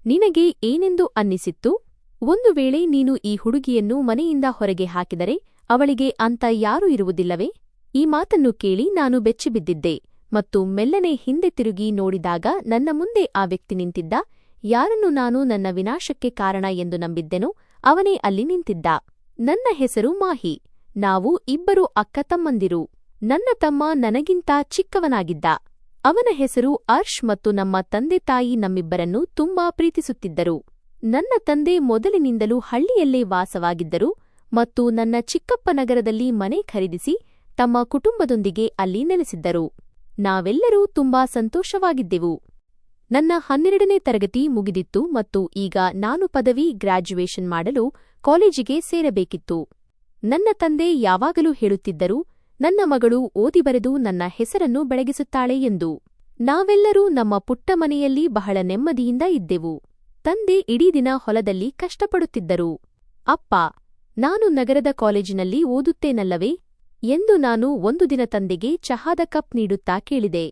ನಿನಗೆ ಏನೆಂದು ಅನ್ನಿಸಿತ್ತು? ಒಂದು ವೇಳೆ ನೀನು ಈ ಹುಡುಗಿಯನ್ನು ಮನೆಯಿಂದ ಹೊರಗೆ ಹಾಕಿದರೆ ಅವಳಿಗೆ ಅಂತ ಯಾರೂ ಇರುವುದಿಲ್ಲವೇ? ಈ ಮಾತನ್ನು ಕೇಳಿ ನಾನು ಬೆಚ್ಚಿಬಿದ್ದಿದ್ದೆ ಮತ್ತು ಮೆಲ್ಲನೆ ಹಿಂದೆ ತಿರುಗಿ ನೋಡಿದಾಗ ನನ್ನ ಮುಂದೆ ಆ ವ್ಯಕ್ತಿ ನಿಂತಿದ್ದ. ಯಾರನ್ನು ನಾನು ನನ್ನ ವಿನಾಶಕ್ಕೆ ಕಾರಣ ಎಂದು ನಂಬಿದ್ದೆನೋ ಅವನೇ ಅಲ್ಲಿ ನಿಂತಿದ್ದ. ನನ್ನ ಹೆಸರು ಮಾಹಿ. ನಾವು ಇಬ್ಬರು ಅಕ್ಕತಮ್ಮಂದಿರು. ನನ್ನ ತಮ್ಮ ನನಗಿಂತ ಚಿಕ್ಕವನಾಗಿದ್ದ. ಅವನ ಹೆಸರು ಅರ್ಷ್ ಮತ್ತು ನಮ್ಮ ತಂದೆ ತಾಯಿ ನಮ್ಮಿಬ್ಬರನ್ನೂ ತುಂಬಾ ಪ್ರೀತಿಸುತ್ತಿದ್ದರು. ನನ್ನ ತಂದೆ ಮೊದಲಿನಿಂದಲೂ ಹಳ್ಳಿಯಲ್ಲೇ ವಾಸವಾಗಿದ್ದರು ಮತ್ತು ನನ್ನ ಚಿಕ್ಕಪ್ಪ ನಗರದಲ್ಲಿ ಮನೆ ಖರೀದಿಸಿ ತಮ್ಮ ಕುಟುಂಬದೊಂದಿಗೆ ಅಲ್ಲಿ ನೆಲೆಸಿದ್ದರು. ನಾವೆಲ್ಲರೂ ತುಂಬಾ ಸಂತೋಷವಾಗಿದ್ದೆವು. ನನ್ನ 12ನೇ ತರಗತಿ ಮುಗಿದಿತ್ತು ಮತ್ತು ಈಗ ನಾನು ಪದವಿ ಗ್ರಾಜ್ಯುಯೇಷನ್ ಮಾಡಲು ಕಾಲೇಜಿಗೆ ಸೇರಬೇಕಿತ್ತು. ನನ್ನ ತಂದೆ ಯಾವಾಗಲೂ ಹೇಳುತ್ತಿದ್ದರು, ನನ್ನ ಮಗಳು ಓದಿ ಬರೆದು ನನ್ನ ಹೆಸರನ್ನು ಬೆಳಗಿಸುತ್ತಾಳೆ ಎಂದು. ನಾವೆಲ್ಲರೂ ನಮ್ಮ ಪುಟ್ಟ ಮನೆಯಲ್ಲಿ ಬಹಳ ನೆಮ್ಮದಿಯಿಂದ ಇದ್ದೆವು. ತಂದೆ ಇಡೀ ದಿನ ಹೊಲದಲ್ಲಿ ಕಷ್ಟಪಡುತ್ತಿದ್ದರು. ಅಪ್ಪ, ನಾನು ನಗರದ ಕಾಲೇಜಿನಲ್ಲಿ ಓದುತ್ತೇನಲ್ಲವೇ ಎಂದು ನಾನು ಒಂದು ದಿನ ತಂದೆಗೆ ಚಹಾದ ಕಪ್ ನೀಡುತ್ತಾ ಕೇಳಿದೆ.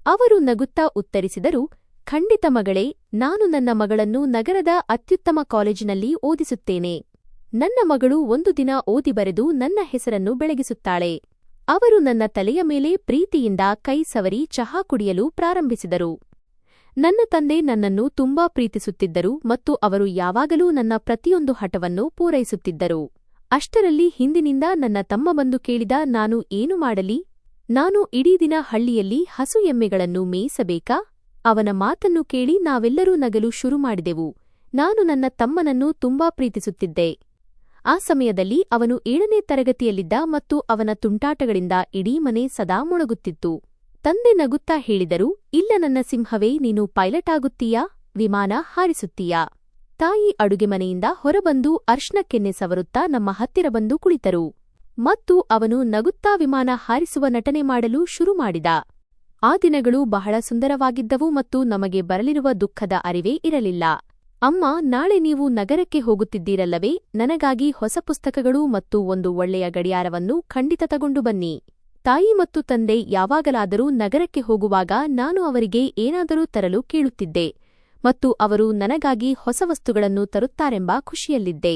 ಅವರು ನಗುತ್ತಾ ಉತ್ತರಿಸಿದರು, ಖಂಡಿತ ಮಗಳೇ, ನಾನು ನನ್ನ ಮಗಳನ್ನು ನಗರದ ಅತ್ಯುತ್ತಮ ಕಾಲೇಜಿನಲ್ಲಿ ಓದಿಸುತ್ತೇನೆ. ನನ್ನ ಮಗಳು ಒಂದು ದಿನ ಓದಿ ಬರೆದು ನನ್ನ ಹೆಸರನ್ನು ಬೆಳಗಿಸುತ್ತಾಳೆ. ಅವರು ನನ್ನ ತಲೆಯ ಮೇಲೆ ಪ್ರೀತಿಯಿಂದ ಕೈ ಸವರಿ ಚಹಾ ಕುಡಿಯಲು ಪ್ರಾರಂಭಿಸಿದರು. ನನ್ನ ತಂದೆ ನನ್ನನ್ನು ತುಂಬಾ ಪ್ರೀತಿಸುತ್ತಿದ್ದರು ಮತ್ತು ಅವರು ಯಾವಾಗಲೂ ನನ್ನ ಪ್ರತಿಯೊಂದು ಹಠವನ್ನು ಪೂರೈಸುತ್ತಿದ್ದರು. ಅಷ್ಟರಲ್ಲಿ ಹಿಂದಿನಿಂದ ನನ್ನ ತಮ್ಮ ಬಂದು ಕೇಳಿದ, ನಾನು ಏನು ಮಾಡಲಿ? ನಾನು ಇಡೀ ದಿನ ಹಳ್ಳಿಯಲ್ಲಿ ಹಸು ಎಮ್ಮೆಗಳನ್ನು ಮೇಯಿಸಬೇಕಾ? ಅವನ ಮಾತನ್ನು ಕೇಳಿ ನಾವೆಲ್ಲರೂ ನಗಲು ಶುರು ಮಾಡಿದೆವು. ನಾನು ನನ್ನ ತಮ್ಮನನ್ನು ತುಂಬಾ ಪ್ರೀತಿಸುತ್ತಿದ್ದೆ. ಆ ಸಮಯದಲ್ಲಿ ಅವನು 7ನೇ ತರಗತಿಯಲ್ಲಿದ್ದ ಮತ್ತು ಅವನ ತುಂಟಾಟಗಳಿಂದ ಇಡೀ ಮನೆ ಸದಾ ಮೊಳಗುತ್ತಿತ್ತು. ತಂದೆ ನಗುತ್ತಾ ಹೇಳಿದರು, ಇಲ್ಲ ನನ್ನ ಸಿಂಹವೇ, ನೀನು ಪೈಲಟ್ ಆಗುತ್ತೀಯಾ? ವಿಮಾನ ಹಾರಿಸುತ್ತೀಯಾ? ತಾಯಿ ಅಡುಗೆ ಮನೆಯಿಂದ ಹೊರಬಂದು ಅರ್ಷ್ನ ಕೆನ್ನೆ ಸವರುತ್ತಾ ನಮ್ಮ ಹತ್ತಿರ ಬಂದು ಕುಳಿತರು ಮತ್ತು ಅವನು ನಗುತ್ತಾ ವಿಮಾನ ಹಾರಿಸುವ ನಟನೆ ಮಾಡಲು ಶುರು ಮಾಡಿದ. ಆ ದಿನಗಳು ಬಹಳ ಸುಂದರವಾಗಿದ್ದವು ಮತ್ತು ನಮಗೆ ಬರಲಿರುವ ದುಃಖದ ಅರಿವೇ ಇರಲಿಲ್ಲ. ಅಮ್ಮ, ನಾಳೆ ನೀವು ನಗರಕ್ಕೆ ಹೋಗುತ್ತಿದ್ದೀರಲ್ಲವೇ? ನನಗಾಗಿ ಹೊಸ ಪುಸ್ತಕಗಳು ಮತ್ತು ಒಂದು ಒಳ್ಳೆಯ ಗಡಿಯಾರವನ್ನು ಖಂಡಿತ ತಗೊಂಡು ಬನ್ನಿ. ತಾಯಿ ಮತ್ತು ತಂದೆ ಯಾವಾಗಲಾದರೂ ನಗರಕ್ಕೆ ಹೋಗುವಾಗ ನಾನು ಅವರಿಗೆ ಏನಾದರೂ ತರಲು ಕೇಳುತ್ತಿದ್ದೆ ಮತ್ತು ಅವರು ನನಗಾಗಿ ಹೊಸ ವಸ್ತುಗಳನ್ನು ತರುತ್ತಾರೆಂಬ ಖುಷಿಯಲ್ಲಿದ್ದೆ.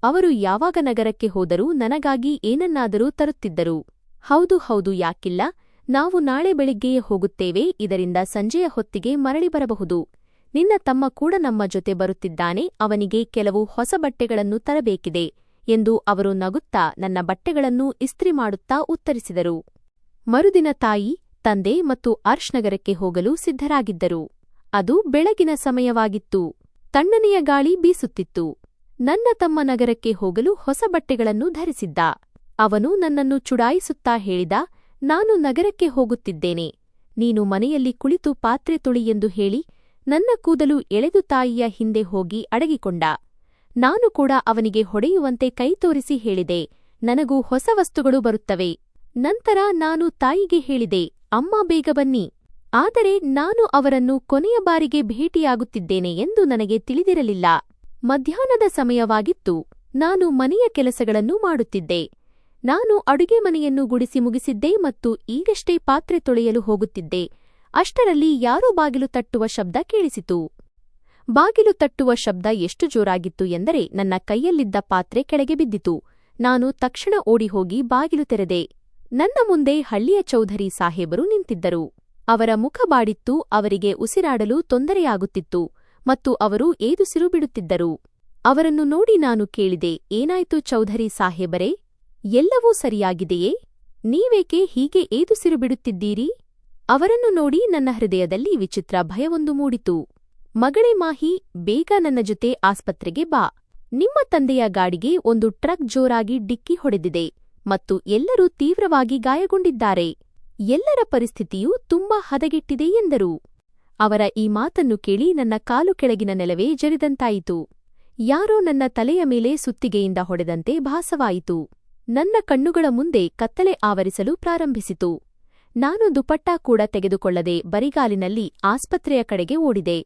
ಅವರು ಯಾವಾಗ ನಗರಕ್ಕೆ ಹೋದರೂ ನನಗಾಗಿ ಏನನ್ನಾದರೂ ತರುತ್ತಿದ್ದರು. ಹೌದು ಹೌದು, ಯಾಕಿಲ್ಲ, ನಾವು ನಾಳೆ ಬೆಳಿಗ್ಗೆಯೇ ಹೋಗುತ್ತೇವೆ. ಇದರಿಂದ ಸಂಜೆಯ ಹೊತ್ತಿಗೆ ಮರಳಿ ಬರಬಹುದು. ನಿನ್ನ ತಮ್ಮ ಕೂಡ ನಮ್ಮ ಜೊತೆ ಬರುತ್ತಿದ್ದಾನೆ. ಅವನಿಗೆ ಕೆಲವು ಹೊಸ ಬಟ್ಟೆಗಳನ್ನು ತರಬೇಕಿದೆ ಎಂದು ಅವರು ನಗುತ್ತಾ ನನ್ನ ಬಟ್ಟೆಗಳನ್ನು ಇಸ್ತ್ರಿ ಮಾಡುತ್ತಾ ಉತ್ತರಿಸಿದರು. ಮರುದಿನ ತಾಯಿ, ತಂದೆ ಮತ್ತು ಅರ್ಷ್ ನಗರಕ್ಕೆ ಹೋಗಲು ಸಿದ್ಧರಾಗಿದ್ದರು. ಅದು ಬೆಳಗಿನ ಸಮಯವಾಗಿತ್ತು. ತಣ್ಣನೆಯ ಗಾಳಿ ಬೀಸುತ್ತಿತ್ತು. ನನ್ನ ತಮ್ಮ ನಗರಕ್ಕೆ ಹೋಗಲು ಹೊಸ ಬಟ್ಟೆಗಳನ್ನು ಧರಿಸಿದ್ದ. ಅವನು ನನ್ನನ್ನು ಚುಡಾಯಿಸುತ್ತಾ ಹೇಳಿದ, ನಾನು ನಗರಕ್ಕೆ ಹೋಗುತ್ತಿದ್ದೇನೆ. ನೀನು ಮನೆಯಲ್ಲಿ ಕುಳಿತು ಪಾತ್ರೆ ತೊಳಿ ಎಂದು ಹೇಳಿ ನನ್ನ ಕೂದಲು ಎಳೆದು ತಾಯಿಯ ಹಿಂದೆ ಹೋಗಿ ಅಡಗಿಕೊಂಡ. ನಾನು ಕೂಡ ಅವನಿಗೆ ಹೊಡೆಯುವಂತೆ ಕೈ ತೋರಿಸಿ ಹೇಳಿದೆ, ನನಗೂ ಹೊಸ ವಸ್ತುಗಳು ಬರುತ್ತವೆ. ನಂತರ ನಾನು ತಾಯಿಗೆ ಹೇಳಿದೆ, ಅಮ್ಮ ಬೇಗ ಬನ್ನಿ. ಆದರೆ ನಾನು ಅವರನ್ನು ಕೊನೆಯ ಬಾರಿಗೆ ಭೇಟಿಯಾಗುತ್ತಿದ್ದೇನೆ ಎಂದು ನನಗೆ ತಿಳಿದಿರಲಿಲ್ಲ. ಮಧ್ಯಾಹ್ನದ ಸಮಯವಾಗಿತ್ತು. ನಾನು ಮನೆಯ ಕೆಲಸಗಳನ್ನು ಮಾಡುತ್ತಿದ್ದೆ. ನಾನು ಅಡುಗೆ ಮನೆಯನ್ನು ಗುಡಿಸಿ ಮುಗಿಸಿದ್ದೆ ಮತ್ತು ಈಗಷ್ಟೇ ಪಾತ್ರೆ ತೊಳೆಯಲು ಹೋಗುತ್ತಿದ್ದೆ. ಅಷ್ಟರಲ್ಲಿ ಯಾರೋ ಬಾಗಿಲು ತಟ್ಟುವ ಶಬ್ದ ಕೇಳಿಸಿತು. ಬಾಗಿಲು ತಟ್ಟುವ ಶಬ್ದ ಎಷ್ಟು ಜೋರಾಗಿತ್ತು ಎಂದರೆ ನನ್ನ ಕೈಯಲ್ಲಿದ್ದ ಪಾತ್ರೆ ಕೆಳಗೆ ಬಿದ್ದಿತು. ನಾನು ತಕ್ಷಣ ಓಡಿಹೋಗಿ ಬಾಗಿಲು ತೆರೆದೆ. ನನ್ನ ಮುಂದೆ ಹಳ್ಳಿಯ ಚೌಧರಿ ಸಾಹೇಬರು ನಿಂತಿದ್ದರು. ಅವರ ಮುಖ ಬಾಡಿತ್ತು. ಅವರಿಗೆ ಉಸಿರಾಡಲು ತೊಂದರೆಯಾಗುತ್ತಿತ್ತು ಮತ್ತು ಅವರು ಏದುಸಿರು ಬಿಡುತ್ತಿದ್ದರು. ಅವರನ್ನು ನೋಡಿ ನಾನು ಕೇಳಿದೆ, ಏನಾಯ್ತು ಚೌಧರಿ ಸಾಹೇಬರೇ? ಎಲ್ಲವೂ ಸರಿಯಾಗಿದೆಯೇ? ನೀವೇಕೆ ಹೀಗೆ ಏದುಸಿರು ಬಿಡುತ್ತಿದ್ದೀರಿ? ಅವರನ್ನು ನೋಡಿ ನನ್ನ ಹೃದಯದಲ್ಲಿ ವಿಚಿತ್ರ ಭಯವೊಂದು ಮೂಡಿತು. ಮಗಳೇ ಮಾಹಿ, ಬೇಗ ನನ್ನ ಜೊತೆ ಆಸ್ಪತ್ರೆಗೆ ಬಾ. ನಿಮ್ಮ ತಂದೆಯ ಗಾಡಿಗೆ ಒಂದು ಟ್ರಕ್ ಜೋರಾಗಿ ಡಿಕ್ಕಿ ಹೊಡೆದಿದೆ ಮತ್ತು ಎಲ್ಲರೂ ತೀವ್ರವಾಗಿ ಗಾಯಗೊಂಡಿದ್ದಾರೆ. ಎಲ್ಲರ ಪರಿಸ್ಥಿತಿಯೂ ತುಂಬಾ ಹದಗೆಟ್ಟಿದೆ ಎಂದರು. ಅವರ ಈ ಮಾತನ್ನು ಕೇಳಿ ನನ್ನ ಕಾಲು ಕೆಳಗಿನ ನೆಲವೇ ಜರಿದಂತಾಯಿತು. ಯಾರೋ ನನ್ನ ತಲೆಯ ಮೇಲೆ ಸುತ್ತಿಗೆಯಿಂದ ಹೊಡೆದಂತೆ ಭಾಸವಾಯಿತು. ನನ್ನ ಕಣ್ಣುಗಳ ಮುಂದೆ ಕತ್ತಲೆ ಆವರಿಸಲು ಪ್ರಾರಂಭಿಸಿತು. ನಾನು ದುಪಟ್ಟಾ ಕೂಡ ತೆಗೆದುಕೊಳ್ಳದೆ ಬರಿಗಾಲಿನಲ್ಲಿ ಆಸ್ಪತ್ರೆಯ ಕಡೆಗೆ ಓಡಿದೆ.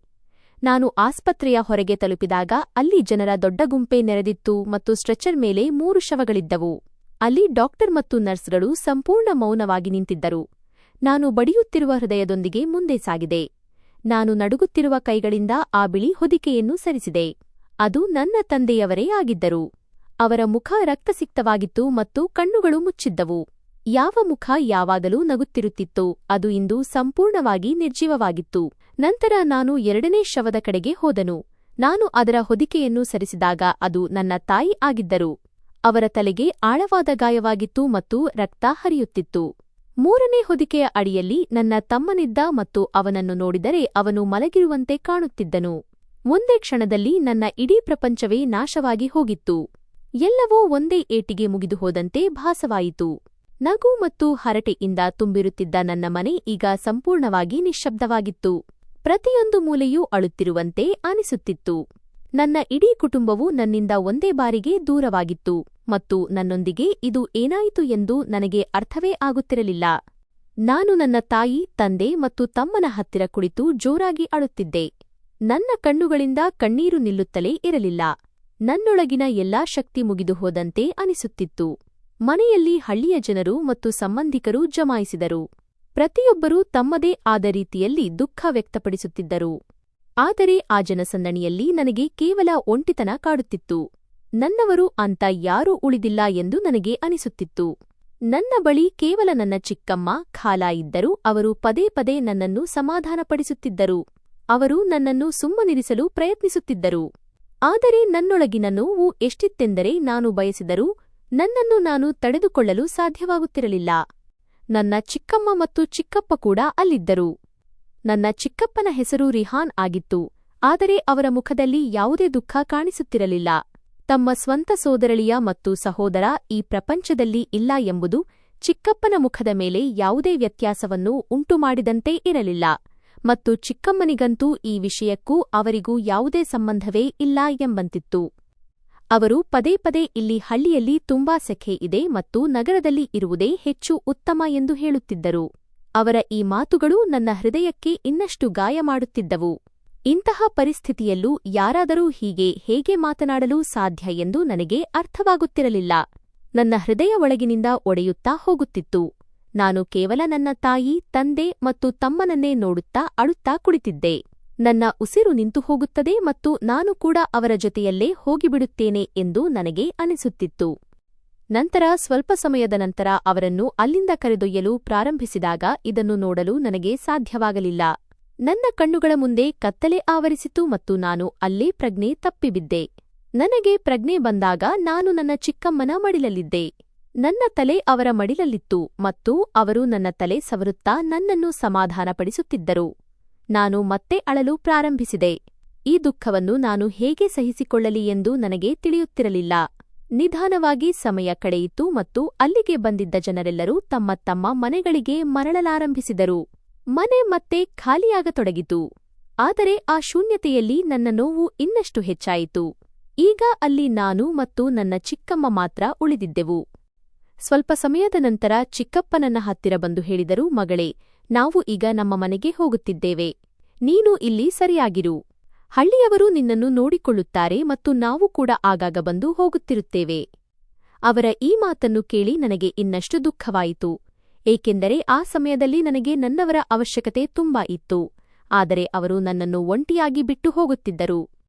ನಾನು ಆಸ್ಪತ್ರೆಯ ಹೊರಗೆ ತಲುಪಿದಾಗ ಅಲ್ಲಿ ಜನರ ದೊಡ್ಡ ಗುಂಪೇ ನೆರೆದಿತ್ತು ಮತ್ತು ಸ್ಟ್ರೆಚರ್ ಮೇಲೆ 3 ಶವಗಳಿದ್ದವು. ಅಲ್ಲಿ ಡಾಕ್ಟರ್ ಮತ್ತು ನರ್ಸ್ಗಳು ಸಂಪೂರ್ಣ ಮೌನವಾಗಿ ನಿಂತಿದ್ದರು. ನಾನು ಬಡಿಯುತ್ತಿರುವ ಹೃದಯದೊಂದಿಗೆ ಮುಂದೆ ಸಾಗಿದೆ. ನಾನು ನಡುಗುತ್ತಿರುವ ಕೈಗಳಿಂದ ಆ ಬಿಳಿ ಹೊದಿಕೆಯನ್ನು ಸರಿಸಿದೆ. ಅದು ನನ್ನ ತಂದೆಯವರೇ ಆಗಿದ್ದರು. ಅವರ ಮುಖ ರಕ್ತಸಿಕ್ತವಾಗಿತ್ತು ಮತ್ತು ಕಣ್ಣುಗಳು ಮುಚ್ಚಿದ್ದವು. ಯಾವ ಮುಖ ಯಾವಾಗಲೂ ನಗುತ್ತಿರುತ್ತಿತ್ತೋ ಅದು ಇಂದು ಸಂಪೂರ್ಣವಾಗಿ ನಿರ್ಜೀವವಾಗಿತ್ತು. ನಂತರ ನಾನು ಎರಡನೇ ಶವದ ಕಡೆಗೆ ಹೋದನು. ನಾನು ಅದರ ಹೊದಿಕೆಯನ್ನು ಸರಿಸಿದಾಗ ಅದು ನನ್ನ ತಾಯಿ ಆಗಿದ್ದರು. ಅವರ ತಲೆಗೆ ಆಳವಾದ ಗಾಯವಾಗಿತ್ತು ಮತ್ತು ರಕ್ತ ಹರಿಯುತ್ತಿತ್ತು. ಮೂರನೇ ಹೊದಿಕೆಯ ಅಡಿಯಲ್ಲಿ ನನ್ನ ತಮ್ಮನಿದ್ದ ಮತ್ತು ಅವನನ್ನು ನೋಡಿದರೆ ಅವನು ಮಲಗಿರುವಂತೆ ಕಾಣುತ್ತಿದ್ದನು. ಒಂದೇ ಕ್ಷಣದಲ್ಲಿ ನನ್ನ ಇಡೀ ಪ್ರಪಂಚವೇ ನಾಶವಾಗಿ ಹೋಗಿತ್ತು. ಎಲ್ಲವೂ ಒಂದೇ ಏಟಿಗೆ ಮುಗಿದುಹೋದಂತೆ ಭಾಸವಾಯಿತು. ನಗು ಮತ್ತು ಹರಟೆಯಿಂದ ತುಂಬಿರುತ್ತಿದ್ದ ನನ್ನ ಮನೆ ಈಗ ಸಂಪೂರ್ಣವಾಗಿ ನಿಶ್ಶಬ್ದವಾಗಿತ್ತು. ಪ್ರತಿಯೊಂದು ಮೂಲೆಯೂ ಅಳುತ್ತಿರುವಂತೆ ಅನಿಸುತ್ತಿತ್ತು. ನನ್ನ ಇಡೀ ಕುಟುಂಬವು ನನ್ನಿಂದ ಒಂದೇ ಬಾರಿಗೆ ದೂರವಾಗಿತ್ತು ಮತ್ತು ನನ್ನೊಂದಿಗೆ ಇದು ಏನಾಯಿತು ಎಂದು ನನಗೆ ಅರ್ಥವೇ ಆಗುತ್ತಿರಲಿಲ್ಲ. ನಾನು ನನ್ನ ತಾಯಿ, ತಂದೆ ಮತ್ತು ತಮ್ಮನ ಹತ್ತಿರ ಕುಳಿತು ಜೋರಾಗಿ ಅಳುತ್ತಿದ್ದೆ. ನನ್ನ ಕಣ್ಣುಗಳಿಂದ ಕಣ್ಣೀರು ನಿಲ್ಲುತ್ತಲೇ ಇರಲಿಲ್ಲ. ನನ್ನೊಳಗಿನ ಎಲ್ಲಾ ಶಕ್ತಿ ಮುಗಿದುಹೋದಂತೆ ಅನಿಸುತ್ತಿತ್ತು. ಮನೆಯಲ್ಲಿ ಹಳ್ಳಿಯ ಜನರು ಮತ್ತು ಸಂಬಂಧಿಕರು ಜಮಾಯಿಸಿದರು. ಪ್ರತಿಯೊಬ್ಬರೂ ತಮ್ಮದೇ ಆದ ರೀತಿಯಲ್ಲಿ ದುಃಖ ವ್ಯಕ್ತಪಡಿಸುತ್ತಿದ್ದರು. ಆದರೆ ಆ ಜನಸಂದಣಿಯಲ್ಲಿ ನನಗೆ ಕೇವಲ ಒಂಟಿತನ ಕಾಡುತ್ತಿತ್ತು. ನನ್ನವರು ಅಂತ ಯಾರೂ ಉಳಿದಿಲ್ಲ ಎಂದು ನನಗೆ ಅನಿಸುತ್ತಿತ್ತು. ನನ್ನ ಬಳಿ ಕೇವಲ ನನ್ನ ಚಿಕ್ಕಮ್ಮ, ಖಾಲಾ ಇದ್ದರು. ಅವರು ಪದೇ ಪದೇ ನನ್ನನ್ನು ಸಮಾಧಾನಪಡಿಸುತ್ತಿದ್ದರು. ಅವರು ನನ್ನನ್ನು ಸುಮ್ಮನಿರಿಸಲು ಪ್ರಯತ್ನಿಸುತ್ತಿದ್ದರು. ಆದರೆ ನನ್ನೊಳಗಿನ ನೋವು ಎಷ್ಟಿತ್ತೆಂದರೆ ನಾನು ಬಯಸಿದರೂ ನನ್ನನ್ನು ನಾನು ತಡೆದುಕೊಳ್ಳಲು ಸಾಧ್ಯವಾಗುತ್ತಿರಲಿಲ್ಲ. ನನ್ನ ಚಿಕ್ಕಮ್ಮ ಮತ್ತು ಚಿಕ್ಕಪ್ಪ ಕೂಡ ಅಲ್ಲಿದ್ದರು. ನನ್ನ ಚಿಕ್ಕಪ್ಪನ ಹೆಸರು ರಿಹಾನ್ ಆಗಿತ್ತು, ಆದರೆ ಅವರ ಮುಖದಲ್ಲಿ ಯಾವುದೇ ದುಃಖ ಕಾಣಿಸುತ್ತಿರಲಿಲ್ಲ. ತಮ್ಮ ಸ್ವಂತ ಸೋದರಳಿಯ ಮತ್ತು ಸಹೋದರ ಈ ಪ್ರಪಂಚದಲ್ಲಿ ಇಲ್ಲ ಎಂಬುದು ಚಿಕ್ಕಪ್ಪನ ಮುಖದ ಮೇಲೆ ಯಾವುದೇ ವ್ಯತ್ಯಾಸವನ್ನು ಉಂಟುಮಾಡಿದಂತೆ ಇರಲಿಲ್ಲ, ಮತ್ತು ಚಿಕ್ಕಮ್ಮನಿಗಂತೂ ಈ ವಿಷಯಕ್ಕೂ ಅವರಿಗೂ ಯಾವುದೇ ಸಂಬಂಧವೇ ಇಲ್ಲ ಎಂಬಂತಿತ್ತು. ಅವರು ಪದೇ ಪದೇ ಇಲ್ಲಿ ಹಳ್ಳಿಯಲ್ಲಿ ತುಂಬಾ ಸೆಖೆ ಇದೆ ಮತ್ತು ನಗರದಲ್ಲಿ ಇರುವುದೇ ಹೆಚ್ಚು ಉತ್ತಮ ಎಂದು ಹೇಳುತ್ತಿದ್ದರು. ಅವರ ಈ ಮಾತುಗಳು ನನ್ನ ಹೃದಯಕ್ಕೆ ಇನ್ನಷ್ಟು ಗಾಯ ಮಾಡುತ್ತಿದ್ದವು. ಇಂತಹ ಪರಿಸ್ಥಿತಿಯಲ್ಲೂ ಯಾರಾದರೂ ಹೇಗೆ ಮಾತನಾಡಲು ಸಾಧ್ಯ ಎಂದು ನನಗೆ ಅರ್ಥವಾಗುತ್ತಿರಲಿಲ್ಲ. ನನ್ನ ಹೃದಯ ಒಳಗಿನಿಂದ ಒಡೆಯುತ್ತಾ ಹೋಗುತ್ತಿತ್ತು. ನಾನು ಕೇವಲ ನನ್ನ ತಾಯಿ, ತಂದೆ ಮತ್ತು ತಮ್ಮನನ್ನೇ ನೋಡುತ್ತಾ ಅಳುತ್ತಾ ಕುಳಿತಿದ್ದೆ. ನನ್ನ ಉಸಿರು ನಿಂತು ಹೋಗುತ್ತದೆ ಮತ್ತು ನಾನು ಕೂಡ ಅವರ ಜೊತೆಯಲ್ಲೇ ಹೋಗಿಬಿಡುತ್ತೇನೆ ಎಂದು ನನಗೆ ಅನಿಸುತ್ತಿತ್ತು. ನಂತರ ಸ್ವಲ್ಪ ಸಮಯದ ನಂತರ ಅವರನ್ನು ಅಲ್ಲಿಂದ ಕರೆದೊಯ್ಯಲು ಪ್ರಾರಂಭಿಸಿದಾಗ ಇದನ್ನು ನೋಡಲು ನನಗೆ ಸಾಧ್ಯವಾಗಲಿಲ್ಲ. ನನ್ನ ಕಣ್ಣುಗಳ ಮುಂದೆ ಕತ್ತಲೆ ಆವರಿಸಿತು ಮತ್ತು ನಾನು ಅಲ್ಲೇ ಪ್ರಜ್ಞೆ ತಪ್ಪಿಬಿದ್ದೆ. ನನಗೆ ಪ್ರಜ್ಞೆ ಬಂದಾಗ ನಾನು ನನ್ನ ಚಿಕ್ಕಮ್ಮನ ಮಡಿಲಲ್ಲಿದ್ದೆ. ನನ್ನ ತಲೆ ಅವರ ಮಡಿಲಲ್ಲಿತ್ತು ಮತ್ತು ಅವರು ನನ್ನ ತಲೆ ಸವರುತ್ತಾ ನನ್ನನ್ನು ಸಮಾಧಾನಪಡಿಸುತ್ತಿದ್ದರು. ನಾನು ಮತ್ತೆ ಅಳಲು ಪ್ರಾರಂಭಿಸಿದೆ. ಈ ದುಃಖವನ್ನು ನಾನು ಹೇಗೆ ಸಹಿಸಿಕೊಳ್ಳಲಿ ಎಂದು ನನಗೆ ತಿಳಿಯುತ್ತಿರಲಿಲ್ಲ. ನಿಧಾನವಾಗಿ ಸಮಯ ಕಳೆಯಿತು ಮತ್ತು ಅಲ್ಲಿಗೆ ಬಂದಿದ್ದ ಜನರೆಲ್ಲರೂ ತಮ್ಮ ತಮ್ಮ ಮನೆಗಳಿಗೆ ಮರಳಲಾರಂಭಿಸಿದರು. ಮನೆ ಮತ್ತೆ ಖಾಲಿಯಾಗತೊಡಗಿತು. ಆದರೆ ಆ ಶೂನ್ಯತೆಯಲ್ಲಿ ನನ್ನ ನೋವು ಇನ್ನಷ್ಟು ಹೆಚ್ಚಾಯಿತು. ಈಗ ಅಲ್ಲಿ ನಾನು ಮತ್ತು ನನ್ನ ಚಿಕ್ಕಮ್ಮ ಮಾತ್ರ ಉಳಿದಿದ್ದೆವು. ಸ್ವಲ್ಪ ಸಮಯದ ನಂತರ ಚಿಕ್ಕಪ್ಪ ನನ್ನ ಹತ್ತಿರ ಬಂದು ಹೇಳಿದರು, ಮಗಳೇ, ನಾವು ಈಗ ನಮ್ಮ ಮನೆಗೆ ಹೋಗುತ್ತಿದ್ದೇವೆ. ನೀನು ಇಲ್ಲಿ ಸರಿಯಾಗಿರು. ಹಳ್ಳಿಯವರು ನಿನ್ನನ್ನು ನೋಡಿಕೊಳ್ಳುತ್ತಾರೆ ಮತ್ತು ನಾವು ಕೂಡ ಆಗಾಗ ಬಂದು ಹೋಗುತ್ತಿರುತ್ತೇವೆ. ಅವರ ಈ ಮಾತನ್ನು ಕೇಳಿ ನನಗೆ ಇನ್ನಷ್ಟು ದುಃಖವಾಯಿತು, ಏಕೆಂದರೆ ಆ ಸಮಯದಲ್ಲಿ ನನಗೆ ನನ್ನವರ ಅವಶ್ಯಕತೆ ತುಂಬಾ ಇತ್ತು. ಆದರೆ ಅವರು ನನ್ನನ್ನು ಒಂಟಿಯಾಗಿ ಬಿಟ್ಟು ಹೋಗುತ್ತಿದ್ದರು.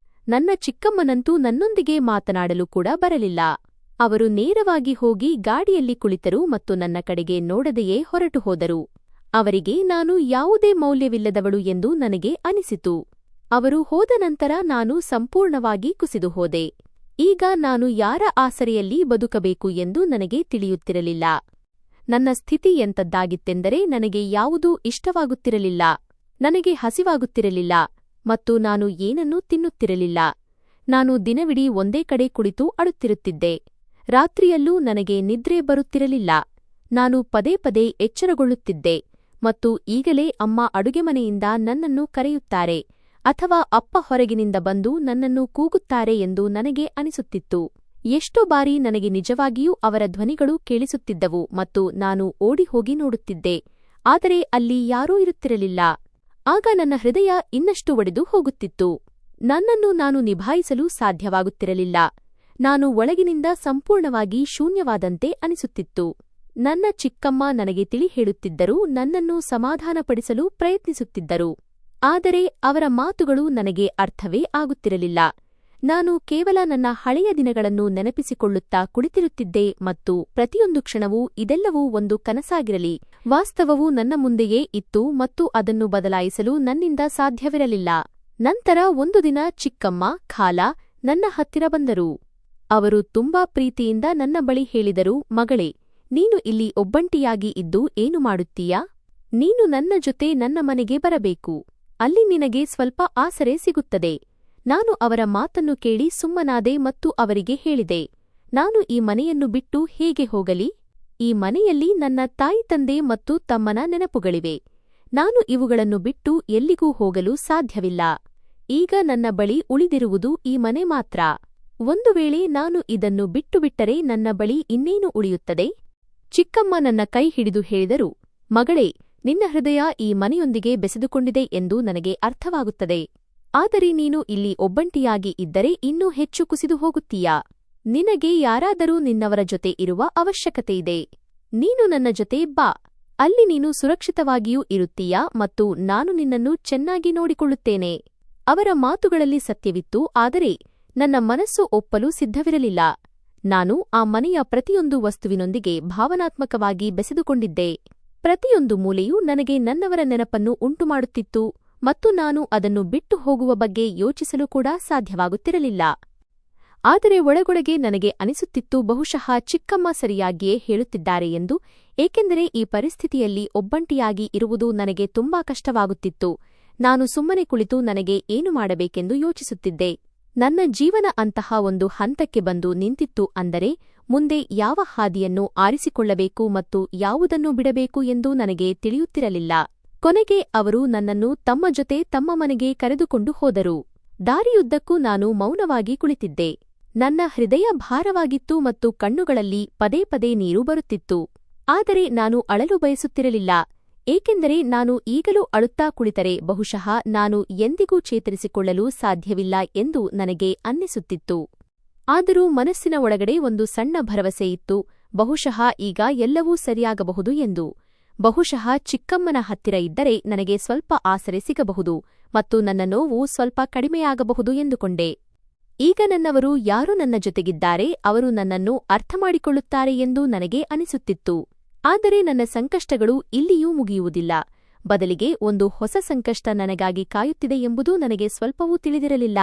ನನ್ನ ಚಿಕ್ಕಮ್ಮನಂತೂ ನನ್ನೊಂದಿಗೆ ಮಾತನಾಡಲು ಕೂಡ ಬರಲಿಲ್ಲ. ಅವರು ನೇರವಾಗಿ ಹೋಗಿ ಗಾಡಿಯಲ್ಲಿ ಕುಳಿತರು ಮತ್ತು ನನ್ನ ಕಡೆಗೆ ನೋಡದೆಯೇ ಹೊರಟು ಹೋದರು. ಅವರಿಗೆ ನಾನು ಯಾವುದೇ ಮೌಲ್ಯವಿಲ್ಲದವಳು ಎಂದು ನನಗೆ ಅನಿಸಿತು. ಅವರು ಹೋದ ನಂತರ ನಾನು ಸಂಪೂರ್ಣವಾಗಿ ಕುಸಿದು ಹೋದೆ. ಈಗ ನಾನು ಯಾರ ಆಸರೆಯಲ್ಲಿ ಬದುಕಬೇಕು ಎಂದು ನನಗೆ ತಿಳಿಯುತ್ತಿರಲಿಲ್ಲ. ನನ್ನ ಸ್ಥಿತಿ ಎಂಥದ್ದಾಗಿತ್ತೆಂದರೆ ನನಗೆ ಯಾವುದೂ ಇಷ್ಟವಾಗುತ್ತಿರಲಿಲ್ಲ. ನನಗೆ ಹಸಿವಾಗುತ್ತಿರಲಿಲ್ಲ ಮತ್ತು ನಾನು ಏನನ್ನೂ ತಿನ್ನುತ್ತಿರಲಿಲ್ಲ. ನಾನು ದಿನವಿಡೀ ಒಂದೇ ಕಡೆ ಕುಳಿತು ಅಳುತ್ತಿರುತ್ತಿದ್ದೆ. ರಾತ್ರಿಯಲ್ಲೂ ನನಗೆ ನಿದ್ರೆ ಬರುತ್ತಿರಲಿಲ್ಲ. ನಾನು ಪದೇ ಪದೇ ಎಚ್ಚರಗೊಳ್ಳುತ್ತಿದ್ದೆ ಮತ್ತು ಈಗಲೇ ಅಮ್ಮ ಅಡುಗೆಮನೆಯಿಂದ ನನ್ನನ್ನು ಕರೆಯುತ್ತಾರೆ ಅಥವಾ ಅಪ್ಪ ಹೊರಗಿನಿಂದ ಬಂದು ನನ್ನನ್ನು ಕೂಗುತ್ತಾರೆ ಎಂದು ನನಗೆ ಅನಿಸುತ್ತಿತ್ತು. ಎಷ್ಟೋ ಬಾರಿ ನನಗೆ ನಿಜವಾಗಿಯೂ ಅವರ ಧ್ವನಿಗಳು ಕೇಳಿಸುತ್ತಿದ್ದವು ಮತ್ತು ನಾನು ಓಡಿಹೋಗಿ ನೋಡುತ್ತಿದ್ದೆ, ಆದರೆ ಅಲ್ಲಿ ಯಾರೂ ಇರುತ್ತಿರಲಿಲ್ಲ. ಆಗ ನನ್ನ ಹೃದಯ ಇನ್ನಷ್ಟು ಒಡೆದು ಹೋಗುತ್ತಿತ್ತು. ನನ್ನನ್ನು ನಾನು ನಿಭಾಯಿಸಲು ಸಾಧ್ಯವಾಗುತ್ತಿರಲಿಲ್ಲ. ನಾನು ಒಳಗಿನಿಂದ ಸಂಪೂರ್ಣವಾಗಿ ಶೂನ್ಯವಾದಂತೆ ಅನಿಸುತ್ತಿತ್ತು. ನನ್ನ ಚಿಕ್ಕಮ್ಮ ನನಗೆ ತಿಳಿ ಹೇಳುತ್ತಿದ್ದರೂ ನನ್ನನ್ನು ಸಮಾಧಾನಪಡಿಸಲು ಪ್ರಯತ್ನಿಸುತ್ತಿದ್ದರು. ಆದರೆ ಅವರ ಮಾತುಗಳು ನನಗೆ ಅರ್ಥವೇ ಆಗುತ್ತಿರಲಿಲ್ಲ. ನಾನು ಕೇವಲ ನನ್ನ ಹಳೆಯ ದಿನಗಳನ್ನು ನೆನಪಿಸಿಕೊಳ್ಳುತ್ತಾ ಕುಳಿತಿರುತ್ತಿದ್ದೆ ಮತ್ತು ಪ್ರತಿಯೊಂದು ಕ್ಷಣವೂ ಇದೆಲ್ಲವೂ ಒಂದು ಕನಸಾಗಿರಲಿ, ವಾಸ್ತವವು ನನ್ನ ಮುಂದೆಯೇ ಇತ್ತು ಮತ್ತು ಅದನ್ನು ಬದಲಾಯಿಸಲು ನನ್ನಿಂದ ಸಾಧ್ಯವಿರಲಿಲ್ಲ. ನಂತರ ಒಂದು ದಿನ ಚಿಕ್ಕಮ್ಮ, ಖಾಲಾ ನನ್ನ ಹತ್ತಿರ ಬಂದರು. ಅವರು ತುಂಬಾ ಪ್ರೀತಿಯಿಂದ ನನ್ನ ಬಳಿ ಹೇಳಿದರು, ಮಗಳೇ, ನೀನು ಇಲ್ಲಿ ಒಬ್ಬಂಟಿಯಾಗಿ ಇದ್ದು ಏನು ಮಾಡುತ್ತೀಯಾ? ನೀನು ನನ್ನ ಜೊತೆ ನನ್ನ ಮನೆಗೆ ಬರಬೇಕು. ಅಲ್ಲಿ ನಿನಗೆ ಸ್ವಲ್ಪ ಆಸರೆ ಸಿಗುತ್ತದೆ. ನಾನು ಅವರ ಮಾತನ್ನು ಕೇಳಿ ಸುಮ್ಮನಾದೆ ಮತ್ತು ಅವರಿಗೆ ಹೇಳಿದೆ, ನಾನು ಈ ಮನೆಯನ್ನು ಬಿಟ್ಟು ಹೇಗೆ ಹೋಗಲಿ? ಈ ಮನೆಯಲ್ಲಿ ನನ್ನ ತಾಯಿ ತಂದೆ ಮತ್ತು ತಮ್ಮನ ನೆನಪುಗಳಿವೆ. ನಾನು ಇವುಗಳನ್ನು ಬಿಟ್ಟು ಎಲ್ಲಿಗೂ ಹೋಗಲು ಸಾಧ್ಯವಿಲ್ಲ. ಈಗ ನನ್ನ ಬಳಿ ಉಳಿದಿರುವುದು ಈ ಮನೆ ಮಾತ್ರ. ಒಂದು ವೇಳೆ ನಾನು ಇದನ್ನು ಬಿಟ್ಟುಬಿಟ್ಟರೆ ನನ್ನ ಬಳಿ ಇನ್ನೇನು ಉಳಿಯುತ್ತದೆ? ಚಿಕ್ಕಮ್ಮ ನನ್ನ ಕೈ ಹಿಡಿದು ಹೇಳಿದರು, ಮಗಳೇ, ನಿನ್ನ ಹೃದಯ ಈ ಮನೆಯೊಂದಿಗೆ ಬೆಸೆದುಕೊಂಡಿದೆ ಎಂದು ನನಗೆ ಅರ್ಥವಾಗುತ್ತದೆ. ಆದರೆ ನೀನು ಇಲ್ಲಿ ಒಬ್ಬಂಟಿಯಾಗಿ ಇದ್ದರೆ ಇನ್ನೂ ಹೆಚ್ಚು ಕುಸಿದು ಹೋಗುತ್ತೀಯಾ? ನಿನಗೆ ಯಾರಾದರೂ ನಿನ್ನವರ ಜೊತೆ ಇರುವ ಅವಶ್ಯಕತೆಯಿದೆ. ನೀನು ನನ್ನ ಜೊತೆ ಬಾ. ಅಲ್ಲಿ ನೀನು ಸುರಕ್ಷಿತವಾಗಿಯೂ ಇರುತ್ತೀಯಾ ಮತ್ತು ನಾನು ನಿನ್ನನ್ನು ಚೆನ್ನಾಗಿ ನೋಡಿಕೊಳ್ಳುತ್ತೇನೆ. ಅವರ ಮಾತುಗಳಲ್ಲಿ ಸತ್ಯವಿತ್ತು, ಆದರೆ ನನ್ನ ಮನಸ್ಸು ಒಪ್ಪಲು ಸಿದ್ಧವಿರಲಿಲ್ಲ. ನಾನು ಆ ಮನೆಯ ಪ್ರತಿಯೊಂದು ವಸ್ತುವಿನೊಂದಿಗೆ ಭಾವನಾತ್ಮಕವಾಗಿ ಬೆಸೆದುಕೊಂಡಿದ್ದೆ. ಪ್ರತಿಯೊಂದು ಮೂಲೆಯೂ ನನಗೆ ನನ್ನವರ ನೆನಪನ್ನು ಉಂಟುಮಾಡುತ್ತಿತ್ತು ಮತ್ತು ನಾನು ಅದನ್ನು ಬಿಟ್ಟು ಹೋಗುವ ಬಗ್ಗೆ ಯೋಚಿಸಲು ಕೂಡ ಸಾಧ್ಯವಾಗುತ್ತಿರಲಿಲ್ಲ. ಆದರೆ ಒಳಗೊಳಗೆ ನನಗೆ ಅನಿಸುತ್ತಿತ್ತು, ಬಹುಶಃ ಚಿಕ್ಕಮ್ಮ ಸರಿಯಾಗಿಯೇ ಹೇಳುತ್ತಿದ್ದಾರೆ ಎಂದು, ಏಕೆಂದರೆ ಈ ಪರಿಸ್ಥಿತಿಯಲ್ಲಿ ಒಬ್ಬಂಟಿಯಾಗಿ ಇರುವುದು ನನಗೆ ತುಂಬಾ ಕಷ್ಟವಾಗುತ್ತಿತ್ತು. ನಾನು ಸುಮ್ಮನೆ ಕುಳಿತು ನನಗೆ ಏನು ಮಾಡಬೇಕೆಂದು ಯೋಚಿಸುತ್ತಿದ್ದೆ. ನನ್ನ ಜೀವನ ಅಂತಹ ಒಂದು ಹಂತಕ್ಕೆ ಬಂದು ನಿಂತಿತ್ತು. ಅಂದರೆ ಮುಂದೆ ಯಾವ ಹಾದಿಯನ್ನು ಆರಿಸಿಕೊಳ್ಳಬೇಕು ಮತ್ತು ಯಾವುದನ್ನು ಬಿಡಬೇಕು ಎಂದು ನನಗೆ ತಿಳಿಯುತ್ತಿರಲಿಲ್ಲ. ಕೊನೆಗೆ ಅವರು ನನ್ನನ್ನು ತಮ್ಮ ಜೊತೆ ತಮ್ಮ ಮನೆಗೆ ಕರೆದುಕೊಂಡು ಹೋದರು. ದಾರಿಯುದ್ದಕ್ಕೂ ನಾನು ಮೌನವಾಗಿ ಕುಳಿತಿದ್ದೆ. ನನ್ನ ಹೃದಯ ಭಾರವಾಗಿತ್ತು ಮತ್ತು ಕಣ್ಣುಗಳಲ್ಲಿ ಪದೇ ಪದೇ ನೀರು ಬರುತ್ತಿತ್ತು. ಆದರೆ ನಾನು ಅಳಲು ಬಯಸುತ್ತಿರಲಿಲ್ಲ, ಏಕೆಂದರೆ ನಾನು ಈಗಲೂ ಅಳುತ್ತಾ ಕುಳಿತರೆ ಬಹುಶಃ ನಾನು ಎಂದಿಗೂ ಚೇತರಿಸಿಕೊಳ್ಳಲು ಸಾಧ್ಯವಿಲ್ಲ ಎಂದು ನನಗೆ ಅನ್ನಿಸುತ್ತಿತ್ತು. ಆದರೂ ಮನಸ್ಸಿನ ಒಳಗಡೆ ಒಂದು ಸಣ್ಣ ಭರವಸೆ ಇತ್ತು, ಬಹುಶಃ ಈಗ ಎಲ್ಲವೂ ಸರಿಯಾಗಬಹುದು ಎಂದು. ಬಹುಶಃ ಚಿಕ್ಕಮ್ಮನ ಹತ್ತಿರ ಇದ್ದರೆ ನನಗೆ ಸ್ವಲ್ಪ ಆಸರೆ ಸಿಗಬಹುದು ಮತ್ತು ನನ್ನ ನೋವು ಸ್ವಲ್ಪ ಕಡಿಮೆಯಾಗಬಹುದು ಎಂದುಕೊಂಡೆ. ಈಗ ನನ್ನವರು ಯಾರು ನನ್ನ ಜೊತೆಗಿದ್ದಾರೆ, ಅವರು ನನ್ನನ್ನು ಅರ್ಥಮಾಡಿಕೊಳ್ಳುತ್ತಾರೆ ಎಂದು ನನಗೆ ಅನಿಸುತ್ತಿತ್ತು. ಆದರೆ ನನ್ನ ಸಂಕಷ್ಟಗಳು ಇಲ್ಲಿಯೂ ಮುಗಿಯುವುದಿಲ್ಲ. ಬದಲಿಗೆ ಒಂದು ಹೊಸ ಸಂಕಷ್ಟ ನನಗಾಗಿ ಕಾಯುತ್ತಿದೆ ಎಂಬುದು ನನಗೆ ಸ್ವಲ್ಪವೂ ತಿಳಿದಿರಲಿಲ್ಲ.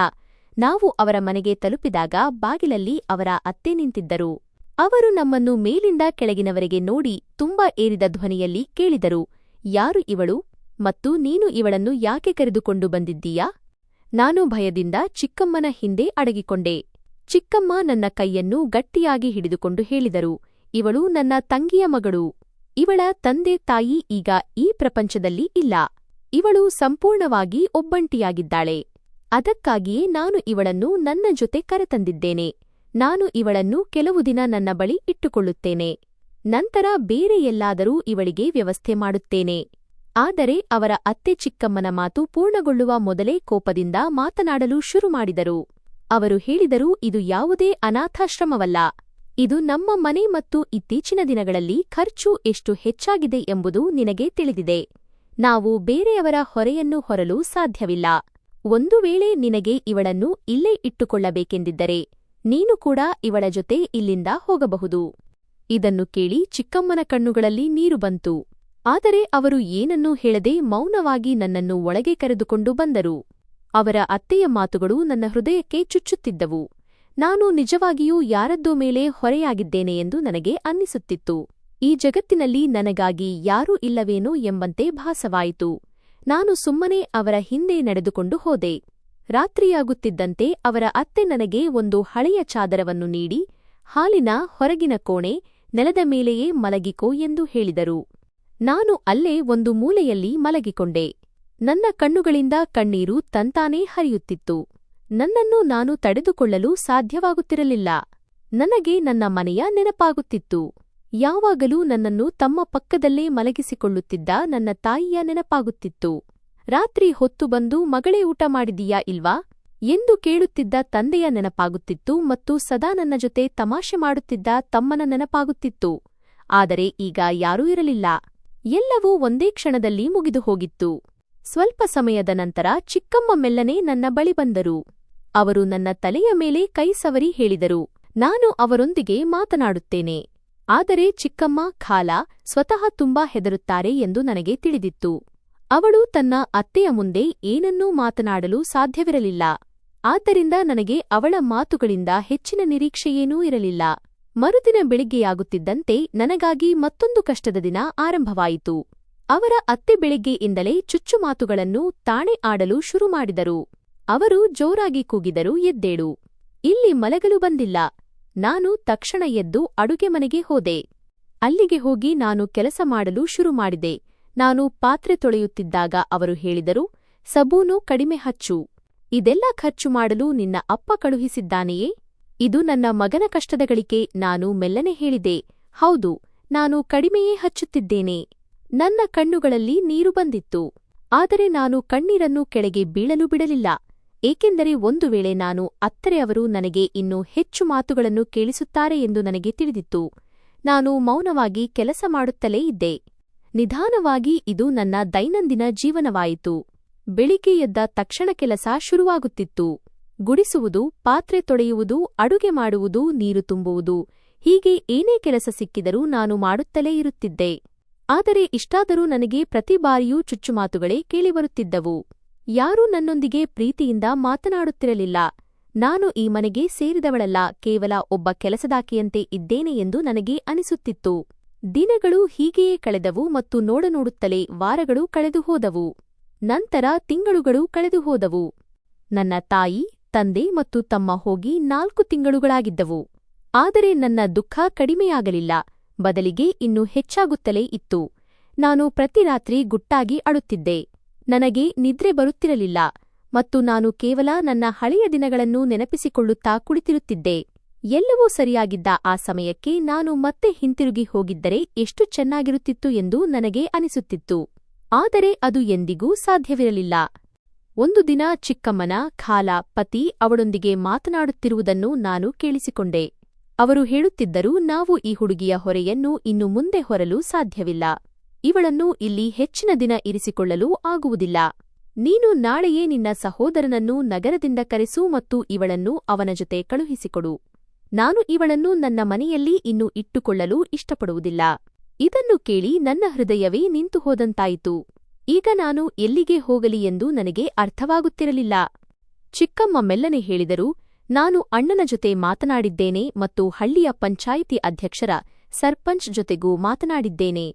ನಾವು ಅವರ ಮನೆಗೆ ತಲುಪಿದಾಗ ಬಾಗಿಲಲ್ಲಿ ಅವರ ಅತ್ತೆ ನಿಂತಿದ್ದರು. ಅವರು ನಮ್ಮನ್ನು ಮೇಲಿಂದ ಕೆಳಗಿನವರೆಗೆ ನೋಡಿ ತುಂಬಾ ಏರಿದ ಧ್ವನಿಯಲ್ಲಿ ಕೇಳಿದರು, ಯಾರು ಇವಳು ಮತ್ತು ನೀನು ಇವಳನ್ನು ಯಾಕೆ ಕರೆದುಕೊಂಡು ಬಂದಿದ್ದೀಯಾ? ನಾನು ಭಯದಿಂದ ಚಿಕ್ಕಮ್ಮನ ಹಿಂದೆ ಅಡಗಿಕೊಂಡೆ. ಚಿಕ್ಕಮ್ಮ ನನ್ನ ಕೈಯನ್ನು ಗಟ್ಟಿಯಾಗಿ ಹಿಡಿದುಕೊಂಡು ಹೇಳಿದರು, ಇವಳು ನನ್ನ ತಂಗಿಯ ಮಗಳು. ಇವಳ ತಂದೆ ತಾಯಿ ಈಗ ಈ ಪ್ರಪಂಚದಲ್ಲಿ ಇಲ್ಲ. ಇವಳು ಸಂಪೂರ್ಣವಾಗಿ ಒಬ್ಬಂಟಿಯಾಗಿದ್ದಾಳೆ. ಅದಕ್ಕಾಗಿಯೇ ನಾನು ಇವಳನ್ನು ನನ್ನ ಜೊತೆ ಕರೆತಂದಿದ್ದೇನೆ. ನಾನು ಇವಳನ್ನು ಕೆಲವು ದಿನ ನನ್ನ ಬಳಿ ಇಟ್ಟುಕೊಳ್ಳುತ್ತೇನೆ. ನಂತರ ಬೇರೆ ಎಲ್ಲಾದರೂ ಇವಳಿಗೆ ವ್ಯವಸ್ಥೆ ಮಾಡುತ್ತೇನೆ. ಆದರೆ ಅವರ ಅತ್ತೆ ಚಿಕ್ಕಮ್ಮನ ಮಾತು ಪೂರ್ಣಗೊಳ್ಳುವ ಮೊದಲೇ ಕೋಪದಿಂದ ಮಾತನಾಡಲು ಶುರು ಮಾಡಿದರು. ಅವರು ಹೇಳಿದರು, ಇದು ಯಾವುದೇ ಅನಾಥಾಶ್ರಮವಲ್ಲ. ಇದು ನಮ್ಮ ಮನೆ ಮತ್ತು ಇತ್ತೀಚಿನ ದಿನಗಳಲ್ಲಿ ಖರ್ಚು ಎಷ್ಟು ಹೆಚ್ಚಾಗಿದೆ ಎಂಬುದು ನಿನಗೆ ತಿಳಿದಿದೆ. ನಾವು ಬೇರೆಯವರ ಹೊರೆಯನ್ನು ಹೊರಲು ಸಾಧ್ಯವಿಲ್ಲ. ಒಂದು ವೇಳೆ ನಿನಗೆ ಇವಳನ್ನು ಇಲ್ಲೇ ಇಟ್ಟುಕೊಳ್ಳಬೇಕೆಂದಿದ್ದರೆ ನೀನು ಕೂಡ ಇವಳ ಜೊತೆ ಇಲ್ಲಿಂದ ಹೋಗಬಹುದು. ಇದನ್ನು ಕೇಳಿ ಚಿಕ್ಕಮ್ಮನ ಕಣ್ಣುಗಳಲ್ಲಿ ನೀರು ಬಂತು. ಆದರೆ ಅವರು ಏನನ್ನೂ ಹೇಳದೆ ಮೌನವಾಗಿ ನನ್ನನ್ನು ಒಳಗೆ ಕರೆದುಕೊಂಡು ಬಂದರು. ಅವರ ಅತ್ತೆಯ ಮಾತುಗಳು ನನ್ನ ಹೃದಯಕ್ಕೆ ಚುಚ್ಚುತ್ತಿದ್ದವು. ನಾನು ನಿಜವಾಗಿಯೂ ಯಾರದ್ದೋ ಮೇಲೆ ಹೊರೆಯಾಗಿದ್ದೇನೆ ಎಂದು ನನಗೆ ಅನ್ನಿಸುತ್ತಿತ್ತು. ಈ ಜಗತ್ತಿನಲ್ಲಿ ನನಗಾಗಿ ಯಾರೂ ಇಲ್ಲವೇನೋ ಎಂಬಂತೆ ಭಾಸವಾಯಿತು. ನಾನು ಸುಮ್ಮನೆ ಅವರ ಹಿಂದೆ ನಡೆದುಕೊಂಡು ಹೋದೆ. ರಾತ್ರಿಯಾಗುತ್ತಿದ್ದಂತೆ ಅವರ ಅತ್ತೆ ನನಗೆ ಒಂದು ಹಳೆಯ ಚಾದರವನ್ನು ನೀಡಿ, ಹಾಲಿನ ಹೊರಗಿನ ಕೋಣೆ, ನೆಲದ ಮೇಲೆಯೇ ಮಲಗಿಕೋ ಎಂದು ಹೇಳಿದರು. ನಾನು ಅಲ್ಲೇ ಒಂದು ಮೂಲೆಯಲ್ಲಿ ಮಲಗಿಕೊಂಡೆ. ನನ್ನ ಕಣ್ಣುಗಳಿಂದ ಕಣ್ಣೀರು ತಂತಾನೇ ಹರಿಯುತ್ತಿತ್ತು. ನನ್ನನ್ನು ನಾನು ತಡೆದುಕೊಳ್ಳಲು ಸಾಧ್ಯವಾಗುತ್ತಿರಲಿಲ್ಲ. ನನಗೆ ನನ್ನ ಮನೆಯ ನೆನಪಾಗುತ್ತಿತ್ತು. ಯಾವಾಗಲೂ ನನ್ನನ್ನು ತಮ್ಮ ಪಕ್ಕದಲ್ಲೇ ಮಲಗಿಸಿಕೊಳ್ಳುತ್ತಿದ್ದ ನನ್ನ ತಾಯಿಯ ನೆನಪಾಗುತ್ತಿತ್ತು. ರಾತ್ರಿ ಹೊತ್ತು ಬಂದು ಮಗಳೇ ಊಟ ಮಾಡಿದೀಯಾ ಇಲ್ವಾ ಎಂದು ಕೇಳುತ್ತಿದ್ದ ತಂದೆಯ ನೆನಪಾಗುತ್ತಿತ್ತು ಮತ್ತು ಸದಾ ನನ್ನ ಜೊತೆ ತಮಾಷೆ ಮಾಡುತ್ತಿದ್ದ ತಮ್ಮನ ನೆನಪಾಗುತ್ತಿತ್ತು. ಆದರೆ ಈಗ ಯಾರೂ ಇರಲಿಲ್ಲ. ಎಲ್ಲವೂ ಒಂದೇ ಕ್ಷಣದಲ್ಲಿ ಮುಗಿದು ಹೋಗಿತ್ತು. ಸ್ವಲ್ಪ ಸಮಯದ ನಂತರ ಚಿಕ್ಕಮ್ಮ ಮೆಲ್ಲನೆ ನನ್ನ ಬಳಿ ಬಂದರು. ಅವರು ನನ್ನ ತಲೆಯ ಮೇಲೆ ಕೈ ಸವರಿ ಹೇಳಿದರು, ನಾನು ಅವರೊಂದಿಗೆ ಮಾತನಾಡುತ್ತೇನೆ. ಆದರೆ ಚಿಕ್ಕಮ್ಮ ಖಾಲಾ ಸ್ವತಃ ತುಂಬಾ ಹೆದರುತ್ತಾರೆ ಎಂದು ನನಗೆ ತಿಳಿದಿತ್ತು. ಅವಳು ತನ್ನ ಅತ್ತೆಯ ಮುಂದೆ ಏನನ್ನೂ ಮಾತನಾಡಲು ಸಾಧ್ಯವಿರಲಿಲ್ಲ. ಆದ್ದರಿಂದ ನನಗೆ ಅವಳ ಮಾತುಗಳಿಂದ ಹೆಚ್ಚಿನ ನಿರೀಕ್ಷೆಯೇನೂ ಇರಲಿಲ್ಲ. ಮರುದಿನ ಬೆಳಿಗ್ಗೆಯಾಗುತ್ತಿದ್ದಂತೆ ನನಗಾಗಿ ಮತ್ತೊಂದು ಕಷ್ಟದ ದಿನ ಆರಂಭವಾಯಿತು. ಅವರ ಅತ್ತೆ ಬೆಳಿಗ್ಗೆಯಿಂದಲೇ ಚುಚ್ಚುಮಾತುಗಳನ್ನು ತಾಣೆ ಆಡಲು ಶುರು ಮಾಡಿದರು. ಅವರು ಜೋರಾಗಿ ಕೂಗಿದರು, ಎದ್ದೇಳು, ಇಲ್ಲಿ ಮಲಗಲು ಬಂದಿಲ್ಲ. ನಾನು ತಕ್ಷಣ ಎದ್ದು ಅಡುಗೆ ಮನೆಗೆ ಹೋದೆ. ಅಲ್ಲಿಗೆ ಹೋಗಿ ನಾನು ಕೆಲಸ ಮಾಡಲು ಶುರು ಮಾಡಿದೆ. ನಾನು ಪಾತ್ರೆ ತೊಳೆಯುತ್ತಿದ್ದಾಗ ಅವರು ಹೇಳಿದರು, ಸಬೂನು ಕಡಿಮೆ ಹಚ್ಚು. ಇದೆಲ್ಲ ಖರ್ಚು ಮಾಡಲು ನಿನ್ನ ಅಪ್ಪ ಕಳುಹಿಸಿದ್ದಾನೆಯೇ? ಇದು ನನ್ನ ಮಗನ ಕಷ್ಟದ ಗಳಿಕೆ. ನಾನು ಮೆಲ್ಲನೆ ಹೇಳಿದೆ, ಹೌದು, ನಾನು ಕಡಿಮೆಯೇ ಹಚ್ಚುತ್ತಿದ್ದೇನೆ. ನನ್ನ ಕಣ್ಣುಗಳಲ್ಲಿ ನೀರು ಬಂದಿತ್ತು. ಆದರೆ ನಾನು ಕಣ್ಣೀರನ್ನು ಕೆಳಗೆ ಬೀಳಲು ಬಿಡಲಿಲ್ಲ. ಏಕೆಂದರೆ ಒಂದು ವೇಳೆ ನಾನು ಅತ್ತರೆ ಅವರು ನನಗೆ ಇನ್ನೂ ಹೆಚ್ಚು ಮಾತುಗಳನ್ನು ಕೇಳಿಸುತ್ತಾರೆ ಎಂದು ನನಗೆ ತಿಳಿದಿತ್ತು. ನಾನು ಮೌನವಾಗಿ ಕೆಲಸ ಮಾಡುತ್ತಲೇ ಇದ್ದೆ. ನಿಧಾನವಾಗಿ ಇದು ನನ್ನ ದೈನಂದಿನ ಜೀವನವಾಯಿತು. ಬೆಳಿಗ್ಗೆ ಎದ್ದ ತಕ್ಷಣ ಕೆಲಸ ಶುರುವಾಗುತ್ತಿತ್ತು. ಗುಡಿಸುವುದು, ಪಾತ್ರೆ ತೊಳೆಯುವುದು, ಅಡುಗೆ ಮಾಡುವುದು, ನೀರು ತುಂಬುವುದು, ಹೀಗೆ ಏನೇ ಕೆಲಸ ಸಿಕ್ಕಿದರೂ ನಾನು ಮಾಡುತ್ತಲೇ ಇರುತ್ತಿದ್ದೆ. ಆದರೆ ಇಷ್ಟಾದರೂ ನನಗೆ ಪ್ರತಿ ಬಾರಿಯೂ ಚುಚ್ಚುಮಾತುಗಳೇ ಕೇಳಿಬರುತ್ತಿದ್ದವು. ಯಾರೂ ನನ್ನೊಂದಿಗೆ ಪ್ರೀತಿಯಿಂದ ಮಾತನಾಡುತ್ತಿರಲಿಲ್ಲ. ನಾನು ಈ ಮನೆಗೆ ಸೇರಿದವಳಲ್ಲ, ಕೇವಲ ಒಬ್ಬ ಕೆಲಸದಾಕೆಯಂತೆ ಇದ್ದೇನೆ ಎಂದು ನನಗೆ ಅನಿಸುತ್ತಿತ್ತು. ದಿನಗಳು ಹೀಗೆಯೇ ಕಳೆದವು ಮತ್ತು ನೋಡುತ್ತಲೇ ವಾರಗಳು ಕಳೆದು ಹೋದವು. ನಂತರ ತಿಂಗಳುಗಳು ಕಳೆದು ಹೋದವು. ನನ್ನ ತಾಯಿ, ತಂದೆ ಮತ್ತು ತಮ್ಮ ಹೋಗಿ 4 ತಿಂಗಳುಗಳಾಗಿದ್ದವು. ಆದರೆ ನನ್ನ ದುಃಖ ಕಡಿಮೆಯಾಗಲಿಲ್ಲ, ಬದಲಿಗೆ ಇನ್ನೂ ಹೆಚ್ಚಾಗುತ್ತಲೇ ಇತ್ತು. ನಾನು ಪ್ರತಿ ರಾತ್ರಿ ಗುಟ್ಟಾಗಿ ಅಳುತ್ತಿದ್ದೆ. ನನಗೆ ನಿದ್ರೆ ಬರುತ್ತಿರಲಿಲ್ಲ ಮತ್ತು ನಾನು ಕೇವಲ ನನ್ನ ಹಳೆಯ ದಿನಗಳನ್ನು ನೆನಪಿಸಿಕೊಳ್ಳುತ್ತಾ ಕುಳಿತಿರುತ್ತಿದ್ದೆ. ಎಲ್ಲವೂ ಸರಿಯಾಗಿದ್ದ ಆ ಸಮಯಕ್ಕೆ ನಾನು ಮತ್ತೆ ಹಿಂತಿರುಗಿ ಹೋಗಿದ್ದರೆ ಎಷ್ಟು ಚೆನ್ನಾಗಿರುತ್ತಿತ್ತು ಎಂದು ನನಗೆ ಅನಿಸುತ್ತಿತ್ತು. ಆದರೆ ಅದು ಎಂದಿಗೂ ಸಾಧ್ಯವಿರಲಿಲ್ಲ. ಒಂದು ದಿನ ಚಿಕ್ಕಮ್ಮನ ಖಾಲಾ ಪತಿ ಅವಳೊಂದಿಗೆ ಮಾತನಾಡುತ್ತಿರುವುದನ್ನು ನಾನು ಕೇಳಿಸಿಕೊಂಡೆ. ಅವರು ಹೇಳುತ್ತಿದ್ದರು, ನಾವು ಈ ಹುಡುಗಿಯ ಹೊರೆಯನ್ನು ಇನ್ನು ಮುಂದೆ ಹೊರಲು ಸಾಧ್ಯವಿಲ್ಲ. ಇವಳನ್ನು ಇಲ್ಲಿ ಹೆಚ್ಚಿನ ದಿನ ಇರಿಸಿಕೊಳ್ಳಲು ಆಗುವುದಿಲ್ಲ. ನೀನು ನಾಳೆಯೇ ನಿನ್ನ ಸಹೋದರನನ್ನು ನಗರದಿಂದ ಕರೆಸು ಮತ್ತು ಇವಳನ್ನು ಅವನ ಜೊತೆ ಕಳುಹಿಸಿಕೊಡು. ನಾನು ಇವಳನ್ನು ನನ್ನ ಮನೆಯಲ್ಲಿ ಇನ್ನು ಇಟ್ಟುಕೊಳ್ಳಲು ಇಷ್ಟಪಡುವುದಿಲ್ಲ. ಇದನ್ನು ಕೇಳಿ ನನ್ನ ಹೃದಯವೇ ನಿಂತು ಹೋದಂತಾಯಿತು. ಈಗ ನಾನು ಎಲ್ಲಿಗೆ ಹೋಗಲಿ ಎಂದು ನನಗೆ ಅರ್ಥವಾಗುತ್ತಿರಲಿಲ್ಲ. ಚಿಕ್ಕಮ್ಮ ಮೆಲ್ಲನೆ ಹೇಳಿದರು, ನಾನು ಅಣ್ಣನ ಜೊತೆ ಮಾತನಾಡಿದ್ದೇನೆ ಮತ್ತು ಹಳ್ಳಿಯ ಪಂಚಾಯಿತಿ ಅಧ್ಯಕ್ಷರ ಸರ್ಪಂಚ್ ಜೊತೆಗೂ ಮಾತನಾಡಿದ್ದೇನೆ.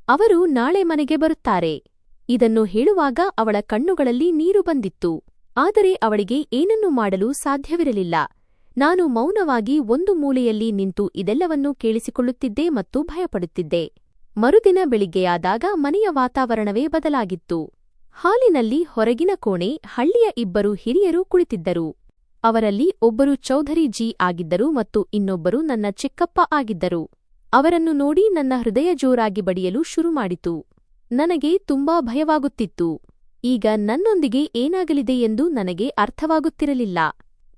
ಅವರು ನಾಳೆ ಮನೆಗೆ ಬರುತ್ತಾರೆ. ಇದನ್ನು ಹೇಳುವಾಗ ಅವಳ ಕಣ್ಣುಗಳಲ್ಲಿ ನೀರು ಬಂದಿತ್ತು. ಆದರೆ ಅವಳಿಗೆ ಏನನ್ನೂ ಮಾಡಲು ಸಾಧ್ಯವಿರಲಿಲ್ಲ. ನಾನು ಮೌನವಾಗಿ ಒಂದು ಮೂಲೆಯಲ್ಲಿ ನಿಂತು ಇದೆಲ್ಲವನ್ನೂ ಕೇಳಿಸಿಕೊಳ್ಳುತ್ತಿದ್ದೆ ಮತ್ತು ಭಯಪಡುತ್ತಿದ್ದೆ. ಮರುದಿನ ಬೆಳಿಗ್ಗೆಯಾದಾಗ ಮನೆಯ ವಾತಾವರಣವೇ ಬದಲಾಗಿತ್ತು. ಹಾಲಿನಲ್ಲಿ ಹೊರಗಿನ ಕೋಣೆ ಹಳ್ಳಿಯ 2 ಹಿರಿಯರು ಕುಳಿತಿದ್ದರು. ಅವರಲ್ಲಿ ಒಬ್ಬರು ಚೌಧರಿ ಜಿ ಆಗಿದ್ದರು ಮತ್ತು ಇನ್ನೊಬ್ಬರು ನನ್ನ ಚಿಕ್ಕಪ್ಪ ಆಗಿದ್ದರು. ಅವರನ್ನು ನೋಡಿ ನನ್ನ ಹೃದಯ ಜೋರಾಗಿ ಬಡಿಯಲು ಶುರುಮಾಡಿತು. ನನಗೆ ತುಂಬಾ ಭಯವಾಗುತ್ತಿತ್ತು. ಈಗ ನನ್ನೊಂದಿಗೆ ಏನಾಗಲಿದೆ ಎಂದು ನನಗೆ ಅರ್ಥವಾಗುತ್ತಿರಲಿಲ್ಲ.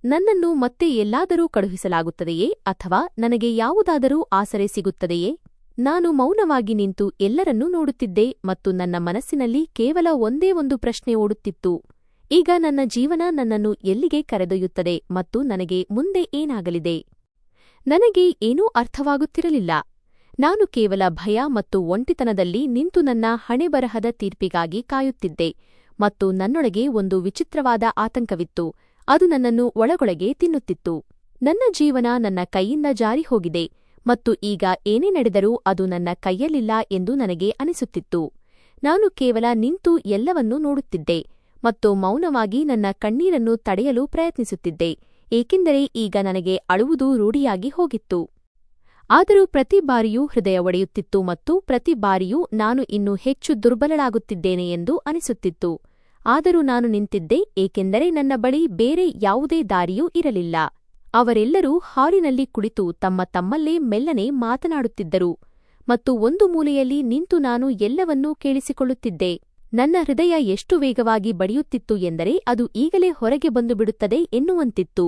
ನನ್ನನ್ನು ಮತ್ತೆ ಎಲ್ಲಾದರೂ ಕಳುಹಿಸಲಾಗುತ್ತದೆಯೇ ಅಥವಾ ನನಗೆ ಯಾವುದಾದರೂ ಆಸರೆ ಸಿಗುತ್ತದೆಯೇ? ನಾನು ಮೌನವಾಗಿ ನಿಂತು ಎಲ್ಲರನ್ನೂ ನೋಡುತ್ತಿದ್ದೆ ಮತ್ತು ನನ್ನ ಮನಸ್ಸಿನಲ್ಲಿ ಕೇವಲ ಒಂದೇ ಒಂದು ಪ್ರಶ್ನೆ ಓಡುತ್ತಿತ್ತು. ಈಗ ನನ್ನ ಜೀವನ ನನ್ನನ್ನು ಎಲ್ಲಿಗೆ ಕರೆದೊಯ್ಯುತ್ತದೆ ಮತ್ತು ನನಗೆ ಮುಂದೆ ಏನಾಗಲಿದೆ? ನನಗೆ ಏನೂ ಅರ್ಥವಾಗುತ್ತಿರಲಿಲ್ಲ. ನಾನು ಕೇವಲ ಭಯ ಮತ್ತು ಒಂಟಿತನದಲ್ಲಿ ನಿಂತು ನನ್ನ ಹಣೆಬರಹದ ತೀರ್ಪಿಗಾಗಿ ಕಾಯುತ್ತಿದ್ದೆ ಮತ್ತು ನನ್ನೊಳಗೆ ಒಂದು ವಿಚಿತ್ರವಾದ ಆತಂಕವಿತ್ತು. ಅದು ನನ್ನನ್ನು ಒಳಗೊಳಗೆ ತಿನ್ನುತ್ತಿತ್ತು. ನನ್ನ ಜೀವನ ನನ್ನ ಕೈಯಿಂದ ಜಾರಿ ಹೋಗಿದೆ ಮತ್ತು ಈಗ ಏನೇ ನಡೆದರೂ ಅದು ನನ್ನ ಕೈಯಲ್ಲಿಲ್ಲ ಎಂದು ನನಗೆ ಅನಿಸುತ್ತಿತ್ತು. ನಾನು ಕೇವಲ ನಿಂತು ಎಲ್ಲವನ್ನೂ ನೋಡುತ್ತಿದ್ದೆ ಮತ್ತು ಮೌನವಾಗಿ ನನ್ನ ಕಣ್ಣೀರನ್ನು ತಡೆಯಲು ಪ್ರಯತ್ನಿಸುತ್ತಿದ್ದೆ, ಏಕೆಂದರೆ ಈಗ ನನಗೆ ಅಳುವುದು ರೂಢಿಯಾಗಿ ಹೋಗಿತ್ತು. ಆದರೂ ಪ್ರತಿ ಬಾರಿಯೂ ಹೃದಯ ಒಡೆಯುತ್ತಿತ್ತು ಮತ್ತು ಪ್ರತಿ ಬಾರಿಯೂ ನಾನು ಇನ್ನೂ ಹೆಚ್ಚು ದುರ್ಬಲಳಾಗುತ್ತಿದ್ದೇನೆ ಎಂದು ಅನಿಸುತ್ತಿತ್ತು. ಆದರೂ ನಾನು ನಿಂತಿದ್ದೆ, ಏಕೆಂದರೆ ನನ್ನ ಬಳಿ ಬೇರೆ ಯಾವುದೇ ದಾರಿಯೂ ಇರಲಿಲ್ಲ. ಅವರೆಲ್ಲರೂ ಹಾಲಿನಲ್ಲಿ ಕುಳಿತು ತಮ್ಮಲ್ಲೇ ಮೆಲ್ಲನೆ ಮಾತನಾಡುತ್ತಿದ್ದರು ಮತ್ತು ಒಂದು ಮೂಲೆಯಲ್ಲಿ ನಿಂತು ನಾನು ಎಲ್ಲವನ್ನೂ ಕೇಳಿಸಿಕೊಳ್ಳುತ್ತಿದ್ದೆ. ನನ್ನ ಹೃದಯ ಎಷ್ಟು ವೇಗವಾಗಿ ಬಡಿಯುತ್ತಿತ್ತು ಎಂದರೆ ಅದು ಈಗಲೇ ಹೊರಗೆ ಬಂದು ಬಿಡುತ್ತದೆ ಎನ್ನುವಂತಿತ್ತು.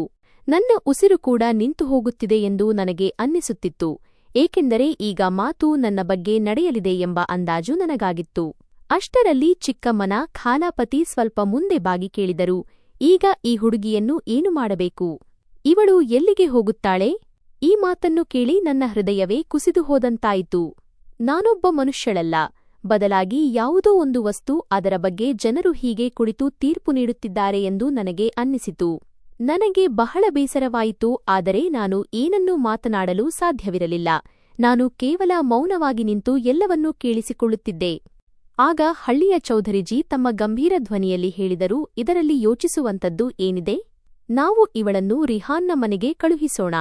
ನನ್ನ ಉಸಿರು ಕೂಡ ನಿಂತು ಹೋಗುತ್ತಿದೆ ಎಂದು ನನಗೆ ಅನ್ನಿಸುತ್ತಿತ್ತು, ಏಕೆಂದರೆ ಈಗ ಮಾತು ನನ್ನ ಬಗ್ಗೆ ನಡೆಯಲಿದೆ ಎಂಬ ಅಂದಾಜು ನನಗಾಗಿತ್ತು. ಅಷ್ಟರಲ್ಲಿ ಚಿಕ್ಕಮ್ಮನ ಖಾಲಾಪತಿ ಸ್ವಲ್ಪ ಮುಂದೆ ಬಾಗಿ ಕೇಳಿದರು, ಈಗ ಈ ಹುಡುಗಿಯನ್ನು ಏನು ಮಾಡಬೇಕು? ಇವಳು ಎಲ್ಲಿಗೆ ಹೋಗುತ್ತಾಳೆ? ಈ ಮಾತನ್ನು ಕೇಳಿ ನನ್ನ ಹೃದಯವೇ ಕುಸಿದು ಹೋದಂತಾಯಿತು. ನಾನೊಬ್ಬ ಮನುಷ್ಯಳಲ್ಲ, ಬದಲಾಗಿ ಯಾವುದೋ ಒಂದು ವಸ್ತು, ಅದರ ಬಗ್ಗೆ ಜನರು ಹೀಗೆ ಕುಳಿತು ತೀರ್ಪು ನೀಡುತ್ತಿದ್ದಾರೆ ಎಂದು ನನಗೆ ಅನ್ನಿಸಿತು. ನನಗೆ ಬಹಳ ಬೇಸರವಾಯಿತು, ಆದರೆ ನಾನು ಏನನ್ನೂ ಮಾತನಾಡಲು ಸಾಧ್ಯವಿರಲಿಲ್ಲ. ನಾನು ಕೇವಲ ಮೌನವಾಗಿ ನಿಂತು ಎಲ್ಲವನ್ನೂ ಕೇಳಿಸಿಕೊಳ್ಳುತ್ತಿದ್ದೆ. ಆಗ ಹಳ್ಳಿಯ ಚೌಧರಿಜಿ ತಮ್ಮ ಗಂಭೀರ ಧ್ವನಿಯಲ್ಲಿ ಹೇಳಿದರು, ಇದರಲ್ಲಿ ಯೋಚಿಸುವಂತದ್ದು ಏನಿದೆ? ನಾವು ಇವಳನ್ನು ರಿಹಾನ್ನ ಮನೆಗೆ ಕಳುಹಿಸೋಣ.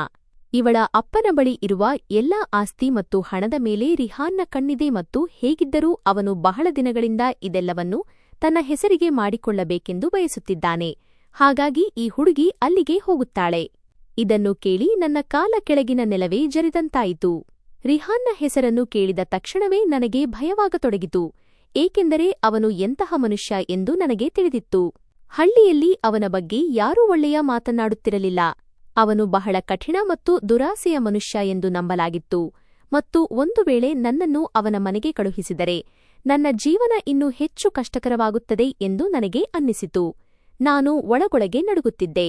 ಇವಳ ಅಪ್ಪನ ಬಳಿ ಇರುವ ಎಲ್ಲಾ ಆಸ್ತಿ ಮತ್ತು ಹಣದ ಮೇಲೆ ರಿಹಾನ್ನ ಕಣ್ಣಿದೆ ಮತ್ತು ಹೇಗಿದ್ದರೂ ಅವನು ಬಹಳ ದಿನಗಳಿಂದ ಇದೆಲ್ಲವನ್ನೂ ತನ್ನ ಹೆಸರಿಗೆ ಮಾಡಿಕೊಳ್ಳಬೇಕೆಂದು ಬಯಸುತ್ತಿದ್ದಾನೆ. ಹಾಗಾಗಿ ಈ ಹುಡುಗಿ ಅಲ್ಲಿಗೆ ಹೋಗುತ್ತಾಳೆ. ಇದನ್ನು ಕೇಳಿ ನನ್ನ ಕಾಲ ಕೆಳಗಿನ ನೆಲವೇ ಜರಿದಂತಾಯಿತು. ರಿಹಾನ್ನ ಹೆಸರನ್ನು ಕೇಳಿದ ತಕ್ಷಣವೇ ನನಗೆ ಭಯವಾಗತೊಡಗಿತು, ಏಕೆಂದರೆ ಅವನು ಎಂತಹ ಮನುಷ್ಯ ಎಂದು ನನಗೆ ತಿಳಿದಿತ್ತು. ಹಳ್ಳಿಯಲ್ಲಿ ಅವನ ಬಗ್ಗೆ ಯಾರೂ ಒಳ್ಳೆಯ ಮಾತನಾಡುತ್ತಿರಲಿಲ್ಲ. ಅವನು ಬಹಳ ಕಠಿಣ ಮತ್ತು ದುರಾಸೆಯ ಮನುಷ್ಯ ಎಂದು ನಂಬಲಾಗಿತ್ತು. ಮತ್ತು ಒಂದು ವೇಳೆ ನನ್ನನ್ನು ಅವನ ಮನೆಗೆ ಕಳುಹಿಸಿದರೆ ನನ್ನ ಜೀವನ ಇನ್ನೂ ಹೆಚ್ಚು ಕಷ್ಟಕರವಾಗುತ್ತದೆ ಎಂದು ನನಗೆ ಅನ್ನಿಸಿತು. ನಾನು ಒಳಗೊಳಗೆ ನಡುಗುತ್ತಿದ್ದೆ.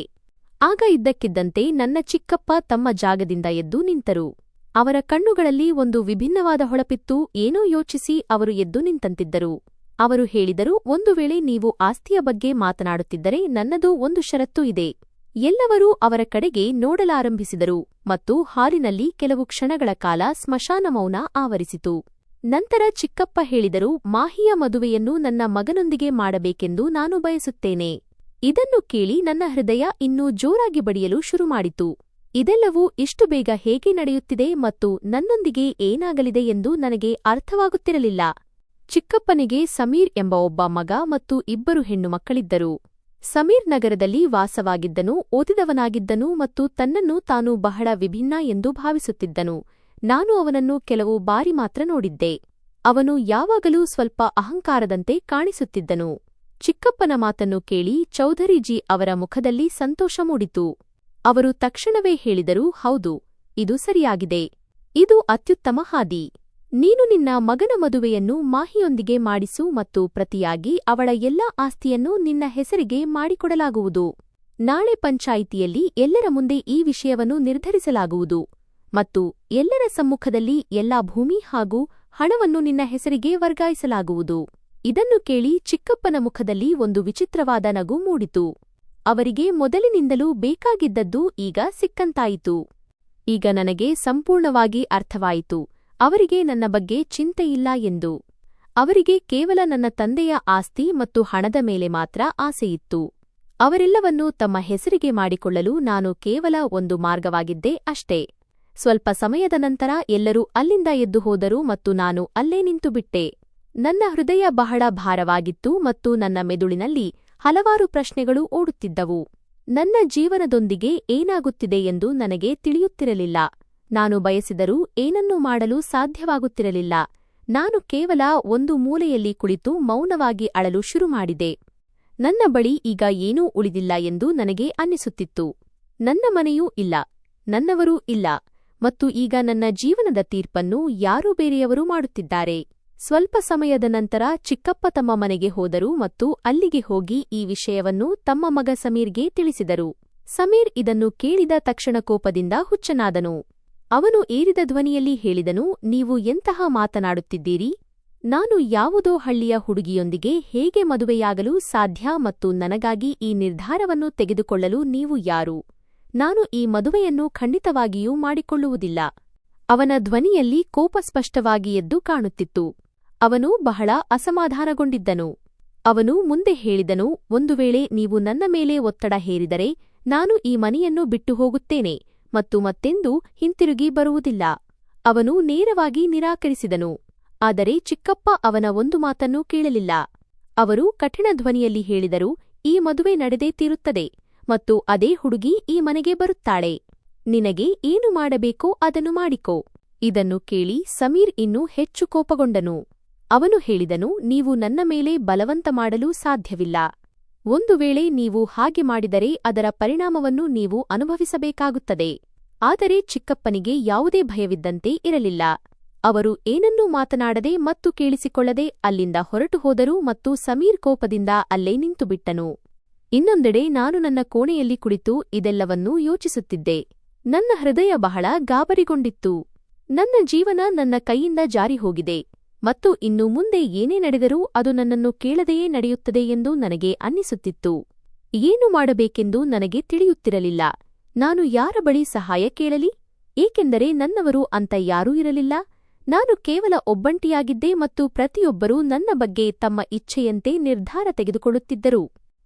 ಆಗ ಇದ್ದಕ್ಕಿದ್ದಂತೆ ನನ್ನ ಚಿಕ್ಕಪ್ಪ ತಮ್ಮ ಜಾಗದಿಂದ ಎದ್ದು ನಿಂತರು. ಅವರ ಕಣ್ಣುಗಳಲ್ಲಿ ಒಂದು ವಿಭಿನ್ನವಾದ ಹೊಳಪಿತ್ತು. ಏನೋ ಯೋಚಿಸಿ ಅವರು ಎದ್ದು ನಿಂತಂತಿದ್ದರು. ಅವರು ಹೇಳಿದರು, ಒಂದು ವೇಳೆ ನೀವು ಆಸ್ತಿಯ ಬಗ್ಗೆ ಮಾತನಾಡುತ್ತಿದ್ದರೆ ನನ್ನದು ಒಂದು ಷರತ್ತು ಇದೆ. ಎಲ್ಲವರೂ ಅವರ ಕಡೆಗೆ ನೋಡಲಾರಂಭಿಸಿದರು ಮತ್ತು ಹಾಲಿನಲ್ಲಿ ಕೆಲವು ಕ್ಷಣಗಳ ಕಾಲ ಸ್ಮಶಾನ ಮೌನ ಆವರಿಸಿತು. ನಂತರ ಚಿಕ್ಕಪ್ಪ ಹೇಳಿದರು, ಮಾಹಿಯ ಮದುವೆಯನ್ನು ನನ್ನ ಮಗನೊಂದಿಗೆ ಮಾಡಬೇಕೆಂದು ನಾನು ಬಯಸುತ್ತೇನೆ. ಇದನ್ನು ಕೇಳಿ ನನ್ನ ಹೃದಯ ಇನ್ನೂ ಜೋರಾಗಿ ಬಡಿಯಲು ಶುರುಮಾಡಿತು. ಇದೆಲ್ಲವೂ ಇಷ್ಟು ಬೇಗ ಹೇಗೆ ನಡೆಯುತ್ತಿದೆ ಮತ್ತು ನನ್ನೊಂದಿಗೆ ಏನಾಗಲಿದೆ ಎಂದು ನನಗೆ ಅರ್ಥವಾಗುತ್ತಿರಲಿಲ್ಲ. ಚಿಕ್ಕಪ್ಪನಿಗೆ ಸಮೀರ್ ಎಂಬ ಒಬ್ಬ ಮಗ ಮತ್ತು 2 ಹೆಣ್ಣು ಮಕ್ಕಳಿದ್ದರು. ಸಮೀರ್ ನಗರದಲ್ಲಿ ವಾಸವಾಗಿದ್ದನು, ಓದಿದವನಾಗಿದ್ದನು ಮತ್ತು ತನ್ನನ್ನು ತಾನು ಬಹಳ ವಿಭಿನ್ನ ಎಂದು ಭಾವಿಸುತ್ತಿದ್ದನು. ನಾನು ಅವನನ್ನು ಕೆಲವು ಬಾರಿ ಮಾತ್ರ ನೋಡಿದ್ದೆ. ಅವನು ಯಾವಾಗಲೂ ಸ್ವಲ್ಪ ಅಹಂಕಾರದಂತೆ ಕಾಣಿಸುತ್ತಿದ್ದನು. ಚಿಕ್ಕಪ್ಪನ ಮಾತನ್ನು ಕೇಳಿ ಚೌಧರಿಜಿ ಅವರ ಮುಖದಲ್ಲಿ ಸಂತೋಷ ಮೂಡಿತು. ಅವರು ತಕ್ಷಣವೇ ಹೇಳಿದರು, ಹೌದು, ಇದು ಸರಿಯಾಗಿದೆ. ಇದು ಅತ್ಯುತ್ತಮ ಹಾದಿ. ನೀನು ನಿನ್ನ ಮಗನ ಮದುವೆಯನ್ನು ಮಾಹಿಯೊಂದಿಗೆ ಮಾಡಿಸು ಮತ್ತು ಪ್ರತಿಯಾಗಿ ಅವಳ ಎಲ್ಲಾ ಆಸ್ತಿಯನ್ನು ನಿನ್ನ ಹೆಸರಿಗೆ ಮಾಡಿಕೊಡಲಾಗುವುದು. ನಾಳೆ ಪಂಚಾಯಿತಿಯಲ್ಲಿ ಎಲ್ಲರ ಮುಂದೆ ಈ ವಿಷಯವನ್ನು ನಿರ್ಧರಿಸಲಾಗುವುದು ಮತ್ತು ಎಲ್ಲರ ಸಮ್ಮುಖದಲ್ಲಿ ಎಲ್ಲಾ ಭೂಮಿ ಹಾಗೂ ಹಣವನ್ನು ನಿನ್ನ ಹೆಸರಿಗೆ ವರ್ಗಾಯಿಸಲಾಗುವುದು. ಇದನ್ನು ಕೇಳಿ ಚಿಕ್ಕಪ್ಪನ ಮುಖದಲ್ಲಿ ಒಂದು ವಿಚಿತ್ರವಾದ ನಗು ಮೂಡಿತು. ಅವರಿಗೆ ಮೊದಲಿನಿಂದಲೂ ಬೇಕಾಗಿದ್ದದ್ದು ಈಗ ಸಿಕ್ಕಂತಾಯಿತು. ಈಗ ನನಗೆ ಸಂಪೂರ್ಣವಾಗಿ ಅರ್ಥವಾಯಿತು. ಅವರಿಗೆ ನನ್ನ ಬಗ್ಗೆ ಚಿಂತೆಯಿಲ್ಲ ಎಂದು. ಅವರಿಗೆ ಕೇವಲ ನನ್ನ ತಂದೆಯ ಆಸ್ತಿ ಮತ್ತು ಹಣದ ಮೇಲೆ ಮಾತ್ರ ಆಸೆಯಿತ್ತು. ಅವರೆಲ್ಲವನ್ನೂ ತಮ್ಮ ಹೆಸರಿಗೆ ಮಾಡಿಕೊಳ್ಳಲು ನಾನು ಕೇವಲ ಒಂದು ಮಾರ್ಗವಾಗಿದ್ದೆ ಅಷ್ಟೇ. ಸ್ವಲ್ಪ ಸಮಯದ ನಂತರ ಎಲ್ಲರೂ ಅಲ್ಲಿಂದ ಎದ್ದು ಹೋದರು ಮತ್ತು ನಾನು ಅಲ್ಲೇ ನಿಂತುಬಿಟ್ಟೆ. ನನ್ನ ಹೃದಯ ಬಹಳ ಭಾರವಾಗಿತ್ತು ಮತ್ತು ನನ್ನ ಮೆದುಳಿನಲ್ಲಿ ಹಲವಾರು ಪ್ರಶ್ನೆಗಳು ಓಡುತ್ತಿದ್ದವು. ನನ್ನ ಜೀವನದೊಂದಿಗೆ ಏನಾಗುತ್ತಿದೆ ಎಂದು ನನಗೆ ತಿಳಿಯುತ್ತಿರಲಿಲ್ಲ. ನಾನು ಬಯಸಿದರೂ ಏನನ್ನೂ ಮಾಡಲು ಸಾಧ್ಯವಾಗುತ್ತಿರಲಿಲ್ಲ. ನಾನು ಕೇವಲ ಒಂದು ಮೂಲೆಯಲ್ಲಿ ಕುಳಿತು ಮೌನವಾಗಿ ಅಳಲು ಶುರುಮಾಡಿದೆ. ನನ್ನ ಬಳಿ ಈಗ ಏನೂ ಉಳಿದಿಲ್ಲ ಎಂದು ನನಗೆ ಅನ್ನಿಸುತ್ತಿತ್ತು. ನನ್ನ ಮನೆಯೂ ಇಲ್ಲ, ನನ್ನವರೂ ಇಲ್ಲ, ಮತ್ತು ಈಗ ನನ್ನ ಜೀವನದ ತೀರ್ಪನ್ನು ಯಾರೋ ಬೇರೆಯವರು ಮಾಡುತ್ತಿದ್ದಾರೆ. ಸ್ವಲ್ಪ ಸಮಯದ ನಂತರ ಚಿಕ್ಕಪ್ಪ ತಮ್ಮ ಮನೆಗೆ ಹೋದರು ಮತ್ತು ಅಲ್ಲಿಗೆ ಹೋಗಿ ಈ ವಿಷಯವನ್ನು ತಮ್ಮ ಮಗ ಸಮೀರ್ಗೆ ತಿಳಿಸಿದರು. ಸಮೀರ್ ಇದನ್ನು ಕೇಳಿದ ತಕ್ಷಣ ಕೋಪದಿಂದ ಹುಚ್ಚನಾದನು. ಅವನು ಏರಿದ ಧ್ವನಿಯಲ್ಲಿ ಹೇಳಿದನು, ನೀವು ಎಂತಹ ಮಾತನಾಡುತ್ತಿದ್ದೀರಿ? ನಾನು ಯಾವುದೋ ಹಳ್ಳಿಯ ಹುಡುಗಿಯೊಂದಿಗೆ ಹೇಗೆ ಮದುವೆಯಾಗಲು ಸಾಧ್ಯ ಮತ್ತು ನನಗಾಗಿ ಈ ನಿರ್ಧಾರವನ್ನು ತೆಗೆದುಕೊಳ್ಳಲು ನೀವು ಯಾರು? ನಾನು ಈ ಮದುವೆಯನ್ನು ಖಂಡಿತವಾಗಿಯೂ ಮಾಡಿಕೊಳ್ಳುವುದಿಲ್ಲ. ಅವನ ಧ್ವನಿಯಲ್ಲಿ ಕೋಪ ಸ್ಪಷ್ಟವಾಗಿ ಎದ್ದು ಕಾಣುತ್ತಿತ್ತು. ಅವನು ಬಹಳ ಅಸಮಾಧಾನಗೊಂಡಿದ್ದನು. ಅವನು ಮುಂದೆ ಹೇಳಿದನು, ಒಂದು ವೇಳೆ ನೀವು ನನ್ನ ಮೇಲೆ ಒತ್ತಡ ಹೇರಿದರೆ ನಾನು ಈ ಮನೆಯನ್ನು ಬಿಟ್ಟು ಹೋಗುತ್ತೇನೆ ಮತ್ತು ಮತ್ತೆಂದೂ ಹಿಂತಿರುಗಿ ಬರುವುದಿಲ್ಲ. ಅವನು ನೇರವಾಗಿ ನಿರಾಕರಿಸಿದನು. ಆದರೆ ಚಿಕ್ಕಪ್ಪ ಅವನ ಒಂದು ಮಾತನ್ನೂ ಕೇಳಲಿಲ್ಲ. ಅವರು ಕಠಿಣ ಧ್ವನಿಯಲ್ಲಿ ಹೇಳಿದರು, ಈ ಮದುವೆ ನಡೆದೇ ತೀರುತ್ತದೆ ಮತ್ತು ಅದೇ ಹುಡುಗಿ ಈ ಮನೆಗೆ ಬರುತ್ತಾಳೆ. ನಿನಗೆ ಏನು ಮಾಡಬೇಕೋ ಅದನ್ನು ಮಾಡಿಕೋ. ಇದನ್ನು ಕೇಳಿ ಸಮೀರ್ ಇನ್ನೂ ಹೆಚ್ಚು ಕೋಪಗೊಂಡನು. ಅವನು ಹೇಳಿದನು, ನೀವು ನನ್ನ ಮೇಲೆ ಬಲವಂತ ಮಾಡಲು ಸಾಧ್ಯವಿಲ್ಲ. ಒಂದು ವೇಳೆ ನೀವು ಹಾಗೆ ಮಾಡಿದರೆ ಅದರ ಪರಿಣಾಮವನ್ನು ನೀವು ಅನುಭವಿಸಬೇಕಾಗುತ್ತದೆ. ಆದರೆ ಚಿಕ್ಕಪ್ಪನಿಗೆ ಯಾವುದೇ ಭಯವಿದ್ದಂತೆ ಇರಲಿಲ್ಲ. ಅವರು ಏನನ್ನೂ ಮಾತನಾಡದೆ ಮತ್ತು ಕೇಳಿಸಿಕೊಳ್ಳದೆ ಅಲ್ಲಿಂದ ಹೊರಟು ಹೋದರು ಮತ್ತು ಸಮೀರ್ ಕೋಪದಿಂದ ಅಲ್ಲೇ ನಿಂತುಬಿಟ್ಟನು. ಇನ್ನೊಂದೆಡೆ ನಾನು ನನ್ನ ಕೋಣೆಯಲ್ಲಿ ಕುಳಿತು ಇದೆಲ್ಲವನ್ನೂ ಯೋಚಿಸುತ್ತಿದ್ದೆ. ನನ್ನ ಹೃದಯ ಬಹಳ ಗಾಬರಿಗೊಂಡಿತ್ತು. ನನ್ನ ಜೀವನ ನನ್ನ ಕೈಯಿಂದ ಜಾರಿಹೋಗಿದೆ ಮತ್ತು ಇನ್ನು ಮುಂದೆ ಏನೇ ನಡೆದರೂ ಅದು ನನ್ನನ್ನು ಕೇಳದೆಯೇ ನಡೆಯುತ್ತದೆ ಎಂದು ನನಗೆ ಅನ್ನಿಸುತ್ತಿತ್ತು. ಏನು ಮಾಡಬೇಕೆಂದು ನನಗೆ ತಿಳಿಯುತ್ತಿರಲಿಲ್ಲ. ನಾನು ಯಾರ ಬಳಿ ಸಹಾಯ ಕೇಳಲಿ? ಏಕೆಂದರೆ ನನ್ನವರು ಅಂತ ಯಾರೂ ಇರಲಿಲ್ಲ. ನಾನು ಕೇವಲ ಒಬ್ಬಂಟಿಯಾಗಿದ್ದೆ ಮತ್ತು ಪ್ರತಿಯೊಬ್ಬರೂ ನನ್ನ ಬಗ್ಗೆ ತಮ್ಮ ಇಚ್ಛೆಯಂತೆ ನಿರ್ಧಾರ ತೆಗೆದುಕೊಳ್ಳುತ್ತಿದ್ದರು.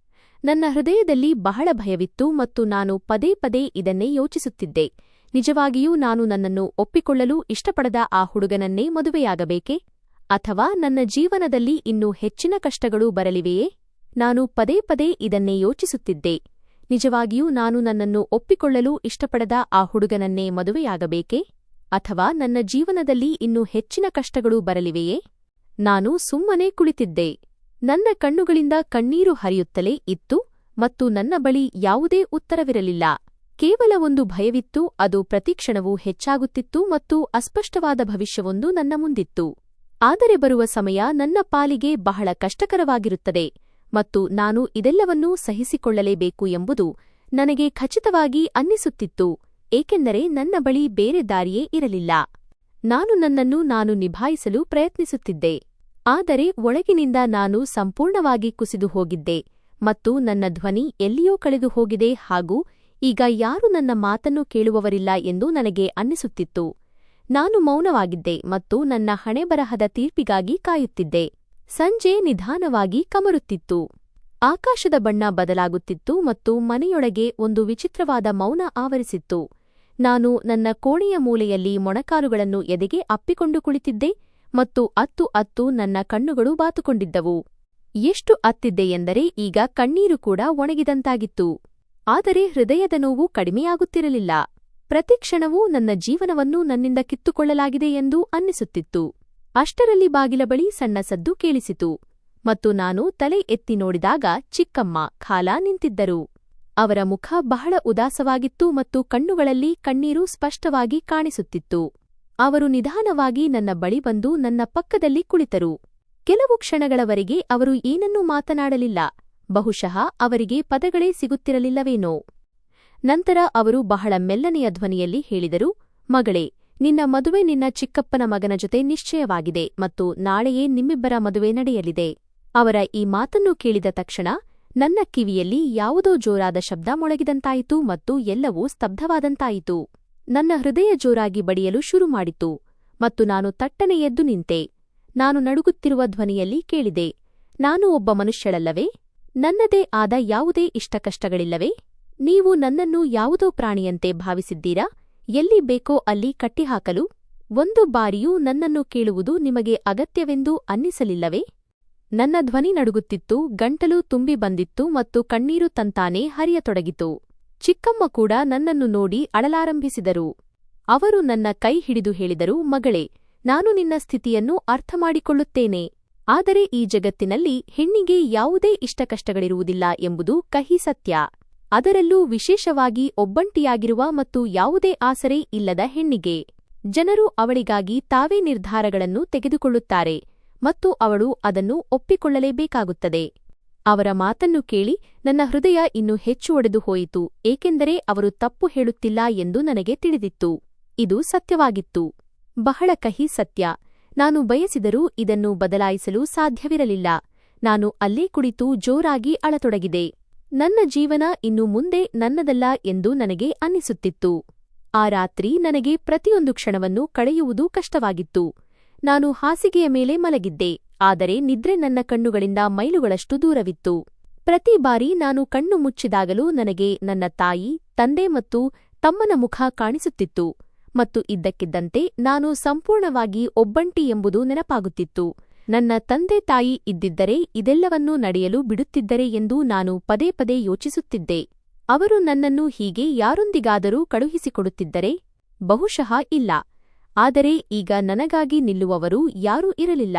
ನನ್ನ ಹೃದಯದಲ್ಲಿ ಬಹಳ ಭಯವಿತ್ತು ಮತ್ತು ನಾನು ಪದೇ ಪದೇ ಇದನ್ನೇ ಯೋಚಿಸುತ್ತಿದ್ದೆ. ನಿಜವಾಗಿಯೂ ನಾನು ನನ್ನನ್ನು ಒಪ್ಪಿಕೊಳ್ಳಲು ಇಷ್ಟಪಡದ ಆ ಹುಡುಗನನ್ನೇ ಮದುವೆಯಾಗಬೇಕೇ? ಅಥವಾ ನನ್ನ ಜೀವನದಲ್ಲಿ ಇನ್ನೂ ಹೆಚ್ಚಿನ ಕಷ್ಟಗಳು ಬರಲಿವೆಯೇ? ನಾನು ಪದೇ ಪದೇ ಇದನ್ನೇ ಯೋಚಿಸುತ್ತಿದ್ದೆ. ನಿಜವಾಗಿಯೂ ನಾನು ನನ್ನನ್ನು ಒಪ್ಪಿಕೊಳ್ಳಲು ಇಷ್ಟಪಡದ ಆ ಹುಡುಗನನ್ನೇ ಮದುವೆಯಾಗಬೇಕೇ? ಅಥವಾ ನನ್ನ ಜೀವನದಲ್ಲಿ ಇನ್ನೂ ಹೆಚ್ಚಿನ ಕಷ್ಟಗಳು ಬರಲಿವೆಯೇ? ನಾನು ಸುಮ್ಮನೆ ಕುಳಿತಿದ್ದೆ. ನನ್ನ ಕಣ್ಣುಗಳಿಂದ ಕಣ್ಣೀರು ಹರಿಯುತ್ತಲೇ ಇತ್ತು ಮತ್ತು ನನ್ನ ಬಳಿ ಯಾವುದೇ ಉತ್ತರವಿರಲಿಲ್ಲ. ಕೇವಲ ಒಂದು ಭಯವಿತ್ತು, ಅದು ಪ್ರತಿಕ್ಷಣವೂ ಹೆಚ್ಚಾಗುತ್ತಿತ್ತು ಮತ್ತು ಅಸ್ಪಷ್ಟವಾದ ಭವಿಷ್ಯವೊಂದು ನನ್ನ ಮುಂದಿತ್ತು. ಆದರೆ ಬರುವ ಸಮಯ ನನ್ನ ಪಾಲಿಗೆ ಬಹಳ ಕಷ್ಟಕರವಾಗಿರುತ್ತದೆ ಮತ್ತು ನಾನು ಇದೆಲ್ಲವನ್ನೂ ಸಹಿಸಿಕೊಳ್ಳಲೇಬೇಕು ಎಂಬುದು ನನಗೆ ಖಚಿತವಾಗಿ ಅನ್ನಿಸುತ್ತಿತ್ತು, ಏಕೆಂದರೆ ನನ್ನ ಬಳಿ ಬೇರೆ ದಾರಿಯೇ ಇರಲಿಲ್ಲ. ನಾನು ನಿಭಾಯಿಸಲು ಪ್ರಯತ್ನಿಸುತ್ತಿದ್ದೆ. ಆದರೆ ಒಳಗಿನಿಂದ ನಾನು ಸಂಪೂರ್ಣವಾಗಿ ಕುಸಿದು ಹೋಗಿದ್ದೆ ಮತ್ತು ನನ್ನ ಧ್ವನಿ ಎಲ್ಲಿಯೋ ಕಳೆದು ಹೋಗಿದೆ ಹಾಗೂ ಈಗ ಯಾರೂ ನನ್ನ ಮಾತನ್ನು ಕೇಳುವವರಿಲ್ಲ ಎಂದು ನನಗೆ ಅನ್ನಿಸುತ್ತಿತ್ತು. ನಾನು ಮೌನವಾಗಿದ್ದೆ ಮತ್ತು ನನ್ನ ಹಣೆಬರಹದ ತೀರ್ಪಿಗಾಗಿ ಕಾಯುತ್ತಿದ್ದೆ. ಸಂಜೆ ನಿಧಾನವಾಗಿ ಕಮರುತ್ತಿತ್ತು. ಆಕಾಶದ ಬಣ್ಣ ಬದಲಾಗುತ್ತಿತ್ತು ಮತ್ತು ಮನೆಯೊಳಗೆ ಒಂದು ವಿಚಿತ್ರವಾದ ಮೌನ ಆವರಿಸಿತ್ತು. ನಾನು ನನ್ನ ಕೋಣೆಯ ಮೂಲೆಯಲ್ಲಿ ಮೊಣಕಾಲುಗಳನ್ನು ಎದೆಗೆ ಅಪ್ಪಿಕೊಂಡು ಕುಳಿತಿದ್ದೆ ಮತ್ತು ಅತ್ತು ನನ್ನ ಕಣ್ಣುಗಳು ಬಾತುಕೊಂಡಿದ್ದವು. ಎಷ್ಟು ಅತ್ತಿದ್ದೆಯೆಂದರೆ ಈಗ ಕಣ್ಣೀರು ಕೂಡ ಒಣಗಿದಂತಾಗಿತ್ತು. ಆದರೆ ಹೃದಯದ ನೋವು ಕಡಿಮೆಯಾಗುತ್ತಿರಲಿಲ್ಲ. ಪ್ರತಿಕ್ಷಣವೂ ನನ್ನ ಜೀವನವನ್ನು ನನ್ನಿಂದ ಕಿತ್ತುಕೊಳ್ಳಲಾಗಿದೆ ಎಂದು ಅನ್ನಿಸುತ್ತಿತ್ತು. ಅಷ್ಟರಲ್ಲಿ ಬಾಗಿಲ ಬಳಿ ಸಣ್ಣ ಸದ್ದು ಕೇಳಿಸಿತು ಮತ್ತು ನಾನು ತಲೆ ಎತ್ತಿ ನೋಡಿದಾಗ ಚಿಕ್ಕಮ್ಮ ಖಾಲಾ ನಿಂತಿದ್ದರು. ಅವರ ಮುಖ ಬಹಳ ಉದಾಸವಾಗಿತ್ತು ಮತ್ತು ಕಣ್ಣುಗಳಲ್ಲಿ ಕಣ್ಣೀರು ಸ್ಪಷ್ಟವಾಗಿ ಕಾಣಿಸುತ್ತಿತ್ತು. ಅವರು ನಿಧಾನವಾಗಿ ನನ್ನ ಬಳಿ ಬಂದು ನನ್ನ ಪಕ್ಕದಲ್ಲಿ ಕುಳಿತರು. ಕೆಲವು ಕ್ಷಣಗಳವರೆಗೆ ಅವರು ಏನನ್ನೂ ಮಾತನಾಡಲಿಲ್ಲ. ಬಹುಶಃ ಅವರಿಗೆ ಪದಗಳೇ ಸಿಗುತ್ತಿರಲಿಲ್ಲವೇನೋ. ನಂತರ ಅವರು ಬಹಳ ಮೆಲ್ಲನೆಯ ಧ್ವನಿಯಲ್ಲಿ ಹೇಳಿದರು, ಮಗಳೇ, ನಿನ್ನ ಮದುವೆ ನಿನ್ನ ಚಿಕ್ಕಪ್ಪನ ಮಗನ ಜೊತೆ ನಿಶ್ಚಯವಾಗಿದೆ ಮತ್ತು ನಾಳೆಯೇ ನಿಮ್ಮಿಬ್ಬರ ಮದುವೆ ನಡೆಯಲಿದೆ. ಅವರ ಈ ಮಾತನ್ನು ಕೇಳಿದ ತಕ್ಷಣ ನನ್ನ ಕಿವಿಯಲ್ಲಿ ಯಾವುದೋ ಜೋರಾದ ಶಬ್ದ ಮೊಳಗಿದಂತಾಯಿತು ಮತ್ತು ಎಲ್ಲವೂ ಸ್ತಬ್ಧವಾದಂತಾಯಿತು. ನನ್ನ ಹೃದಯ ಜೋರಾಗಿ ಬಡಿಯಲು ಶುರುಮಾಡಿತು ಮತ್ತು ನಾನು ತಟ್ಟನೆ ಎದ್ದು ನಿಂತೆ. ನಾನು ನಡುಗುತ್ತಿರುವ ಧ್ವನಿಯಲ್ಲಿ ಕೇಳಿದೆ, ನಾನು ಒಬ್ಬ ಮನುಷ್ಯಳಲ್ಲವೇ? ನನ್ನದೇ ಆದ ಯಾವುದೇ ಇಷ್ಟಕಷ್ಟಗಳಿಲ್ಲವೇ? ನೀವು ನನ್ನನ್ನು ಯಾವುದೋ ಪ್ರಾಣಿಯಂತೆ ಭಾವಿಸಿದ್ದೀರಾ? ಎಲ್ಲಿ ಬೇಕೋ ಅಲ್ಲಿ ಕಟ್ಟಿಹಾಕಲು? ಒಂದು ಬಾರಿಯೂ ನನ್ನನ್ನು ಕೇಳುವುದು ನಿಮಗೆ ಅಗತ್ಯವೆಂದು ಅನ್ನಿಸಲಿಲ್ಲವೇ? ನನ್ನ ಧ್ವನಿ ನಡುಗುತ್ತಿತ್ತು, ಗಂಟಲು ತುಂಬಿ ಬಂದಿತ್ತು ಮತ್ತು ಕಣ್ಣೀರು ತಂತಾನೇ ಹರಿಯತೊಡಗಿತು. ಚಿಕ್ಕಮ್ಮ ಕೂಡ ನನ್ನನ್ನು ನೋಡಿ ಅಳಲಾರಂಭಿಸಿದರು. ಅವರು ನನ್ನ ಕೈ ಹಿಡಿದು ಹೇಳಿದರು, ಮಗಳೇ, ನಾನು ನಿನ್ನ ಸ್ಥಿತಿಯನ್ನು ಅರ್ಥಮಾಡಿಕೊಳ್ಳುತ್ತೇನೆ. ಆದರೆ ಈ ಜಗತ್ತಿನಲ್ಲಿ ಹೆಣ್ಣಿಗೆ ಯಾವುದೇ ಇಷ್ಟಕಷ್ಟಗಳಿರುವುದಿಲ್ಲ ಎಂಬುದು ಕಹಿ ಸತ್ಯ. ಅದರಲ್ಲೂ ವಿಶೇಷವಾಗಿ ಒಬ್ಬಂಟಿಯಾಗಿರುವ ಮತ್ತು ಯಾವುದೇ ಆಸರೆ ಇಲ್ಲದ ಹೆಣ್ಣಿಗೆ. ಜನರು ಅವಳಿಗಾಗಿ ತಾವೇ ನಿರ್ಧಾರಗಳನ್ನು ತೆಗೆದುಕೊಳ್ಳುತ್ತಾರೆ ಮತ್ತು ಅವಳು ಅದನ್ನು ಒಪ್ಪಿಕೊಳ್ಳಲೇಬೇಕಾಗುತ್ತದೆ. ಅವರ ಮಾತನ್ನು ಕೇಳಿ ನನ್ನ ಹೃದಯ ಇನ್ನೂ ಹೆಚ್ಚು ಒಡೆದು ಹೋಯಿತು, ಏಕೆಂದರೆ ಅವರು ತಪ್ಪು ಹೇಳುತ್ತಿಲ್ಲ ಎಂದು ನನಗೆ ತಿಳಿದಿತ್ತು. ಇದು ಸತ್ಯವಾಗಿತ್ತು. ಬಹಳ ಕಹಿ ಸತ್ಯ. ನಾನು ಬಯಸಿದರೂ ಇದನ್ನು ಬದಲಾಯಿಸಲು ಸಾಧ್ಯವಿರಲಿಲ್ಲ. ನಾನು ಅಲ್ಲೇ ಕುಳಿತು ಜೋರಾಗಿ ಅಳತೊಡಗಿದೆ. ನನ್ನ ಜೀವನ ಇನ್ನು ಮುಂದೆ ನನ್ನದಲ್ಲ ಎಂದು ನನಗೆ ಅನ್ನಿಸುತ್ತಿತ್ತು. ಆ ರಾತ್ರಿ ನನಗೆ ಪ್ರತಿಯೊಂದು ಕ್ಷಣವನ್ನು ಕಳೆಯುವುದು ಕಷ್ಟವಾಗಿತ್ತು. ನಾನು ಹಾಸಿಗೆಯ ಮೇಲೆ ಮಲಗಿದ್ದೆ, ಆದರೆ ನಿದ್ರೆ ನನ್ನ ಕಣ್ಣುಗಳಿಂದ ಮೈಲುಗಳಷ್ಟು ದೂರವಿತ್ತು. ಪ್ರತಿ ಬಾರಿ ನಾನು ಕಣ್ಣು ಮುಚ್ಚಿದಾಗಲೂ ನನಗೆ ನನ್ನ ತಾಯಿ, ತಂದೆ ಮತ್ತು ತಮ್ಮನ ಮುಖ ಕಾಣಿಸುತ್ತಿತ್ತು ಮತ್ತು ಇದ್ದಕ್ಕಿದ್ದಂತೆ ನಾನು ಸಂಪೂರ್ಣವಾಗಿ ಒಬ್ಬಂಟಿ ಎಂಬುದು ನೆನಪಾಗುತ್ತಿತ್ತು. ನನ್ನ ತಂದೆ ತಾಯಿ ಇದ್ದಿದ್ದರೆ ಇದೆಲ್ಲವನ್ನೂ ನಡೆಯಲು ಬಿಡುತ್ತಿದ್ದರೆ ಎಂದು ನಾನು ಪದೇ ಪದೇ ಯೋಚಿಸುತ್ತಿದ್ದೆ. ಅವರು ನನ್ನನ್ನು ಹೀಗೆ ಯಾರೊಂದಿಗಾದರೂ ಕಳುಹಿಸಿಕೊಡುತ್ತಿದ್ದರೆ? ಬಹುಶಃ ಇಲ್ಲ. ಆದರೆ ಈಗ ನನಗಾಗಿ ನಿಲ್ಲುವವರು ಯಾರೂ ಇರಲಿಲ್ಲ.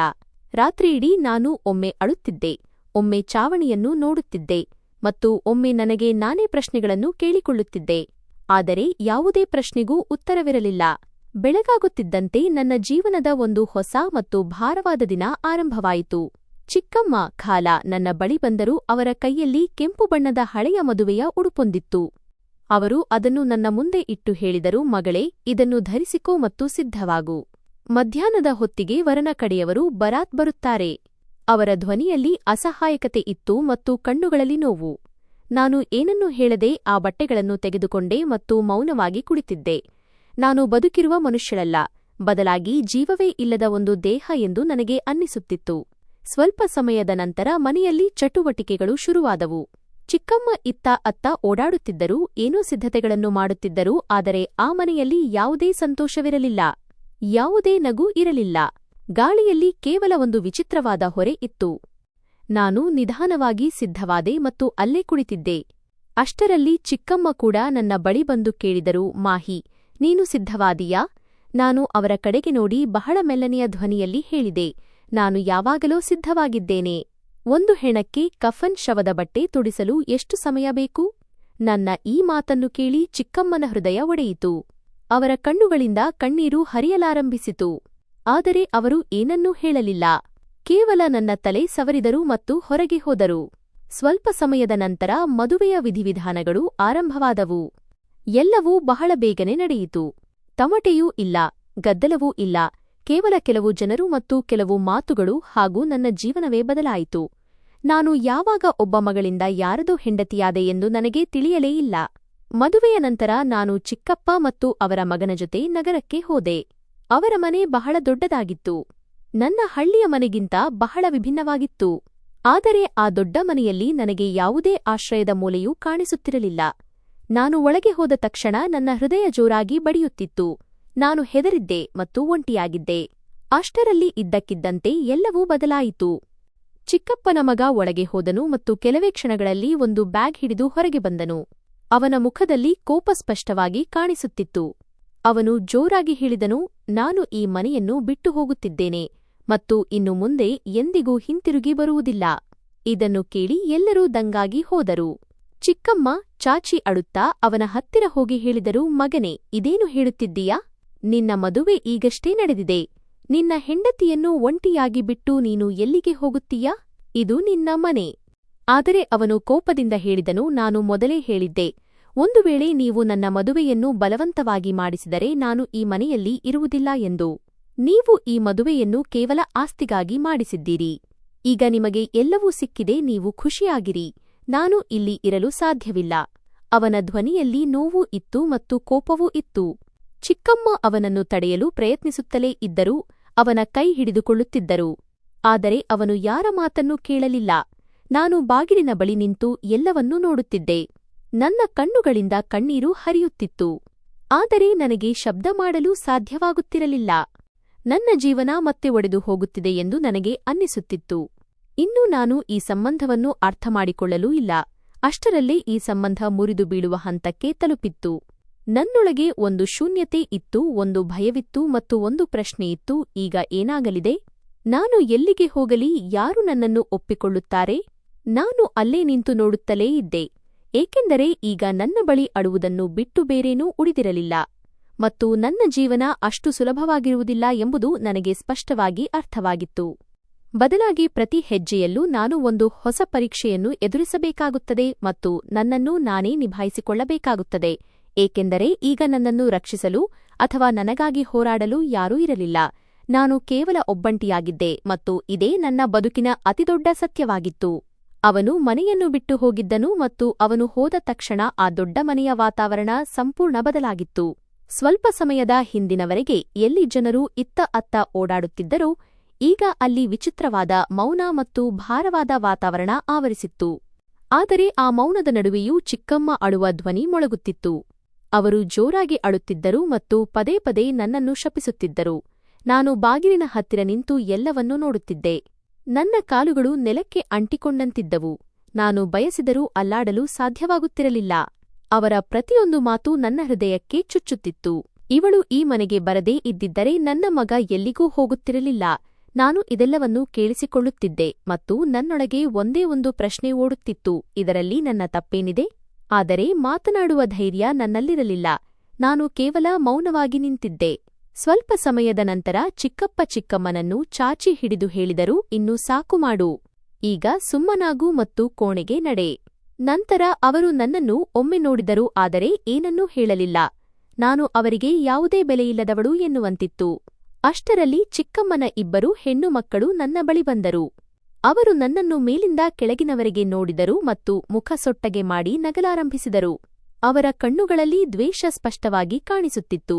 ರಾತ್ರಿಯಿಡೀ ನಾನು ಒಮ್ಮೆ ಅಳುತ್ತಿದ್ದೆ, ಒಮ್ಮೆ ಚಾವಣಿಯನ್ನು ನೋಡುತ್ತಿದ್ದೆ ಮತ್ತು ಒಮ್ಮೆ ನನಗೆ ನಾನೇ ಪ್ರಶ್ನೆಗಳನ್ನು ಕೇಳಿಕೊಳ್ಳುತ್ತಿದ್ದೆ. ಆದರೆ ಯಾವುದೇ ಪ್ರಶ್ನೆಗೂ ಉತ್ತರವಿರಲಿಲ್ಲ. ಬೆಳಗಾಗುತ್ತಿದ್ದಂತೆ ನನ್ನ ಜೀವನದ ಒಂದು ಹೊಸ ಮತ್ತು ಭಾರವಾದ ದಿನ ಆರಂಭವಾಯಿತು. ಚಿಕ್ಕಮ್ಮ ಖಾಲ ನನ್ನ ಬಳಿ ಬಂದರೂ ಅವರ ಕೈಯಲ್ಲಿ ಕೆಂಪು ಬಣ್ಣದ ಹಳೆಯ ಮದುವೆಯ ಉಡುಪೊಂದಿತ್ತು. ಅವರು ಅದನ್ನು ನನ್ನ ಮುಂದೆ ಇಟ್ಟು ಹೇಳಿದರು, ಮಗಳೇ, ಇದನ್ನು ಧರಿಸಿಕೋ ಮತ್ತು ಸಿದ್ಧವಾಗು. ಮಧ್ಯಾಹ್ನದ ಹೊತ್ತಿಗೆ ವರನ ಕಡೆಯವರು ಬರಾತ್ ಬರುತ್ತಾರೆ. ಅವರ ಧ್ವನಿಯಲ್ಲಿ ಅಸಹಾಯಕತೆ ಇತ್ತು ಮತ್ತು ಕಣ್ಣುಗಳಲ್ಲಿ ನೋವು. ನಾನು ಏನನ್ನೂ ಹೇಳದೆ ಆ ಬಟ್ಟೆಗಳನ್ನು ತೆಗೆದುಕೊಂಡೆ ಮತ್ತು ಮೌನವಾಗಿ ಕುಳಿತಿದ್ದೆ. ನಾನು ಬದುಕಿರುವ ಮನುಷ್ಯಳಲ್ಲ, ಬದಲಾಗಿ ಜೀವವೇ ಇಲ್ಲದ ಒಂದು ದೇಹ ಎಂದು ನನಗೆ ಅನ್ನಿಸುತ್ತಿತ್ತು. ಸ್ವಲ್ಪ ಸಮಯದ ನಂತರ ಮನೆಯಲ್ಲಿ ಚಟುವಟಿಕೆಗಳು ಶುರುವಾದವು. ಚಿಕ್ಕಮ್ಮ ಇತ್ತ ಅತ್ತ ಓಡಾಡುತ್ತಿದ್ದರು, ಏನೋ ಸಿದ್ಧತೆಗಳನ್ನು ಮಾಡುತ್ತಿದ್ದರು. ಆದರೆ ಆ ಮನೆಯಲ್ಲಿ ಯಾವುದೇ ಸಂತೋಷವಿರಲಿಲ್ಲ, ಯಾವುದೇ ನಗು ಇರಲಿಲ್ಲ. ಗಾಳಿಯಲ್ಲಿ ಕೇವಲ ಒಂದು ವಿಚಿತ್ರವಾದ ಹೊರೆ ಇತ್ತು. ನಾನು ನಿಧಾನವಾಗಿ ಸಿದ್ಧವಾದೆ ಮತ್ತು ಅಲ್ಲೇ ಕುಳಿತಿದ್ದೆ. ಅಷ್ಟರಲ್ಲಿ ಚಿಕ್ಕಮ್ಮ ಕೂಡ ನನ್ನ ಬಳಿ ಬಂದು ಕೇಳಿದರು, ಮಾಹಿ, ನೀನು ಸಿದ್ಧವಾದೀಯಾ? ನಾನು ಅವರ ಕಡೆಗೆ ನೋಡಿ ಬಹಳ ಮೆಲ್ಲನೆಯ ಧ್ವನಿಯಲ್ಲಿ ಹೇಳಿದೆ, ನಾನು ಯಾವಾಗಲೋ ಸಿದ್ಧವಾಗಿದ್ದೇನೆ. ಒಂದು ಹೆಣಕ್ಕೆ ಕಫನ್ ಶವದ ಬಟ್ಟೆ ತೊಡಿಸಲು ಎಷ್ಟು ಸಮಯ ಬೇಕು? ನನ್ನ ಈ ಮಾತನ್ನು ಕೇಳಿ ಚಿಕ್ಕಮ್ಮನ ಹೃದಯ ಒಡೆಯಿತು. ಅವರ ಕಣ್ಣುಗಳಿಂದ ಕಣ್ಣೀರು ಹರಿಯಲಾರಂಭಿಸಿತು. ಆದರೆ ಅವರು ಏನನ್ನೂ ಹೇಳಲಿಲ್ಲ. ಕೇವಲ ನನ್ನ ತಲೆ ಸವರಿದರು ಮತ್ತು ಹೊರಗೆ ಹೋದರು. ಸ್ವಲ್ಪ ಸಮಯದ ನಂತರ ಮದುವೆಯ ವಿಧಿವಿಧಾನಗಳು ಆರಂಭವಾದವು. ಎಲ್ಲವೂ ಬಹಳ ಬೇಗನೆ ನಡೆಯಿತು. ತಮಟೆಯೂ ಇಲ್ಲ, ಗದ್ದಲವೂ ಇಲ್ಲ, ಕೇವಲ ಕೆಲವು ಜನರು ಮತ್ತು ಕೆಲವು ಮಾತುಗಳು, ಹಾಗೂ ನನ್ನ ಜೀವನವೇ ಬದಲಾಯಿತು. ನಾನು ಯಾವಾಗ ಒಬ್ಬ ಮಗಳಿಂದ ಯಾರದೋ ಹೆಂಡತಿಯಾದೆ ಎಂದು ನನಗೆ ತಿಳಿಯಲೇ ಇಲ್ಲ. ಮದುವೆಯ ನಂತರ ನಾನು ಚಿಕ್ಕಪ್ಪ ಮತ್ತು ಅವರ ಮಗನ ಜೊತೆ ನಗರಕ್ಕೆ ಹೋದೆ. ಅವರ ಮನೆ ಬಹಳ ದೊಡ್ಡದಾಗಿತ್ತು. ನನ್ನ ಹಳ್ಳಿಯ ಮನೆಗಿಂತ ಬಹಳ ವಿಭಿನ್ನವಾಗಿತ್ತು. ಆದರೆ ಆ ದೊಡ್ಡ ಮನೆಯಲ್ಲಿ ನನಗೆ ಯಾವುದೇ ಆಶ್ರಯದ ಮೂಲೆಯೂ ಕಾಣಿಸುತ್ತಿರಲಿಲ್ಲ. ನಾನು ಒಳಗೆ ಹೋದ ತಕ್ಷಣ ನನ್ನ ಹೃದಯ ಜೋರಾಗಿ ಬಡಿಯುತ್ತಿತ್ತು. ನಾನು ಹೆದರಿದ್ದೆ ಮತ್ತು ಒಂಟಿಯಾಗಿದ್ದೆ. ಅಷ್ಟರಲ್ಲಿ ಇದ್ದಕ್ಕಿದ್ದಂತೆ ಎಲ್ಲವೂ ಬದಲಾಯಿತು. ಚಿಕ್ಕಪ್ಪನ ಮಗ ಒಳಗೆ ಹೋದನು ಮತ್ತು ಕೆಲವೇ ಕ್ಷಣಗಳಲ್ಲಿ ಒಂದು ಬ್ಯಾಗ್ ಹಿಡಿದು ಹೊರಗೆ ಬಂದನು. ಅವನ ಮುಖದಲ್ಲಿ ಕೋಪ ಸ್ಪಷ್ಟವಾಗಿ ಕಾಣಿಸುತ್ತಿತ್ತು. ಅವನು ಜೋರಾಗಿ ಹೇಳಿದನು, ನಾನು ಈ ಮನೆಯನ್ನು ಬಿಟ್ಟು ಹೋಗುತ್ತಿದ್ದೇನೆ ಮತ್ತು ಇನ್ನು ಮುಂದೆ ಎಂದಿಗೂ ಹಿಂತಿರುಗಿ ಬರುವುದಿಲ್ಲ. ಇದನ್ನು ಕೇಳಿ ಎಲ್ಲರೂ ದಂಗಾಗಿ ಹೋದರು. ಚಿಕ್ಕಮ್ಮ ಚಾಚಿ ಅಳುತ್ತಾ ಅವನ ಹತ್ತಿರ ಹೋಗಿ ಹೇಳಿದರು, ಮಗನೇ, ಇದೇನು ಹೇಳುತ್ತಿದ್ದೀಯಾ? ನಿನ್ನ ಮದುವೆ ಈಗಷ್ಟೇ ನಡೆದಿದೆ. ನಿನ್ನ ಹೆಂಡತಿಯನ್ನು ಒಂಟಿಯಾಗಿ ಬಿಟ್ಟು ನೀನು ಎಲ್ಲಿಗೆ ಹೋಗುತ್ತೀಯಾ? ಇದು ನಿನ್ನ ಮನೆ. ಆದರೆ ಅವನು ಕೋಪದಿಂದ ಹೇಳಿದನು, ನಾನು ಮೊದಲೇ ಹೇಳಿದ್ದೆ, ಒಂದು ವೇಳೆ ನೀವು ನನ್ನ ಮದುವೆಯನ್ನು ಬಲವಂತವಾಗಿ ಮಾಡಿಸಿದರೆ ನಾನು ಈ ಮನೆಯಲ್ಲಿ ಇರುವುದಿಲ್ಲ ಎಂದು. ನೀವು ಈ ಮದುವೆಯನ್ನು ಕೇವಲ ಆಸ್ತಿಗಾಗಿ ಮಾಡಿಸಿದ್ದೀರಿ. ಈಗ ನಿಮಗೆ ಎಲ್ಲವೂ ಸಿಕ್ಕಿದೆ, ನೀವು ಖುಷಿಯಾಗಿರಿ. ನಾನು ಇಲ್ಲಿ ಇರಲು ಸಾಧ್ಯವಿಲ್ಲ. ಅವನ ಧ್ವನಿಯಲ್ಲಿ ನೋವೂ ಇತ್ತು ಮತ್ತು ಕೋಪವೂ ಇತ್ತು. ಚಿಕ್ಕಮ್ಮ ಅವನನ್ನು ತಡೆಯಲು ಪ್ರಯತ್ನಿಸುತ್ತಲೇ ಇದ್ದರೂ ಅವನ ಕೈ ಹಿಡಿದುಕೊಳ್ಳುತ್ತಿದ್ದರು. ಆದರೆ ಅವನು ಯಾರ ಮಾತನ್ನೂ ಕೇಳಲಿಲ್ಲ. ನಾನು ಬಾಗಿಲಿನ ಬಳಿ ನಿಂತು ಎಲ್ಲವನ್ನೂ ನೋಡುತ್ತಿದ್ದೆ. ನನ್ನ ಕಣ್ಣುಗಳಿಂದ ಕಣ್ಣೀರು ಹರಿಯುತ್ತಿತ್ತು. ಆದರೆ ನನಗೆ ಶಬ್ದ ಮಾಡಲು ಸಾಧ್ಯವಾಗುತ್ತಿರಲಿಲ್ಲ. ನನ್ನ ಜೀವನ ಮತ್ತೆ ಒಡೆದು ಹೋಗುತ್ತಿದೆ ಎಂದು ನನಗೆ ಅನ್ನಿಸುತ್ತಿತ್ತು. ಇನ್ನು ನಾನು ಈ ಸಂಬಂಧವನ್ನು ಅರ್ಥಮಾಡಿಕೊಳ್ಳಲೂ ಇಲ್ಲ. ಅಷ್ಟರಲ್ಲೇ ಈ ಸಂಬಂಧ ಮುರಿದು ಬೀಳುವ ಹಂತಕ್ಕೆ ತಲುಪಿತ್ತು. ನನ್ನೊಳಗೆ ಒಂದು ಶೂನ್ಯತೆ ಇತ್ತು, ಒಂದು ಭಯವಿತ್ತು ಮತ್ತು ಒಂದು ಪ್ರಶ್ನೆಯಿತ್ತು, ಈಗ ಏನಾಗಲಿದೆ? ನಾನು ಎಲ್ಲಿಗೆ ಹೋಗಲಿ? ಯಾರು ನನ್ನನ್ನು ಒಪ್ಪಿಕೊಳ್ಳುತ್ತಾರೆ? ನಾನು ಅಲ್ಲೇ ನಿಂತು ನೋಡುತ್ತಲೇ ಇದ್ದೆ, ಏಕೆಂದರೆ ಈಗ ನನ್ನ ಬಳಿ ಅಳುವುದನ್ನು ಬಿಟ್ಟು ಬೇರೇನೂ ಉಳಿದಿರಲಿಲ್ಲ ಮತ್ತು ನನ್ನ ಜೀವನ ಅಷ್ಟು ಸುಲಭವಾಗಿರುವುದಿಲ್ಲ ಎಂಬುದು ನನಗೆ ಸ್ಪಷ್ಟವಾಗಿ ಅರ್ಥವಾಗಿತ್ತು. ಬದಲಾಗಿ ಪ್ರತಿ ಹೆಜ್ಜೆಯಲ್ಲೂ ನಾನು ಒಂದು ಹೊಸ ಪರೀಕ್ಷೆಯನ್ನು ಎದುರಿಸಬೇಕಾಗುತ್ತದೆ ಮತ್ತು ನನ್ನನ್ನು ನಾನೇ ನಿಭಾಯಿಸಿಕೊಳ್ಳಬೇಕಾಗುತ್ತದೆ, ಏಕೆಂದರೆ ಈಗ ನನ್ನನ್ನು ರಕ್ಷಿಸಲು ಅಥವಾ ನನಗಾಗಿ ಹೋರಾಡಲು ಯಾರೂ ಇರಲಿಲ್ಲ. ನಾನು ಕೇವಲ ಒಬ್ಬಂಟಿಯಾಗಿದ್ದೆ ಮತ್ತು ಇದೇ ನನ್ನ ಬದುಕಿನ ಅತಿದೊಡ್ಡ ಸತ್ಯವಾಗಿತ್ತು. ಅವನು ಮನೆಯನ್ನು ಬಿಟ್ಟು ಹೋಗಿದ್ದನು ಮತ್ತು ಅವನು ಹೋದ ತಕ್ಷಣ ಆ ದೊಡ್ಡ ಮನೆಯ ವಾತಾವರಣ ಸಂಪೂರ್ಣ ಬದಲಾಗಿತ್ತು. ಸ್ವಲ್ಪ ಸಮಯದ ಹಿಂದಿನವರೆಗೆ ಎಲ್ಲಿ ಜನರು ಇತ್ತ ಅತ್ತ ಓಡಾಡುತ್ತಿದ್ದರೋ ಈಗ ಅಲ್ಲಿ ವಿಚಿತ್ರವಾದ ಮೌನ ಮತ್ತು ಭಾರವಾದ ವಾತಾವರಣ ಆವರಿಸಿತ್ತು. ಆದರೆ ಆ ಮೌನದ ನಡುವೆಯೂ ಚಿಕ್ಕಮ್ಮ ಅಳುವ ಧ್ವನಿ ಮೊಳಗುತ್ತಿತ್ತು. ಅವರು ಜೋರಾಗಿ ಅಳುತ್ತಿದ್ದರು ಮತ್ತು ಪದೇ ಪದೇ ನನ್ನನ್ನು ಶಪಿಸುತ್ತಿದ್ದರು. ನಾನು ಬಾಗಿಲಿನ ಹತ್ತಿರ ನಿಂತು ಎಲ್ಲವನ್ನೂ ನೋಡುತ್ತಿದ್ದೆ. ನನ್ನ ಕಾಲುಗಳು ನೆಲಕ್ಕೆ ಅಂಟಿಕೊಂಡಂತಿದ್ದವು. ನಾನು ಬಯಸಿದರೂ ಅಲ್ಲಾಡಲು ಸಾಧ್ಯವಾಗುತ್ತಿರಲಿಲ್ಲ. ಅವರ ಪ್ರತಿಯೊಂದು ಮಾತು ನನ್ನ ಹೃದಯಕ್ಕೆ ಚುಚ್ಚುತ್ತಿತ್ತು. ಇವಳು ಈ ಮನೆಗೆ ಬರದೇ ಇದ್ದಿದ್ದರೆ ನನ್ನ ಮಗ ಎಲ್ಲಿಗೂ ಹೋಗುತ್ತಿರಲಿಲ್ಲ. ನಾನು ಇದೆಲ್ಲವನ್ನೂ ಕೇಳಿಸಿಕೊಳ್ಳುತ್ತಿದ್ದೆ ಮತ್ತು ನನ್ನೊಳಗೆ ಒಂದೇ ಒಂದು ಪ್ರಶ್ನೆ ಓಡುತ್ತಿತ್ತು, ಇದರಲ್ಲಿ ನನ್ನ ತಪ್ಪೇನಿದೆ? ಆದರೆ ಮಾತನಾಡುವ ಧೈರ್ಯ ನನ್ನಲ್ಲಿರಲಿಲ್ಲ. ನಾನು ಕೇವಲ ಮೌನವಾಗಿ ನಿಂತಿದ್ದೆ. ಸ್ವಲ್ಪ ಸಮಯದ ನಂತರ ಚಿಕ್ಕಪ್ಪ ಚಿಕ್ಕಮ್ಮನನ್ನು ಚಾಚಿ ಹಿಡಿದು ಹೇಳಿದರು, ಇನ್ನು ಸಾಕು ಮಾಡು. ಈಗ ಸುಮ್ಮನಾಗು ಮತ್ತು ಕೋಣೆಗೆ ನಡೆ. ನಂತರ ಅವರು ನನ್ನನ್ನು ಒಮ್ಮೆ ನೋಡಿದರು, ಆದರೆ ಏನನ್ನೂ ಹೇಳಲಿಲ್ಲ. ನಾನು ಅವರಿಗೆ ಯಾವುದೇ ಬೆಲೆಯಿಲ್ಲದವಳು ಎನ್ನುವಂತಿತ್ತು. ಅಷ್ಟರಲ್ಲಿ ಚಿಕ್ಕಮ್ಮನ ಇಬ್ಬರು ಹೆಣ್ಣು ಮಕ್ಕಳು ನನ್ನ ಬಳಿ ಬಂದರು. ಅವರು ನನ್ನನ್ನು ಮೇಲಿಂದ ಕೆಳಗಿನವರೆಗೆ ನೋಡಿದರು ಮತ್ತು ಮುಖ ಸೊಟ್ಟಗೆ ಮಾಡಿ ನಗಲಾರಂಭಿಸಿದರು. ಅವರ ಕಣ್ಣುಗಳಲ್ಲಿ ದ್ವೇಷ ಸ್ಪಷ್ಟವಾಗಿ ಕಾಣಿಸುತ್ತಿತ್ತು.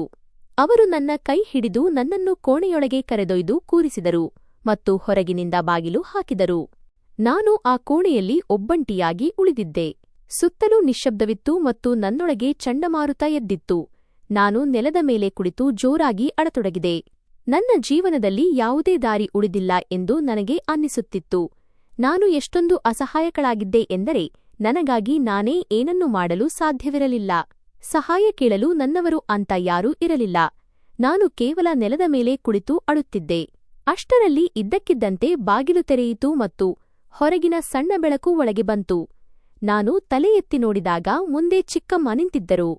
ಅವರು ನನ್ನ ಕೈ ಹಿಡಿದು ನನ್ನನ್ನು ಕೋಣೆಯೊಳಗೆ ಕರೆದೊಯ್ದು ಕೂರಿಸಿದರು ಮತ್ತು ಹೊರಗಿನಿಂದ ಬಾಗಿಲು ಹಾಕಿದರು. ನಾನು ಆ ಕೋಣೆಯಲ್ಲಿ ಒಬ್ಬಂಟಿಯಾಗಿ ಉಳಿದಿದ್ದೆ. ಸುತ್ತಲೂ ನಿಶ್ಶಬ್ದವಿತ್ತು ಮತ್ತು ನನ್ನೊಳಗೆ ಚಂಡಮಾರುತ ಎದ್ದಿತ್ತು. ನಾನು ನೆಲದ ಮೇಲೆ ಕುಳಿತು ಜೋರಾಗಿ ಅಳತೊಡಗಿದೆ. ನನ್ನ ಜೀವನದಲ್ಲಿ ಯಾವುದೇ ದಾರಿ ಉಳಿದಿಲ್ಲ ಎಂದು ನನಗೆ ಅನ್ನಿಸುತ್ತಿತ್ತು. ನಾನು ಎಷ್ಟೊಂದು ಅಸಹಾಯಕಳಾಗಿದ್ದೆ ಎಂದರೆ ನನಗಾಗಿ ನಾನೇ ಏನನ್ನೂ ಮಾಡಲು ಸಾಧ್ಯವಿರಲಿಲ್ಲ. ಸಹಾಯ ಕೇಳಲು ನನ್ನವರು ಅಂತ ಯಾರೂ ಇರಲಿಲ್ಲ. ನಾನು ಕೇವಲ ನೆಲದ ಮೇಲೆ ಕುಳಿತು ಅಳುತ್ತಿದ್ದೆ. ಅಷ್ಟರಲ್ಲಿ ಇದ್ದಕ್ಕಿದ್ದಂತೆ ಬಾಗಿಲು ತೆರೆಯಿತು ಮತ್ತು ಹೊರಗಿನ ಸಣ್ಣ ಬೆಳಕು ಒಳಗೆ ಬಂತು. ನಾನು ತಲೆ ಎತ್ತಿ ನೋಡಿದಾಗ ಮುಂದೆ ಚಿಕ್ಕಮ್ಮ ನಿಂತಿದ್ದರು.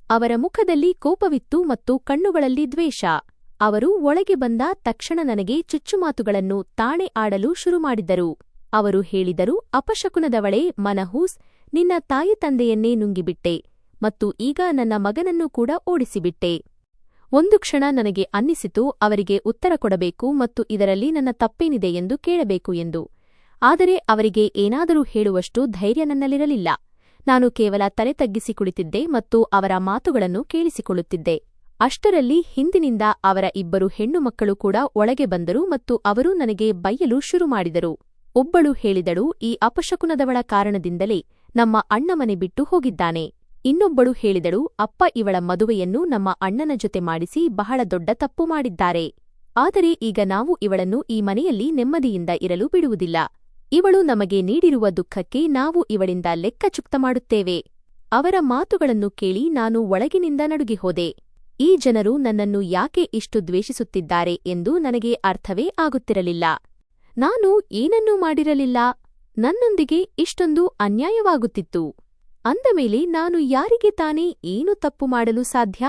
ಅವರ ಮುಖದಲ್ಲಿ ಕೋಪವಿತ್ತು ಮತ್ತು ಕಣ್ಣುಗಳಲ್ಲಿ ದ್ವೇಷ. ಅವರು ಒಳಗೆ ಬಂದ ತಕ್ಷಣ ನನಗೆ ಚುಚ್ಚುಮಾತುಗಳನ್ನು ತಾಣೆ ಆಡಲು ಶುರುಮಾಡಿದರು. ಅವರು ಹೇಳಿದರು, ಅಪಶಕುನದವಳೇ ಮನಹೂಸ್, ನಿನ್ನ ತಾಯಿ ತಂದೆಯನ್ನೇ ನುಂಗಿಬಿಟ್ಟೆ ಮತ್ತು ಈಗ ನನ್ನ ಮಗನನ್ನು ಕೂಡ ಓಡಿಸಿಬಿಟ್ಟೆ. ಒಂದು ಕ್ಷಣ ನನಗೆ ಅನ್ನಿಸಿತು ಅವರಿಗೆ ಉತ್ತರ ಕೊಡಬೇಕು ಮತ್ತು ಇದರಲ್ಲಿ ನನ್ನ ತಪ್ಪೇನಿದೆ ಎಂದು ಕೇಳಬೇಕು ಎಂದು. ಆದರೆ ಅವರಿಗೆ ಏನಾದರೂ ಹೇಳುವಷ್ಟು ಧೈರ್ಯ ನನ್ನಲ್ಲಿರಲಿಲ್ಲ. ನಾನು ಕೇವಲ ತಲೆ ತಗ್ಗಿಸಿ ಕುಳಿತಿದ್ದೆ ಮತ್ತು ಅವರ ಮಾತುಗಳನ್ನು ಕೇಳಿಸಿಕೊಳ್ಳುತ್ತಿದ್ದೆ. ಅಷ್ಟರಲ್ಲಿ ಹಿಂದಿನಿಂದ ಅವರ ಇಬ್ಬರು ಹೆಣ್ಣು ಮಕ್ಕಳು ಕೂಡ ಒಳಗೆ ಬಂದರು ಮತ್ತು ಅವರು ನನಗೆ ಬೈಯಲು ಶುರುಮಾಡಿದರು. ಒಬ್ಬಳು ಹೇಳಿದಳು, ಈ ಅಪಶಕುನದವಳ ಕಾರಣದಿಂದಲೇ ನಮ್ಮ ಅಣ್ಣ ಮನೆ ಬಿಟ್ಟು ಹೋಗಿದ್ದಾನೆ. ಇನ್ನೊಬ್ಬಳು ಹೇಳಿದಳು, ಅಪ್ಪ ಇವಳ ಮದುವೆಯನ್ನು ನಮ್ಮ ಅಣ್ಣನ ಜೊತೆ ಮಾಡಿಸಿ ಬಹಳ ದೊಡ್ಡ ತಪ್ಪು ಮಾಡಿದ್ದಾರೆ. ಆದರೆ ಈಗ ನಾವು ಇವಳನ್ನು ಈ ಮನೆಯಲ್ಲಿ ನೆಮ್ಮದಿಯಿಂದ ಇರಲು ಬಿಡುವುದಿಲ್ಲ. ಇವಳು ನಮಗೆ ನೀಡಿರುವ ದುಃಖಕ್ಕೆ ನಾವು ಇವಳಿಂದ ಲೆಕ್ಕ ಚುಕ್ತ ಮಾಡುತ್ತೇವೆ. ಅವರ ಮಾತುಗಳನ್ನು ಕೇಳಿ ನಾನು ಒಳಗಿನಿಂದ ನಡುಗಿ ಹೋದೆ. ಈ ಜನರು ನನ್ನನ್ನು ಯಾಕೆ ಇಷ್ಟು ದ್ವೇಷಿಸುತ್ತಿದ್ದಾರೆ ಎಂದು ನನಗೆ ಅರ್ಥವೇ ಆಗುತ್ತಿರಲಿಲ್ಲ. ನಾನು ಏನನ್ನೂ ಮಾಡಿರಲಿಲ್ಲ. ನನ್ನೊಂದಿಗೆ ಇಷ್ಟೊಂದು ಅನ್ಯಾಯವಾಗುತ್ತಿತ್ತು. ಅಂದಮೇಲೆ ನಾನು ಯಾರಿಗೆ ತಾನೇ ಏನು ತಪ್ಪು ಮಾಡಲು ಸಾಧ್ಯ?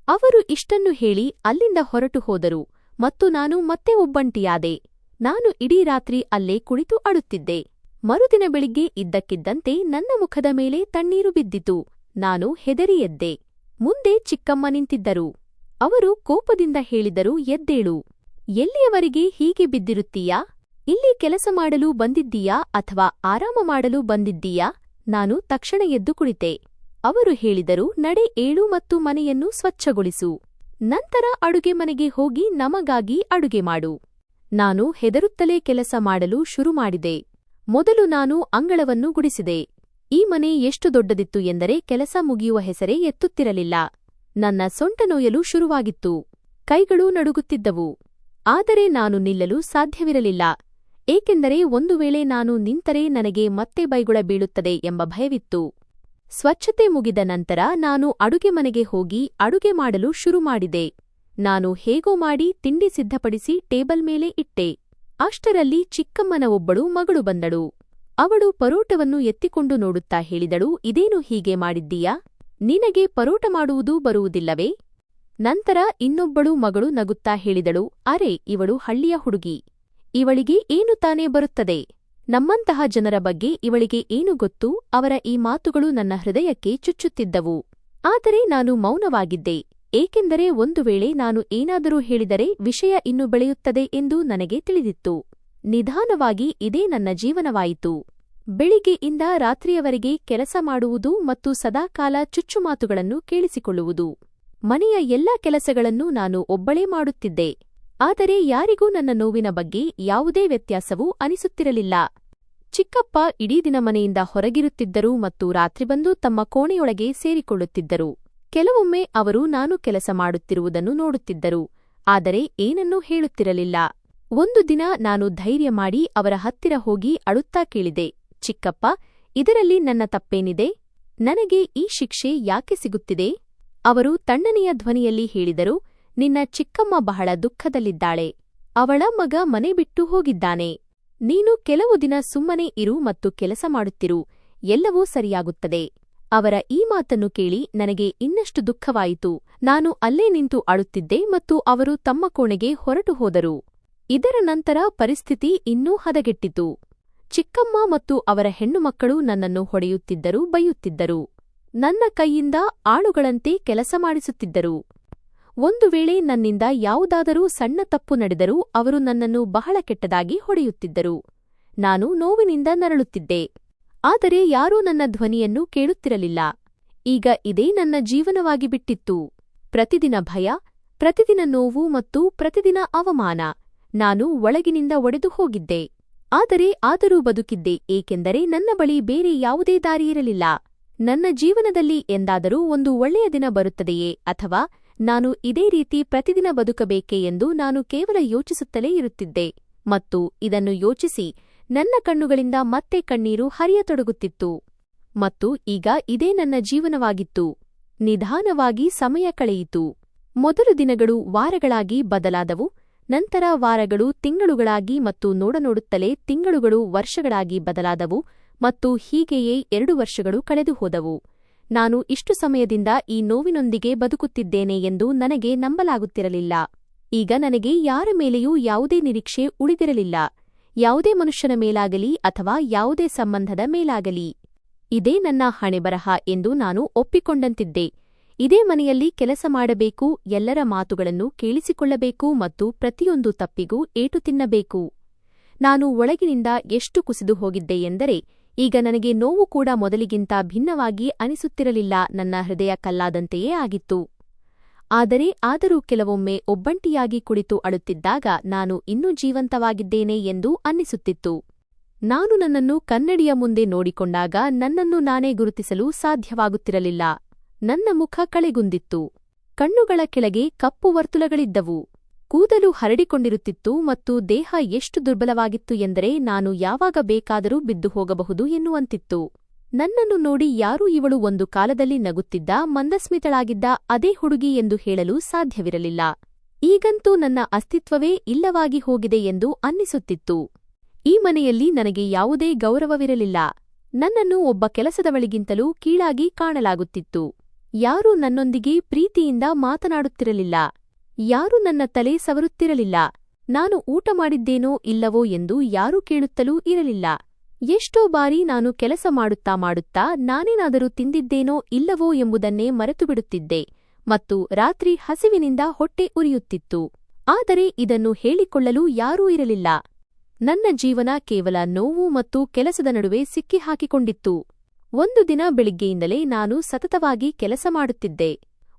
ಅವರು ಇಷ್ಟನ್ನು ಹೇಳಿ ಅಲ್ಲಿಂದ ಹೊರಟು ಹೋದರು ಮತ್ತು ನಾನು ಮತ್ತೆ ಒಬ್ಬಂಟಿಯಾದೆ. ನಾನು ಇಡೀ ರಾತ್ರಿ ಅಲ್ಲೇ ಕುಳಿತು ಅಳುತ್ತಿದ್ದೆ. ಮರುದಿನ ಬೆಳಿಗ್ಗೆ ಇದ್ದಕ್ಕಿದ್ದಂತೆ ನನ್ನ ಮುಖದ ಮೇಲೆ ತಣ್ಣೀರು ಬಿದ್ದಿತು. ನಾನು ಹೆದರಿ ಎದ್ದೆ. ಮುಂದೆ ಚಿಕ್ಕಮ್ಮ ನಿಂತಿದ್ದರು. ಅವರು ಕೋಪದಿಂದ ಹೇಳಿದರು, ಎದ್ದೇಳು. ಎಲ್ಲಿಯವರೆಗೆ ಹೀಗೆ ಬಿದ್ದಿರುತ್ತೀಯಾ? ಇಲ್ಲಿ ಕೆಲಸ ಮಾಡಲು ಬಂದಿದ್ದೀಯಾ ಅಥವಾ ಆರಾಮ ಮಾಡಲು ಬಂದಿದ್ದೀಯಾ? ನಾನು ತಕ್ಷಣ ಎದ್ದು ಕುಳಿತೆ. ಅವರು ಹೇಳಿದರು, ನಡೆ, ಏಳು ಮತ್ತು ಮನೆಯನ್ನು ಸ್ವಚ್ಛಗೊಳಿಸು. ನಂತರ ಅಡುಗೆ ಮನೆಗೆ ಹೋಗಿ ನಮಗಾಗಿ ಅಡುಗೆ ಮಾಡು. ನಾನು ಹೆದರುತ್ತಲೇ ಕೆಲಸ ಮಾಡಲು ಶುರುಮಾಡಿದೆ. ಮೊದಲು ನಾನು ಅಂಗಳವನ್ನು ಗುಡಿಸಿದೆ. ಈ ಮನೆ ಎಷ್ಟು ದೊಡ್ಡದಿತ್ತು ಎಂದರೆ ಕೆಲಸ ಮುಗಿಯುವ ಹೆಸರೇ ಎತ್ತುತ್ತಿರಲಿಲ್ಲ. ನನ್ನ ಸೊಂಟ ನೋಯಲು ಶುರುವಾಗಿತ್ತು. ಕೈಗಳು ನಡುಗುತ್ತಿದ್ದವು. ಆದರೆ ನಾನು ನಿಲ್ಲಲು ಸಾಧ್ಯವಿರಲಿಲ್ಲ. ಏಕೆಂದರೆ ಒಂದು ವೇಳೆ ನಾನು ನಿಂತರೆ ನನಗೆ ಮತ್ತೆ ಬೈಗುಳ ಬೀಳುತ್ತದೆ ಎಂಬ ಭಯವಿತ್ತು. ಸ್ವಚ್ಛತೆ ಮುಗಿದ ನಂತರ ನಾನು ಅಡುಗೆ ಮನೆಗೆ ಹೋಗಿ ಅಡುಗೆ ಮಾಡಲು ಶುರುಮಾಡಿದೆ. ನಾನು ಹೇಗೋ ಮಾಡಿ ತಿಂಡಿ ಸಿದ್ಧಪಡಿಸಿ ಟೇಬಲ್ ಮೇಲೆ ಇಟ್ಟೆ. ಅಷ್ಟರಲ್ಲಿ ಚಿಕ್ಕಮ್ಮನ ಒಬ್ಬಳು ಮಗಳು ಬಂದಳು. ಅವಳು ಪರೋಟವನ್ನು ಎತ್ತಿಕೊಂಡು ನೋಡುತ್ತಾ ಹೇಳಿದಳು, ಇದೇನು ಹೀಗೆ ಮಾಡಿದ್ದೀಯಾ? ನಿನಗೆ ಪರೋಟ ಮಾಡುವುದೂ ಬರುವುದಿಲ್ಲವೇ? ನಂತರ ಇನ್ನೊಬ್ಬಳು ಮಗಳು ನಗುತ್ತಾ ಹೇಳಿದಳು, ಅರೆ, ಇವಳು ಹಳ್ಳಿಯ ಹುಡುಗಿ. ಇವಳಿಗೆ ಏನು ತಾನೇ ಬರುತ್ತದೆ? ನಮ್ಮಂತಹ ಜನರ ಬಗ್ಗೆ ಇವಳಿಗೆ ಏನು ಗೊತ್ತು? ಅವರ ಈ ಮಾತುಗಳು ನನ್ನ ಹೃದಯಕ್ಕೆ ಚುಚ್ಚುತ್ತಿದ್ದವು. ಆದರೆ ನಾನು ಮೌನವಾಗಿದ್ದೆ. ಏಕೆಂದರೆ ಒಂದು ವೇಳೆ ನಾನು ಏನಾದರೂ ಹೇಳಿದರೆ ವಿಷಯ ಇನ್ನೂ ಬೆಳೆಯುತ್ತದೆ ಎಂದು ನನಗೆ ತಿಳಿದಿತ್ತು. ನಿಧಾನವಾಗಿ ಇದೇ ನನ್ನ ಜೀವನವಾಯಿತು. ಬೆಳಿಗ್ಗೆಯಿಂದ ರಾತ್ರಿಯವರೆಗೆ ಕೆಲಸ ಮಾಡುವುದು ಮತ್ತು ಸದಾಕಾಲ ಚುಚ್ಚುಮಾತುಗಳನ್ನು ಕೇಳಿಸಿಕೊಳ್ಳುವುದು. ಮನೆಯ ಎಲ್ಲಾ ಕೆಲಸಗಳನ್ನು ನಾನು ಒಬ್ಬಳೇ ಮಾಡುತ್ತಿದ್ದೆ. ಆದರೆ ಯಾರಿಗೂ ನನ್ನ ನೋವಿನ ಬಗ್ಗೆ ಯಾವುದೇ ವ್ಯತ್ಯಾಸವೂ ಅನಿಸುತ್ತಿರಲಿಲ್ಲ. ಚಿಕ್ಕಪ್ಪ ಇಡೀ ದಿನ ಮನೆಯಿಂದ ಹೊರಗಿರುತ್ತಿದ್ದರು ಮತ್ತು ರಾತ್ರಿ ಬಂದು ತಮ್ಮ ಕೋಣೆಯೊಳಗೆ ಸೇರಿಕೊಳ್ಳುತ್ತಿದ್ದರು. ಕೆಲವೊಮ್ಮೆ ಅವರು ನಾನು ಕೆಲಸ ಮಾಡುತ್ತಿರುವುದನ್ನು ನೋಡುತ್ತಿದ್ದರು, ಆದರೆ ಏನನ್ನೂ ಹೇಳುತ್ತಿರಲಿಲ್ಲ. ಒಂದು ದಿನ ನಾನು ಧೈರ್ಯ ಮಾಡಿ ಅವರ ಹತ್ತಿರ ಹೋಗಿ ಅಳುತ್ತಾ ಕೇಳಿದೆ, ಚಿಕ್ಕಪ್ಪ, ಇದರಲ್ಲಿ ನನ್ನ ತಪ್ಪೇನಿದೆ? ನನಗೆ ಈ ಶಿಕ್ಷೆ ಯಾಕೆ ಸಿಗುತ್ತಿದೆ? ಅವರು ತಣ್ಣನೆಯ ಧ್ವನಿಯಲ್ಲಿ ಹೇಳಿದರು, ನಿನ್ನ ಚಿಕ್ಕಮ್ಮ ಬಹಳ ದುಃಖದಲ್ಲಿದ್ದಾಳೆ. ಅವಳ ಮಗ ಮನೆ ಬಿಟ್ಟು ಹೋಗಿದ್ದಾನೆ. ನೀನು ಕೆಲವು ದಿನ ಸುಮ್ಮನೆ ಇರು ಮತ್ತು ಕೆಲಸ ಮಾಡುತ್ತಿರು, ಎಲ್ಲವೂ ಸರಿಯಾಗುತ್ತದೆ. ಅವರ ಈ ಮಾತನ್ನು ಕೇಳಿ ನನಗೆ ಇನ್ನಷ್ಟು ದುಃಖವಾಯಿತು. ನಾನು ಅಲ್ಲೇ ನಿಂತು ಅಳುತ್ತಿದ್ದೆ ಮತ್ತು ಅವರು ತಮ್ಮ ಕೋಣೆಗೆ ಹೊರಟು ಹೋದರು. ಇದರ ನಂತರ ಪರಿಸ್ಥಿತಿ ಇನ್ನೂ ಹದಗೆಟ್ಟಿತು. ಚಿಕ್ಕಮ್ಮ ಮತ್ತು ಅವರ ಹೆಣ್ಣುಮಕ್ಕಳು ನನ್ನನ್ನು ಹೊಡೆಯುತ್ತಿದ್ದರು, ಬೈಯುತ್ತಿದ್ದರು. ನನ್ನ ಕೈಯಿಂದ ಆಳುಗಳಂತೆ ಕೆಲಸ ಮಾಡಿಸುತ್ತಿದ್ದರು. ಒಂದು ವೇಳೆ ನನ್ನಿಂದ ಯಾವುದಾದರೂ ಸಣ್ಣ ತಪ್ಪು ನಡೆದರೂ ಅವರು ನನ್ನನ್ನು ಬಹಳ ಕೆಟ್ಟದಾಗಿ ಹೊಡೆಯುತ್ತಿದ್ದರು. ನಾನು ನೋವಿನಿಂದ ನರಳುತ್ತಿದ್ದೆ. ಆದರೆ ಯಾರೂ ನನ್ನ ಧ್ವನಿಯನ್ನು ಕೇಳುತ್ತಿರಲಿಲ್ಲ. ಈಗ ಇದೇ ನನ್ನ ಜೀವನವಾಗಿ ಬಿಟ್ಟಿತ್ತು. ಪ್ರತಿದಿನ ಭಯ, ಪ್ರತಿದಿನ ನೋವು ಮತ್ತು ಪ್ರತಿದಿನ ಅವಮಾನ. ನಾನು ಒಳಗಿನಿಂದ ಒಡೆದು ಹೋಗಿದ್ದೆ. ಆದರೂ ಬದುಕಿದ್ದೆ, ಏಕೆಂದರೆ ನನ್ನ ಬಳಿ ಬೇರೆ ಯಾವುದೇ ದಾರಿಯಿರಲಿಲ್ಲ. ನನ್ನ ಜೀವನದಲ್ಲಿ ಎಂದಾದರೂ ಒಂದು ಒಳ್ಳೆಯ ದಿನ ಬರುತ್ತದೆಯೇ, ಅಥವಾ ನಾನು ಇದೇ ರೀತಿ ಪ್ರತಿದಿನ ಬದುಕಬೇಕೇ ಎಂದು ನಾನು ಕೇವಲ ಯೋಚಿಸುತ್ತಲೇ ಇರುತ್ತಿದ್ದೆ. ಮತ್ತು ಇದನ್ನು ಯೋಚಿಸಿ ನನ್ನ ಕಣ್ಣುಗಳಿಂದ ಮತ್ತೆ ಕಣ್ಣೀರು ಹರಿಯತೊಡಗುತ್ತಿತ್ತು. ಮತ್ತು ಈಗ ಇದೇ ನನ್ನ ಜೀವನವಾಗಿತ್ತು. ನಿಧಾನವಾಗಿ ಸಮಯ ಕಳೆಯಿತು. ಮೊದಲು ದಿನಗಳು ವಾರಗಳಾಗಿ ಬದಲಾದವು, ನಂತರ ವಾರಗಳು ತಿಂಗಳುಗಳಾಗಿ ಮತ್ತು ನೋಡುತ್ತಲೇ ತಿಂಗಳುಗಳು ವರ್ಷಗಳಾಗಿ ಬದಲಾದವು, ಮತ್ತು ಹೀಗೆಯೇ 2 ವರ್ಷಗಳು ಕಳೆದು ಹೋದವು. ನಾನು ಇಷ್ಟು ಸಮಯದಿಂದ ಈ ನೋವಿನೊಂದಿಗೆ ಬದುಕುತ್ತಿದ್ದೇನೆ ಎಂದು ನನಗೆ ನಂಬಲಾಗುತ್ತಿರಲಿಲ್ಲ. ಈಗ ನನಗೆ ಯಾರ ಮೇಲೆಯೂ ಯಾವುದೇ ನಿರೀಕ್ಷೆ ಉಳಿದಿರಲಿಲ್ಲ, ಯಾವುದೇ ಮನುಷ್ಯನ ಮೇಲಾಗಲಿ ಅಥವಾ ಯಾವುದೇ ಸಂಬಂಧದ ಮೇಲಾಗಲಿ. ಇದೇ ನನ್ನ ಹಣೆಬರಹ ಎಂದು ನಾನು ಒಪ್ಪಿಕೊಂಡಂತಿದ್ದೆ. ಇದೇ ಮನೆಯಲ್ಲಿ ಕೆಲಸ ಮಾಡಬೇಕು, ಎಲ್ಲರ ಮಾತುಗಳನ್ನು ಕೇಳಿಸಿಕೊಳ್ಳಬೇಕು ಮತ್ತು ಪ್ರತಿಯೊಂದು ತಪ್ಪಿಗೂ ಏಟು ತಿನ್ನಬೇಕು. ನಾನು ಒಳಗಿನಿಂದ ಎಷ್ಟು ಕುಸಿದು ಹೋಗಿದ್ದೆ ಎಂದರೆ ಈಗ ನನಗೆ ನೋವು ಕೂಡ ಮೊದಲಿಗಿಂತ ಭಿನ್ನವಾಗಿ ಅನಿಸುತ್ತಿರಲಿಲ್ಲ, ನನ್ನ ಹೃದಯ ಕಲ್ಲಾದಂತೆಯೇ ಆಗಿತ್ತು. ಆದರೂ ಕೆಲವೊಮ್ಮೆ ಒಬ್ಬಂಟಿಯಾಗಿ ಕುಳಿತು ಅಳುತ್ತಿದ್ದಾಗ ನಾನು ಇನ್ನೂ ಜೀವಂತವಾಗಿದ್ದೇನೆ ಎಂದು ಅನ್ನಿಸುತ್ತಿತ್ತು. ನಾನು ನನ್ನನ್ನು ಕನ್ನಡಿಯ ಮುಂದೆ ನೋಡಿಕೊಂಡಾಗ ನನ್ನನ್ನು ನಾನೇ ಗುರುತಿಸಲು ಸಾಧ್ಯವಾಗುತ್ತಿರಲಿಲ್ಲ. ನನ್ನ ಮುಖ ಕಳೆಗುಂದಿತ್ತು. ಕಣ್ಣುಗಳ ಕೆಳಗೆ ಕಪ್ಪು ವರ್ತುಲಗಳಿದ್ದವು. ಕೂದಲು ಹರಡಿಕೊಂಡಿರುತ್ತಿತ್ತು ಮತ್ತು ದೇಹ ಎಷ್ಟು ದುರ್ಬಲವಾಗಿತ್ತು ಎಂದರೆ ನಾನು ಯಾವಾಗ ಬೇಕಾದರೂ ಬಿದ್ದು ಹೋಗಬಹುದು ಎನ್ನುವಂತಿತ್ತು. ನನ್ನನ್ನು ನೋಡಿ ಯಾರೂ ಇವಳು ಒಂದು ಕಾಲದಲ್ಲಿ ನಗುತ್ತಿದ್ದ, ಮಂದಸ್ಮಿತಳಾಗಿದ್ದ ಅದೇ ಹುಡುಗಿ ಎಂದು ಹೇಳಲು ಸಾಧ್ಯವಿರಲಿಲ್ಲ. ಈಗಂತೂ ನನ್ನ ಅಸ್ತಿತ್ವವೇ ಇಲ್ಲವಾಗಿ ಹೋಗಿದೆ ಎಂದು ಅನ್ನಿಸುತ್ತಿತ್ತು. ಈ ಮನೆಯಲ್ಲಿ ನನಗೆ ಯಾವುದೇ ಗೌರವವಿರಲಿಲ್ಲ. ನನ್ನನ್ನು ಒಬ್ಬ ಕೆಲಸದವಳಿಗಿಂತಲೂ ಕೀಳಾಗಿ ಕಾಣಲಾಗುತ್ತಿತ್ತು. ಯಾರೂ ನನ್ನೊಂದಿಗೆ ಪ್ರೀತಿಯಿಂದ ಮಾತನಾಡುತ್ತಿರಲಿಲ್ಲ. ಯಾರೂ ನನ್ನ ತಲೆ ಸವರುತ್ತಿರಲಿಲ್ಲ. ನಾನು ಊಟ ಮಾಡಿದ್ದೇನೋ ಇಲ್ಲವೋ ಎಂದು ಯಾರೂ ಕೇಳುತ್ತಲೂ ಇರಲಿಲ್ಲ. ಎಷ್ಟೋ ಬಾರಿ ನಾನು ಕೆಲಸ ಮಾಡುತ್ತಾ ನಾನೇನಾದರೂ ತಿಂದಿದ್ದೇನೋ ಇಲ್ಲವೋ ಎಂಬುದನ್ನೇ ಮರೆತುಬಿಡುತ್ತಿದ್ದೆ ಮತ್ತು ರಾತ್ರಿ ಹಸಿವಿನಿಂದ ಹೊಟ್ಟೆ ಉರಿಯುತ್ತಿತ್ತು. ಆದರೆ ಇದನ್ನು ಹೇಳಿಕೊಳ್ಳಲು ಯಾರೂ ಇರಲಿಲ್ಲ. ನನ್ನ ಜೀವನ ಕೇವಲ ನೋವು ಮತ್ತು ಕೆಲಸದ ನಡುವೆ ಸಿಕ್ಕಿಹಾಕಿಕೊಂಡಿತ್ತು. ಒಂದು ದಿನ ಬೆಳಿಗ್ಗೆಯಿಂದಲೇ ನಾನು ಸತತವಾಗಿ ಕೆಲಸ ಮಾಡುತ್ತಿದ್ದೆ.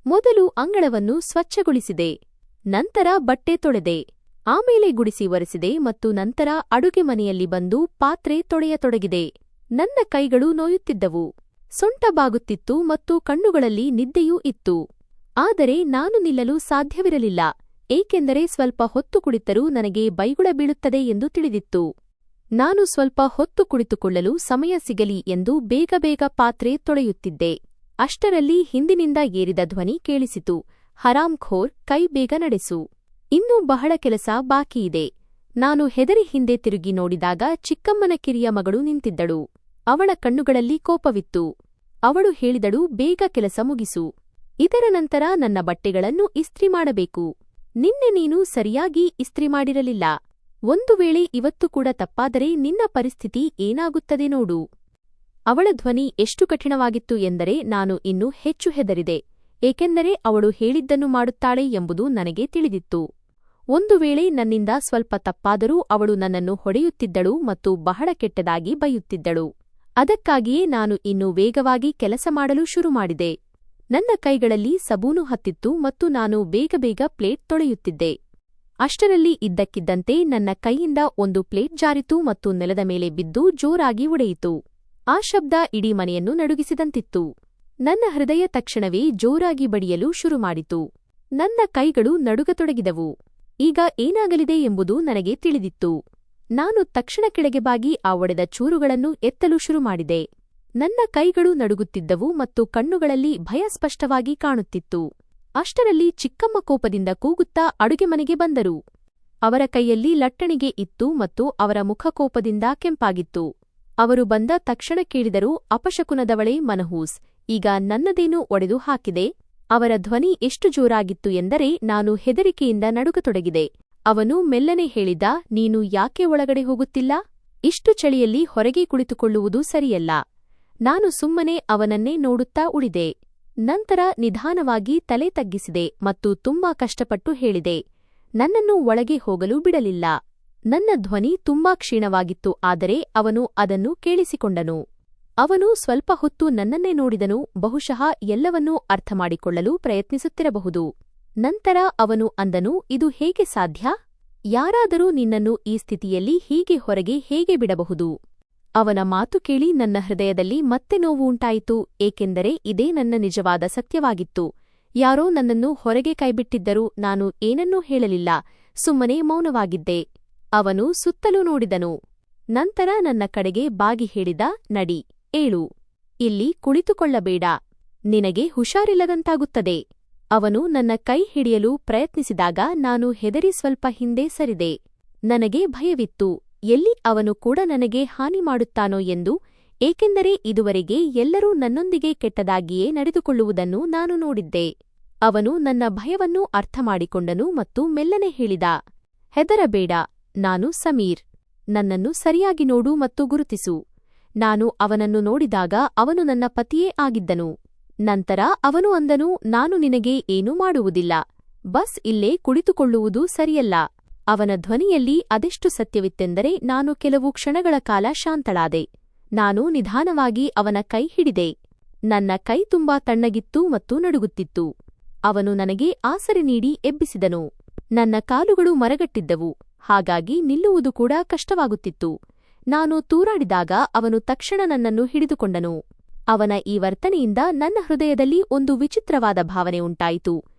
ಮೊದಲು ಅಂಗಳವನ್ನು ಸ್ವಚ್ಛಗೊಳಿಸಿದೆ, ನಂತರ ಬಟ್ಟೆ ತೊಳೆದೆ, ಆಮೇಲೆ ಗುಡಿಸಿ ಒರೆಸಿದೆ ಮತ್ತು ನಂತರ ಅಡುಗೆ ಮನೆಯಲ್ಲಿ ಬಂದು ಪಾತ್ರೆ ತೊಳೆಯತೊಡಗಿದೆ. ನನ್ನ ಕೈಗಳು ನೋಯುತ್ತಿದ್ದವು, ಸೊಂಟ ಬಾಗುತ್ತಿತ್ತು ಮತ್ತು ಕಣ್ಣುಗಳಲ್ಲಿ ನಿದ್ದೆಯೂ ಇತ್ತು. ಆದರೆ ನಾನು ನಿಲ್ಲಲು ಸಾಧ್ಯವಿರಲಿಲ್ಲ, ಏಕೆಂದರೆ ಸ್ವಲ್ಪ ಹೊತ್ತು ಕುಳಿತರೂ ನನಗೆ ಬೈಗುಳ ಬೀಳುತ್ತದೆ ಎಂದು ತಿಳಿದಿತ್ತು. ನಾನು ಸ್ವಲ್ಪ ಹೊತ್ತು ಕುಳಿತುಕೊಳ್ಳಲು ಸಮಯ ಸಿಗಲಿ ಎಂದು ಬೇಗ ಪಾತ್ರೆ ತೊಳೆಯುತ್ತಿದ್ದೆ. ಅಷ್ಟರಲ್ಲಿ ಹಿಂದಿನಿಂದ ಏರಿದ ಧ್ವನಿ ಕೇಳಿಸಿತು, ಹರಾಮ್ಖೋರ್, ಕೈ ಬೇಗ ನಡೆಸು, ಇನ್ನೂ ಬಹಳ ಕೆಲಸ ಬಾಕಿಯಿದೆ. ನಾನು ಹೆದರಿ ಹಿಂದೆ ತಿರುಗಿ ನೋಡಿದಾಗ ಚಿಕ್ಕಮ್ಮನ ಕಿರಿಯ ಮಗಳು ನಿಂತಿದ್ದಳು. ಅವಳ ಕಣ್ಣುಗಳಲ್ಲಿ ಕೋಪವಿತ್ತು. ಅವಳು ಹೇಳಿದಳು, ಬೇಗ ಕೆಲಸ ಮುಗಿಸು, ಇದರ ನಂತರ ನನ್ನ ಬಟ್ಟೆಗಳನ್ನು ಇಸ್ತ್ರಿ ಮಾಡಬೇಕು. ನಿನ್ನೆ ನೀನು ಸರಿಯಾಗಿ ಇಸ್ತ್ರಿ ಮಾಡಿರಲಿಲ್ಲ. ಒಂದು ವೇಳೆ ಇವತ್ತು ಕೂಡ ತಪ್ಪಾದರೆ ನಿನ್ನ ಪರಿಸ್ಥಿತಿ ಏನಾಗುತ್ತದೆ ನೋಡು. ಅವಳ ಧ್ವನಿ ಎಷ್ಟು ಕಠಿಣವಾಗಿತ್ತು ಎಂದರೆ ನಾನು ಇನ್ನೂ ಹೆಚ್ಚು ಹೆದರಿದೆ, ಏಕೆಂದರೆ ಅವಳು ಹೇಳಿದ್ದನ್ನು ಮಾಡುತ್ತಾಳೆ ಎಂಬುದು ನನಗೆ ತಿಳಿದಿತ್ತು. ಒಂದು ವೇಳೆ ನನ್ನಿಂದ ಸ್ವಲ್ಪ ತಪ್ಪಾದರೂ ಅವಳು ನನ್ನನ್ನು ಹೊಡೆಯುತ್ತಿದ್ದಳು ಮತ್ತು ಬಹಳ ಕೆಟ್ಟದಾಗಿ ಬೈಯುತ್ತಿದ್ದಳು. ಅದಕ್ಕಾಗಿಯೇ ನಾನು ಇನ್ನೂ ವೇಗವಾಗಿ ಕೆಲಸ ಮಾಡಲು ಶುರುಮಾಡಿದೆ. ನನ್ನ ಕೈಗಳಲ್ಲಿ ಸಬೂನು ಹತ್ತಿತ್ತು ಮತ್ತು ನಾನು ಬೇಗ ಪ್ಲೇಟ್ ತೊಳೆಯುತ್ತಿದ್ದೆ. ಅಷ್ಟರಲ್ಲಿ ಇದ್ದಕ್ಕಿದ್ದಂತೆ ನನ್ನ ಕೈಯಿಂದ ಒಂದು ಪ್ಲೇಟ್ ಜಾರಿತು ಮತ್ತು ನೆಲದ ಮೇಲೆ ಬಿದ್ದು ಜೋರಾಗಿ ಒಡೆಯಿತು. ಆ ಶಬ್ದ ಇಡೀ ಮನೆಯನ್ನು ನಡುಗಿಸಿದಂತಿತ್ತು. ನನ್ನ ಹೃದಯ ತಕ್ಷಣವೇ ಜೋರಾಗಿ ಬಡಿಯಲು ಶುರುಮಾಡಿತು. ನನ್ನ ಕೈಗಳು ನಡುಗತೊಡಗಿದವು. ಈಗ ಏನಾಗಲಿದೆ ಎಂಬುದು ನನಗೆ ತಿಳಿದಿತ್ತು. ನಾನು ತಕ್ಷಣ ಕೆಳಗೆ ಬಾಗಿ ಆ ಒಡೆದ ಚೂರುಗಳನ್ನು ಎತ್ತಲು ಶುರುಮಾಡಿದೆ. ನನ್ನ ಕೈಗಳು ನಡುಗುತ್ತಿದ್ದವು ಮತ್ತು ಕಣ್ಣುಗಳಲ್ಲಿ ಭಯ ಸ್ಪಷ್ಟವಾಗಿ ಕಾಣುತ್ತಿತ್ತು. ಅಷ್ಟರಲ್ಲಿ ಚಿಕ್ಕಮ್ಮ ಕೋಪದಿಂದ ಕೂಗುತ್ತಾ ಅಡುಗೆ ಮನೆಗೆ ಬಂದರು. ಅವರ ಕೈಯಲ್ಲಿ ಲಟ್ಟಣಿಗೆ ಇತ್ತು ಮತ್ತು ಅವರ ಮುಖ ಕೋಪದಿಂದ ಕೆಂಪಾಗಿತ್ತು. ಅವರು ಬಂದ ತಕ್ಷಣ ಕೇಳಿದರು, ಅಪಶಕುನದವಳೇ ಮನಹೂಸ್, ಈಗ ನನ್ನದೇನೂ ಒಡೆದು ಹಾಕಿದೆ. ಅವರ ಧ್ವನಿ ಎಷ್ಟು ಜೋರಾಗಿತ್ತು ಎಂದರೆ ನಾನು ಹೆದರಿಕೆಯಿಂದ ನಡುಗತೊಡಗಿದೆ. ಅವನು ಮೆಲ್ಲನೆ ಹೇಳಿದ, ನೀನು ಯಾಕೆ ಒಳಗಡೆ ಹೋಗುತ್ತಿಲ್ಲ? ಇಷ್ಟು ಚಳಿಯಲ್ಲಿ ಹೊರಗೆ ಕುಳಿತುಕೊಳ್ಳುವುದು ಸರಿಯಲ್ಲ. ನಾನು ಸುಮ್ಮನೆ ಅವನನ್ನೇ ನೋಡುತ್ತಾ ಉಳಿದೆ. ನಂತರ ನಿಧಾನವಾಗಿ ತಲೆ ತಗ್ಗಿಸಿದೆ ಮತ್ತು ತುಂಬಾ ಕಷ್ಟಪಟ್ಟು ಹೇಳಿದೆ, ನನ್ನನ್ನು ಒಳಗೆ ಹೋಗಲು ಬಿಡಲಿಲ್ಲ. ನನ್ನ ಧ್ವನಿ ತುಂಬಾ ಕ್ಷೀಣವಾಗಿತ್ತು, ಆದರೆ ಅವನು ಅದನ್ನು ಕೇಳಿಸಿಕೊಂಡನು. ಅವನು ಸ್ವಲ್ಪ ಹೊತ್ತು ನನ್ನನ್ನೇ ನೋಡಿದನು, ಬಹುಶಃ ಎಲ್ಲವನ್ನೂ ಅರ್ಥಮಾಡಿಕೊಳ್ಳಲು ಪ್ರಯತ್ನಿಸುತ್ತಿರಬಹುದು. ನಂತರ ಅವನು ಅಂದನು, ಇದು ಹೇಗೆ ಸಾಧ್ಯ? ಯಾರಾದರೂ ನಿನ್ನನ್ನು ಈ ಸ್ಥಿತಿಯಲ್ಲಿ ಹೀಗೆ ಹೊರಗೆ ಹೇಗೆ ಬಿಡಬಹುದು? ಅವನ ಮಾತು ಕೇಳಿ ನನ್ನ ಹೃದಯದಲ್ಲಿ ಮತ್ತೆ ನೋವು ಉಂಟಾಯಿತು, ಏಕೆಂದರೆ ಇದೇ ನನ್ನ ನಿಜವಾದ ಸತ್ಯವಾಗಿತ್ತು. ಯಾರೋ ನನ್ನನ್ನು ಹೊರಗೆ ಕೈಬಿಟ್ಟಿದ್ದರೂ ನಾನು ಏನನ್ನೂ ಹೇಳಲಿಲ್ಲ, ಸುಮ್ಮನೆ ಮೌನವಾಗಿದ್ದೆ. ಅವನು ಸುತ್ತಲೂ ನೋಡಿದನು. ನಂತರ ನನ್ನ ಕಡೆಗೆ ಬಾಗಿ ಹೇಳಿದ, ನಡಿ, ಏಳು. ಇಲ್ಲಿ ಕುಳಿತುಕೊಳ್ಳಬೇಡ. ನಿನಗೆ ಹುಷಾರಿಲ್ಲದಂತಾಗುತ್ತದೆ. ಅವನು ನನ್ನ ಕೈ ಹಿಡಿಯಲು ಪ್ರಯತ್ನಿಸಿದಾಗ ನಾನು ಹೆದರಿ ಸ್ವಲ್ಪ ಹಿಂದೆ ಸರಿದೆ. ನನಗೆ ಭಯವಿತ್ತು, ಎಲ್ಲಿ ಅವನು ಕೂಡ ನನಗೆ ಹಾನಿ ಮಾಡುತ್ತಾನೋ ಎಂದು, ಏಕೆಂದರೆ ಇದುವರೆಗೆ ಎಲ್ಲರೂ ನನ್ನೊಂದಿಗೆ ಕೆಟ್ಟದಾಗಿಯೇ ನಡೆದುಕೊಳ್ಳುವುದನ್ನು ನಾನು ನೋಡಿದ್ದೆ. ಅವನು ನನ್ನ ಭಯವನ್ನು ಅರ್ಥಮಾಡಿಕೊಂಡನು ಮತ್ತು ಮೆಲ್ಲನೆ ಹೇಳಿದ, ಹೆದರಬೇಡ, ನಾನು ಸಮೀರ್. ನನ್ನನ್ನು ಸರಿಯಾಗಿ ನೋಡು ಮತ್ತು ಗುರುತಿಸು. ನಾನು ಅವನನ್ನು ನೋಡಿದಾಗ ಅವನು ನನ್ನ ಪತಿಯೇ ಆಗಿದ್ದನು. ನಂತರ ಅವನು ಅಂದನು, ನಾನು ನಿನಗೆ ಏನೂ ಮಾಡುವುದಿಲ್ಲ, ಬಸ್ ಇಲ್ಲೇ ಕುಳಿತುಕೊಳ್ಳುವುದು ಸರಿಯಲ್ಲ. ಅವನ ಧ್ವನಿಯಲ್ಲಿ ಅದೆಷ್ಟು ಸತ್ಯವಿತ್ತೆಂದರೆ ನಾನು ಕೆಲವು ಕ್ಷಣಗಳ ಕಾಲ ಶಾಂತಳಾದೆ. ನಾನು ನಿಧಾನವಾಗಿ ಅವನ ಕೈ ಹಿಡಿದೆ. ನನ್ನ ಕೈ ತುಂಬಾ ತಣ್ಣಗಿತ್ತು ಮತ್ತು ನಡುಗುತ್ತಿತ್ತು. ಅವನು ನನಗೆ ಆಸರೆ ನೀಡಿ ಎಬ್ಬಿಸಿದನು. ನನ್ನ ಕಾಲುಗಳು ಮರಗಟ್ಟಿದ್ದವು, ಹಾಗಾಗಿ ನಿಲ್ಲುವುದು ಕೂಡ ಕಷ್ಟವಾಗುತ್ತಿತ್ತು. ನಾನು ತೂರಾಡಿದಾಗ ಅವನು ತಕ್ಷಣ ನನ್ನನ್ನು ಹಿಡಿದುಕೊಂಡನು. ಅವನ ಈ ವರ್ತನೆಯಿಂದ ನನ್ನ ಹೃದಯದಲ್ಲಿ ಒಂದು ವಿಚಿತ್ರವಾದ ಭಾವನೆ ಉಂಟಾಯಿತು.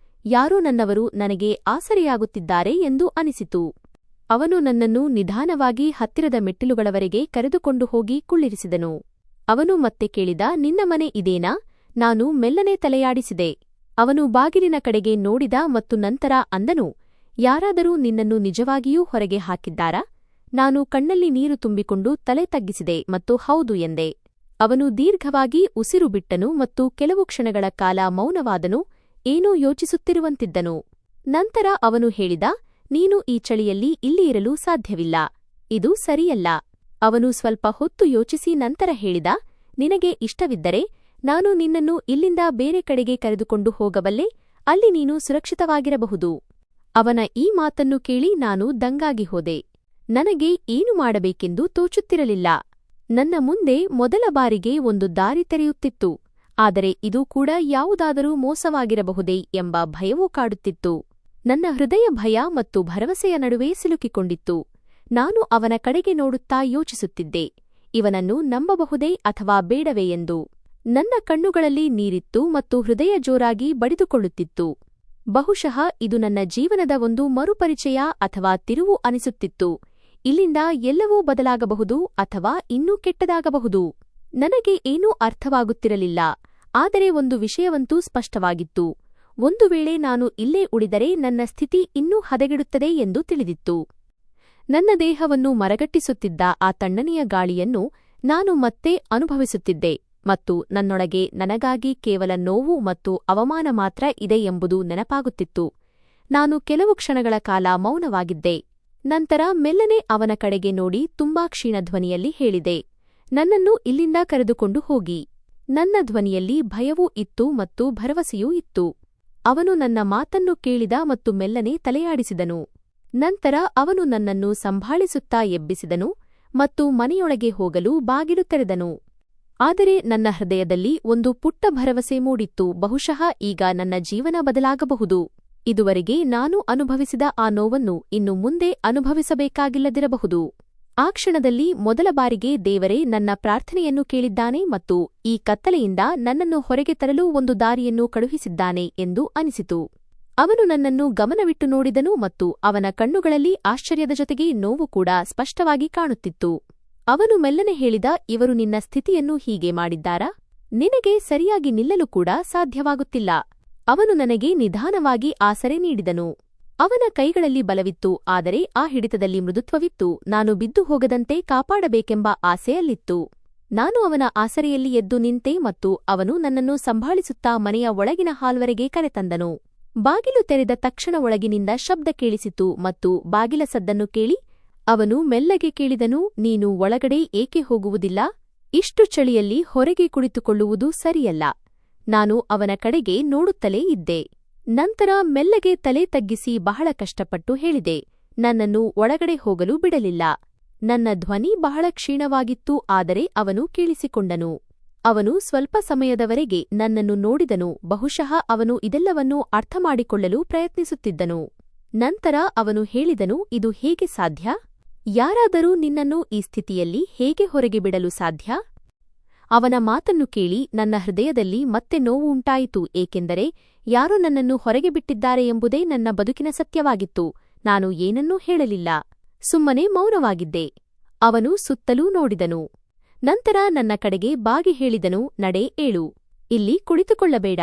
ಯಾರೋ ನನ್ನವರು ನನಗೆ ಆಸರೆಯಾಗುತ್ತಿದ್ದಾರೆ ಎಂದು ಅನಿಸಿತು. ಅವನು ನನ್ನನ್ನು ನಿಧಾನವಾಗಿ ಹತ್ತಿರದ ಮೆಟ್ಟಿಲುಗಳವರೆಗೆ ಕರೆದುಕೊಂಡು ಹೋಗಿ ಕುಳ್ಳಿರಿಸಿದನು. ಅವನು ಮತ್ತೆ ಕೇಳಿದ, ನಿನ್ನ ಮನೆ ಇದೇನಾ? ನಾನು ಮೆಲ್ಲನೆ ತಲೆಯಾಡಿಸಿದೆ. ಅವನು ಬಾಗಿಲಿನ ಕಡೆಗೆ ನೋಡಿದ ಮತ್ತು ನಂತರ ಅಂದನು, ಯಾರಾದರೂ ನಿನ್ನನ್ನು ನಿಜವಾಗಿಯೂ ಹೊರಗೆ ಹಾಕಿದ್ದಾರಾ? ನಾನು ಕಣ್ಣಲ್ಲಿ ನೀರು ತುಂಬಿಕೊಂಡು ತಲೆ ತಗ್ಗಿಸಿದೆ ಮತ್ತು ಹೌದು ಎಂದೆ. ಅವನು ದೀರ್ಘವಾಗಿ ಉಸಿರು ಬಿಟ್ಟನು ಮತ್ತು ಕೆಲವು ಕ್ಷಣಗಳ ಕಾಲ ಮೌನವಾದನು, ಏನೋ ಯೋಚಿಸುತ್ತಿರುವಂತಿದ್ದನು. ನಂತರ ಅವನು ಹೇಳಿದ, ನೀನು ಈ ಚಳಿಯಲ್ಲಿ ಇಲ್ಲಿ ಇರಲು ಸಾಧ್ಯವಿಲ್ಲ. ಇದು ಸರಿಯಲ್ಲ. ಅವನು ಸ್ವಲ್ಪ ಹೊತ್ತು ಯೋಚಿಸಿ ನಂತರ ಹೇಳಿದ, ನಿನಗೆ ಇಷ್ಟವಿದ್ದರೆ ನಾನು ನಿನ್ನನ್ನು ಇಲ್ಲಿಂದ ಬೇರೆ ಕಡೆಗೆ ಕರೆದುಕೊಂಡು ಹೋಗಬಲ್ಲೆ, ಅಲ್ಲಿ ನೀನು ಸುರಕ್ಷಿತವಾಗಿರಬಹುದು. ಅವನ ಈ ಮಾತನ್ನು ಕೇಳಿ ನಾನು ದಂಗಾಗಿ ಹೋದೆ. ನನಗೆ ಏನು ಮಾಡಬೇಕೆಂದು ತೋಚುತ್ತಿರಲಿಲ್ಲ. ನನ್ನ ಮುಂದೆ ಮೊದಲ ಬಾರಿಗೆ ಒಂದು ದಾರಿ ತೆರೆಯುತ್ತಿತ್ತು, ಆದರೆ ಇದು ಕೂಡ ಯಾವುದಾದರೂ ಮೋಸವಾಗಿರಬಹುದೇ ಎಂಬ ಭಯವೂ ಕಾಡುತ್ತಿತ್ತು. ನನ್ನ ಹೃದಯ ಭಯ ಮತ್ತು ಭರವಸೆಯ ನಡುವೆ ಸಿಲುಕಿಕೊಂಡಿತ್ತು. ನಾನು ಅವನ ಕಡೆಗೆ ನೋಡುತ್ತಾ ಯೋಚಿಸುತ್ತಿದ್ದೆ, ಇವನನ್ನು ನಂಬಬಹುದೇ ಅಥವಾ ಬೇಡವೇ ಎಂದು. ನನ್ನ ಕಣ್ಣುಗಳಲ್ಲಿ ನೀರಿತ್ತು ಮತ್ತು ಹೃದಯ ಜೋರಾಗಿ ಬಡಿದುಕೊಳ್ಳುತ್ತಿತ್ತು. ಬಹುಶಃ ಇದು ನನ್ನ ಜೀವನದ ಒಂದು ಮರುಪರಿಚಯ ಅಥವಾ ತಿರುವು ಅನಿಸುತ್ತಿತ್ತು. ಇಲ್ಲಿಂದ ಎಲ್ಲವೂ ಬದಲಾಗಬಹುದು ಅಥವಾ ಇನ್ನೂ ಕೆಟ್ಟದಾಗಬಹುದು. ನನಗೆ ಏನೂ ಅರ್ಥವಾಗುತ್ತಿರಲಿಲ್ಲ, ಆದರೆ ಒಂದು ವಿಷಯವಂತೂ ಸ್ಪಷ್ಟವಾಗಿತ್ತು. ಒಂದು ವೇಳೆ ನಾನು ಇಲ್ಲೇ ಉಳಿದರೆ ನನ್ನ ಸ್ಥಿತಿ ಇನ್ನೂ ಹದಗೆಡುತ್ತದೆ ಎಂದು ತಿಳಿದಿತ್ತು. ನನ್ನ ದೇಹವನ್ನು ಮರಗಟ್ಟಿಸುತ್ತಿದ್ದ ಆ ತಣ್ಣನೆಯ ಗಾಳಿಯನ್ನು ನಾನು ಮತ್ತೆ ಅನುಭವಿಸುತ್ತಿದ್ದೆ ಮತ್ತು ನನ್ನೊಳಗೆ ನನಗಾಗಿ ಕೇವಲ ನೋವು ಮತ್ತು ಅವಮಾನ ಮಾತ್ರ ಇದೆ ಎಂಬುದು ನೆನಪಾಗುತ್ತಿತ್ತು. ನಾನು ಕೆಲವು ಕ್ಷಣಗಳ ಕಾಲ ಮೌನವಾಗಿದ್ದೆ. ನಂತರ ಮೆಲ್ಲನೆ ಅವನ ಕಡೆಗೆ ನೋಡಿ ತುಂಬಾ ಕ್ಷೀಣ ಧ್ವನಿಯಲ್ಲಿ ಹೇಳಿದೆ, ನನ್ನನ್ನು ಇಲ್ಲಿಂದ ಕರೆದುಕೊಂಡು ಹೋಗಿ. ನನ್ನ ಧ್ವನಿಯಲ್ಲಿ ಭಯವೂ ಇತ್ತು ಮತ್ತು ಭರವಸೆಯೂ ಇತ್ತು. ಅವನು ನನ್ನ ಮಾತನ್ನು ಕೇಳಿದ ಮತ್ತು ಮೆಲ್ಲನೆ ತಲೆಯಾಡಿಸಿದನು. ನಂತರ ಅವನು ನನ್ನನ್ನು ಸಂಭಾಳಿಸುತ್ತಾ ಎಬ್ಬಿಸಿದನು ಮತ್ತು ಮನೆಯೊಳಗೆ ಹೋಗಲು ಬಾಗಿಲು ತೆರೆದನು. ಆದರೆ ನನ್ನ ಹೃದಯದಲ್ಲಿ ಒಂದು ಪುಟ್ಟ ಭರವಸೆ ಮೂಡಿತ್ತು, ಬಹುಶಃ ಈಗ ನನ್ನ ಜೀವನ ಬದಲಾಗಬಹುದು. ಇದುವರೆಗೆ ನಾನು ಅನುಭವಿಸಿದ ಆ ನೋವನ್ನು ಇನ್ನು ಮುಂದೆ ಅನುಭವಿಸಬೇಕಾಗಿಲ್ಲದಿರಬಹುದು. ಆ ಕ್ಷಣದಲ್ಲಿ ಮೊದಲ ಬಾರಿಗೆ ದೇವರೇ ನನ್ನ ಪ್ರಾರ್ಥನೆಯನ್ನು ಕೇಳಿದ್ದಾನೆ ಮತ್ತು ಈ ಕತ್ತಲೆಯಿಂದ ನನ್ನನ್ನು ಹೊರಗೆ ತರಲು ಒಂದು ದಾರಿಯನ್ನು ಕಳುಹಿಸಿದ್ದಾನೆ ಎಂದು ಅನಿಸಿತು. ಅವನು ನನ್ನನ್ನು ಗಮನವಿಟ್ಟು ನೋಡಿದನು ಮತ್ತು ಅವನ ಕಣ್ಣುಗಳಲ್ಲಿ ಆಶ್ಚರ್ಯದ ಜೊತೆಗೆ ನೋವು ಕೂಡ ಸ್ಪಷ್ಟವಾಗಿ ಕಾಣುತ್ತಿತ್ತು. ಅವನು ಮೆಲ್ಲನೆ ಹೇಳಿದ, ಇವರು ನಿನ್ನ ಸ್ಥಿತಿಯನ್ನು ಹೀಗೆ ಮಾಡಿದ್ದಾರಾ? ನಿನಗೆ ಸರಿಯಾಗಿ ನಿಲ್ಲಲು ಕೂಡ ಸಾಧ್ಯವಾಗುತ್ತಿಲ್ಲ. ಅವನು ನನಗೆ ನಿಧಾನವಾಗಿ ಆಸರೆ ನೀಡಿದನು. ಅವನ ಕೈಗಳಲ್ಲಿ ಬಲವಿತ್ತು, ಆದರೆ ಆ ಹಿಡಿತದಲ್ಲಿ ಮೃದುತ್ವವಿತ್ತು. ನಾನು ಬಿದ್ದು ಹೋಗದಂತೆ ಕಾಪಾಡಬೇಕೆಂಬ ಆಸೆಯಲ್ಲಿತ್ತು. ನಾನು ಅವನ ಆಸರೆಯಲ್ಲಿ ಎದ್ದು ನಿಂತೆ ಮತ್ತು ಅವನು ನನ್ನನ್ನು ಸಂಭಾಳಿಸುತ್ತಾ ಮನೆಯ ಒಳಗಿನ ಹಾಲ್ವರೆಗೆ ಕರೆತಂದನು. ಬಾಗಿಲು ತೆರೆದ ತಕ್ಷಣ ಒಳಗಿನಿಂದ ಶಬ್ದ ಕೇಳಿಸಿತು ಮತ್ತು ಬಾಗಿಲ ಸದ್ದನ್ನು ಕೇಳಿ ಅವನು ಮೆಲ್ಲಗೆ ಕೇಳಿದನು, ನೀನು ಒಳಗಡೆ ಏಕೆ ಹೋಗುವುದಿಲ್ಲ? ಇಷ್ಟು ಚಳಿಯಲ್ಲಿ ಹೊರಗೆ ಕುಳಿತುಕೊಳ್ಳುವುದು ಸರಿಯಲ್ಲ. ನಾನು ಅವನ ಕಡೆಗೆ ನೋಡುತ್ತಲೇ ಇದ್ದೆ. ನಂತರ ಮೆಲ್ಲಗೆ ತಲೆ ತಗ್ಗಿಸಿ ಬಹಳ ಕಷ್ಟಪಟ್ಟು ಹೇಳಿದೆ, ನನ್ನನ್ನು ಒಳಗಡೆ ಹೋಗಲು ಬಿಡಲಿಲ್ಲ. ನನ್ನ ಧ್ವನಿ ಬಹಳ ಕ್ಷೀಣವಾಗಿತ್ತು, ಆದರೆ ಅವನು ಕೇಳಿಸಿಕೊಂಡನು. ಅವನು ಸ್ವಲ್ಪ ಸಮಯದವರೆಗೆ ನನ್ನನ್ನು ನೋಡಿದನು. ಬಹುಶಃ ಅವನು ಇದೆಲ್ಲವನ್ನೂ ಅರ್ಥಮಾಡಿಕೊಳ್ಳಲು ಪ್ರಯತ್ನಿಸುತ್ತಿದ್ದನು. ನಂತರ ಅವನು ಹೇಳಿದನು, ಇದು ಹೇಗೆ ಸಾಧ್ಯ? ಯಾರಾದರೂ ನಿನ್ನನ್ನು ಈ ಸ್ಥಿತಿಯಲ್ಲಿ ಹೇಗೆ ಹೊರಗೆ ಬಿಡಲು ಸಾಧ್ಯ? ಅವನ ಮಾತನ್ನು ಕೇಳಿ ನನ್ನ ಹೃದಯದಲ್ಲಿ ಮತ್ತೆ ನೋವು ಉಂಟಾಯಿತು, ಏಕೆಂದರೆ ಯಾರೋ ನನ್ನನ್ನು ಹೊರಗೆ ಬಿಟ್ಟಿದ್ದಾರೆ ಎಂಬುದೇ ನನ್ನ ಬದುಕಿನ ಸತ್ಯವಾಗಿತ್ತು. ನಾನು ಏನನ್ನೂ ಹೇಳಲಿಲ್ಲ, ಸುಮ್ಮನೆ ಮೌನವಾಗಿದ್ದೆ. ಅವನು ಸುತ್ತಲೂ ನೋಡಿದನು. ನಂತರ ನನ್ನ ಕಡೆಗೆ ಬಾಗಿ ಹೇಳಿದನು, ನಡೆ, ಏಳು, ಇಲ್ಲಿ ಕುಳಿತುಕೊಳ್ಳಬೇಡ,